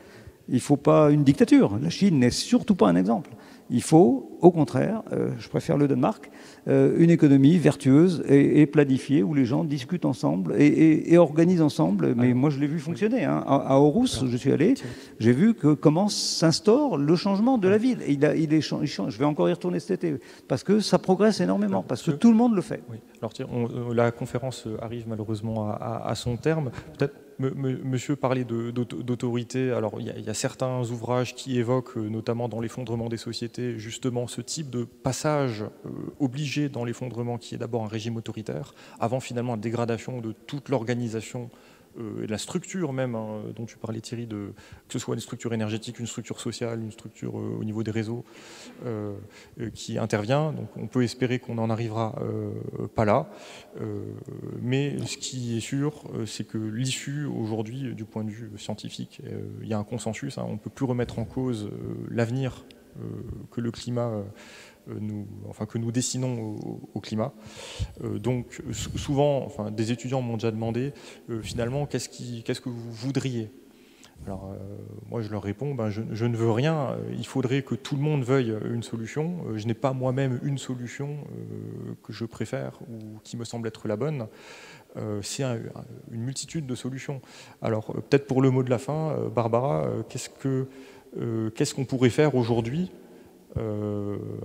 Il ne faut pas une dictature. La Chine n'est surtout pas un exemple. Il faut, au contraire, je préfère le Danemark, une économie vertueuse et planifiée où les gens discutent ensemble et organisent ensemble. Mais moi, je l'ai vu fonctionner. Hein. À Aarhus, je suis allé, j'ai vu comment s'instaure le changement de la ville. Et il change. Je vais encore y retourner cet été parce que ça progresse énormément, parce que tout le monde le fait. Oui. Alors, la conférence arrive malheureusement à son terme. Peut-être Monsieur parlait d'autorité. Alors, il y a certains ouvrages qui évoquent, notamment dans l'effondrement des sociétés, justement ce type de passage obligé dans l'effondrement qui est d'abord un régime autoritaire, avant finalement la dégradation de toute l'organisation et de la structure même, hein, dont tu parlais Thierry, que ce soit une structure énergétique, une structure sociale, une structure au niveau des réseaux qui intervient. Donc on peut espérer qu'on n'en arrivera pas là. Mais ce qui est sûr, c'est que l'issue aujourd'hui, du point de vue scientifique, il y a un consensus. Hein, on ne peut plus remettre en cause l'avenir que le climat... que nous dessinons au climat. Donc souvent, des étudiants m'ont déjà demandé finalement qu'est-ce que vous voudriez. Alors moi je leur réponds je ne veux rien, il faudrait que tout le monde veuille une solution. Je n'ai pas moi-même une solution que je préfère ou qui me semble être la bonne. C'est une multitude de solutions. Alors peut-être pour le mot de la fin, Barbara, qu'est-ce qu'on pourrait faire aujourd'hui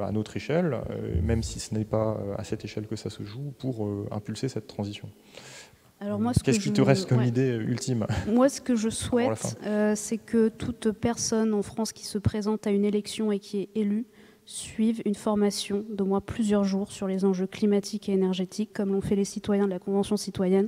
à notre échelle, même si ce n'est pas à cette échelle que ça se joue, pour impulser cette transition. Alors moi, qu'est-ce qui te reste comme idée ultime? Moi, ce que je souhaite, c'est que toute personne en France qui se présente à une élection et qui est élue suive une formation d'au moins plusieurs jours sur les enjeux climatiques et énergétiques, comme l'ont fait les citoyens de la Convention citoyenne,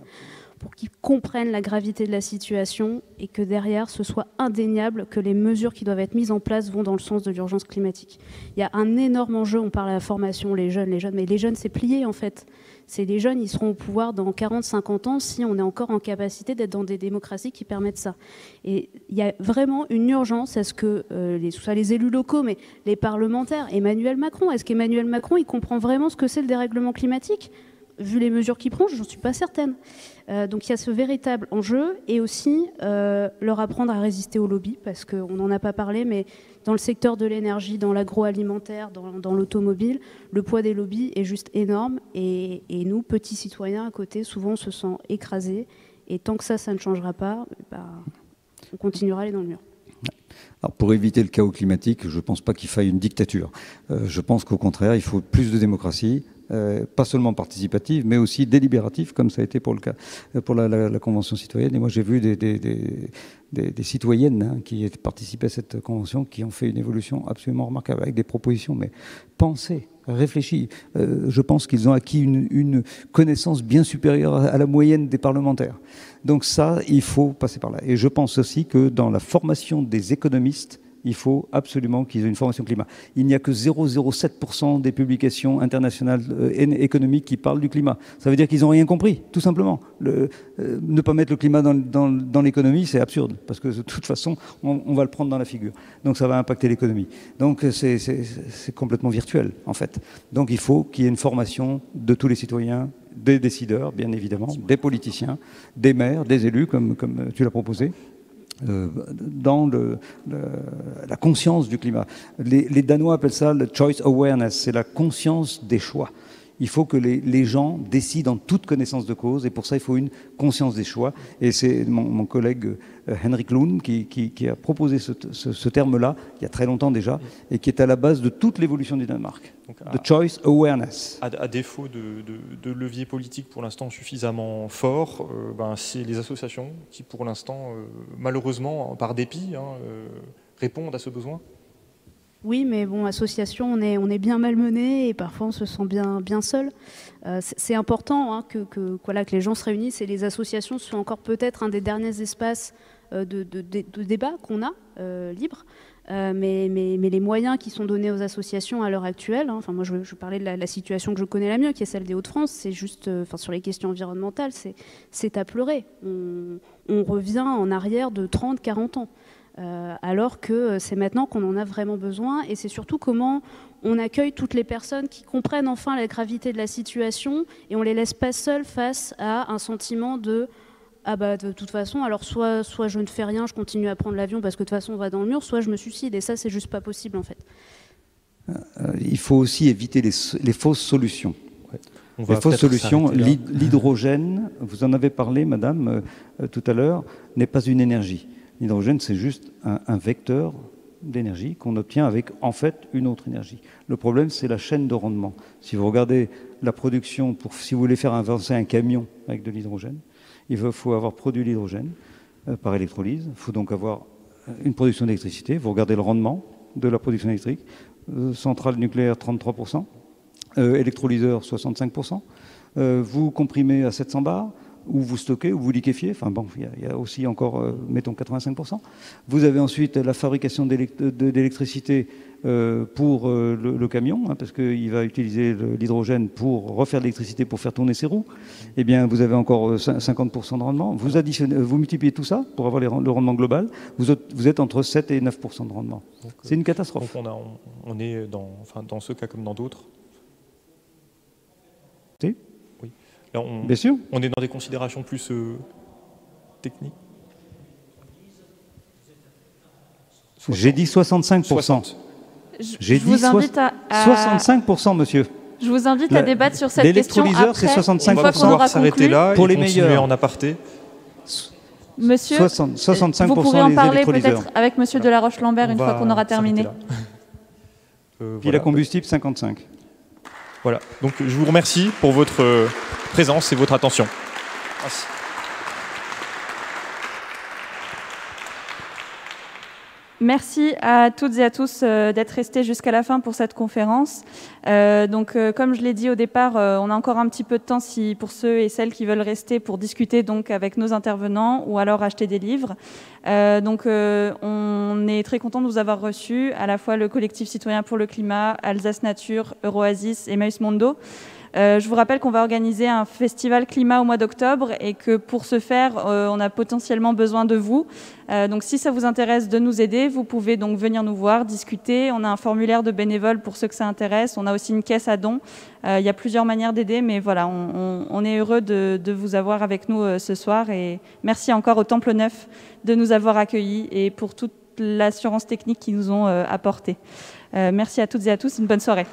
pour qu'ils comprennent la gravité de la situation et que derrière, ce soit indéniable que les mesures qui doivent être mises en place vont dans le sens de l'urgence climatique. Il y a un énorme enjeu, on parle à la formation, les jeunes, mais les jeunes, c'est plié en fait. C'est les jeunes, ils seront au pouvoir dans 40-50 ans si on est encore en capacité d'être dans des démocraties qui permettent ça. Et il y a vraiment une urgence à ce que, soit les élus locaux, mais les parlementaires, Emmanuel Macron, est-ce qu'Emmanuel Macron, il comprend vraiment ce que c'est le dérèglement climatique ? vu les mesures qu'ils prennent, je n'en suis pas certaine. Donc il y a ce véritable enjeu, et aussi leur apprendre à résister aux lobbies, parce qu'on n'en a pas parlé, mais dans le secteur de l'énergie, dans l'agroalimentaire, dans l'automobile, le poids des lobbies est juste énorme, et nous, petits citoyens à côté, souvent on se sent écrasés, et tant que ça ne changera pas, on continuera à aller dans le mur. Alors pour éviter le chaos climatique, je ne pense pas qu'il faille une dictature. Je pense qu'au contraire, il faut plus de démocratie, pas seulement participative, mais aussi délibérative, comme ça a été pour le cas pour la Convention citoyenne. Et moi, j'ai vu des citoyennes qui participaient à cette convention, qui ont fait une évolution absolument remarquable, avec des propositions, mais pensées, réfléchies. Je pense qu'ils ont acquis une connaissance bien supérieure à la moyenne des parlementaires. Donc ça, il faut passer par là. Et je pense aussi que dans la formation des économistes, il faut absolument qu'ils aient une formation climat. Il n'y a que 0,07% des publications internationales économiques qui parlent du climat. Ça veut dire qu'ils n'ont rien compris, tout simplement. Ne pas mettre le climat dans l'économie, c'est absurde, parce que de toute façon, on va le prendre dans la figure. Donc ça va impacter l'économie. Donc c'est complètement virtuel, en fait. Donc il faut qu'il y ait une formation de tous les citoyens, des décideurs, bien évidemment, des politiciens, des maires, des élus, comme tu l'as proposé, dans la conscience du climat. Les Danois appellent ça le choice awareness, c'est la conscience des choix. Il faut que les gens décident en toute connaissance de cause, et pour ça il faut une conscience des choix. Et c'est mon collègue Henrik Lund qui a proposé ce terme-là il y a très longtemps déjà, et qui est à la base de toute l'évolution du Danemark. The choice awareness. À défaut de levier politique pour l'instant suffisamment fort, c'est les associations qui pour l'instant, malheureusement, par dépit, répondent à ce besoin. Oui, mais bon, association, on est bien malmené, et parfois on se sent bien seul. C'est important que les gens se réunissent, et les associations sont encore peut-être un des derniers espaces de débat qu'on a libre. Mais les moyens qui sont donnés aux associations à l'heure actuelle, moi je parlais de la situation que je connais la mieux, qui est celle des Hauts-de-France, c'est juste, sur les questions environnementales, c'est à pleurer. On revient en arrière de 30-40 ans. Alors que c'est maintenant qu'on en a vraiment besoin, et c'est surtout comment on accueille toutes les personnes qui comprennent enfin la gravité de la situation, et on les laisse pas seules face à un sentiment de toute façon, alors soit je ne fais rien, je continue à prendre l'avion parce que de toute façon on va dans le mur, soit je me suicide, et ça c'est juste pas possible en fait. Il faut aussi éviter les fausses solutions. Les fausses solutions, l'hydrogène, vous en avez parlé madame tout à l'heure, n'est pas une énergie. L'hydrogène, c'est juste un vecteur d'énergie qu'on obtient avec, en fait, une autre énergie. Le problème, c'est la chaîne de rendement. Si vous regardez la production, si vous voulez faire avancer un camion avec de l'hydrogène, il faut avoir produit l'hydrogène par électrolyse. Il faut donc avoir une production d'électricité. Vous regardez le rendement de la production électrique. Centrale nucléaire, 33%. Électrolyseur, 65%. Vous comprimez à 700 bars. Ou vous stockez, ou vous liquéfiez, il y a aussi encore, mettons, 85%. Vous avez ensuite la fabrication d'électricité pour le camion, parce qu'il va utiliser l'hydrogène pour refaire de l'électricité pour faire tourner ses roues. Eh bien, vous avez encore 50% de rendement. Vous multipliez tout ça pour avoir le rendement global. Vous êtes entre 7 et 9% de rendement. C'est une catastrophe. Donc on est dans ce cas comme dans d'autres. Là, bien sûr. On est dans des considérations plus techniques. J'ai dit 65%. J'ai dit 65%, monsieur. Je vous invite à débattre sur cette question après. L'électrolyseur, c'est 65%. On va pouvoir s'arrêter là pour et les meilleurs en aparté. Monsieur, 65% vous pourrez en parler peut-être avec monsieur Delaroche-Lambert une fois qu'on aura terminé. Puis la combustible, 55%. Voilà, donc je vous remercie pour votre présence et votre attention. Merci. Merci à toutes et à tous d'être restés jusqu'à la fin pour cette conférence. Comme je l'ai dit au départ, on a encore un petit peu de temps pour ceux et celles qui veulent rester pour discuter donc avec nos intervenants ou alors acheter des livres. On est très content de vous avoir reçus, à la fois le collectif citoyen pour le climat, Alsace Nature, Euroasis et Maïs Mondo. Je vous rappelle qu'on va organiser un festival climat au mois d'octobre et que pour ce faire, on a potentiellement besoin de vous. Donc si ça vous intéresse de nous aider, vous pouvez donc venir nous voir, discuter. On a un formulaire de bénévoles pour ceux que ça intéresse. On a aussi une caisse à dons. Il y a plusieurs manières d'aider, mais voilà, on est heureux de vous avoir avec nous ce soir. Et merci encore au Temple Neuf de nous avoir accueillis et pour toute l'assurance technique qu'ils nous ont apportée. Merci à toutes et à tous. Une bonne soirée.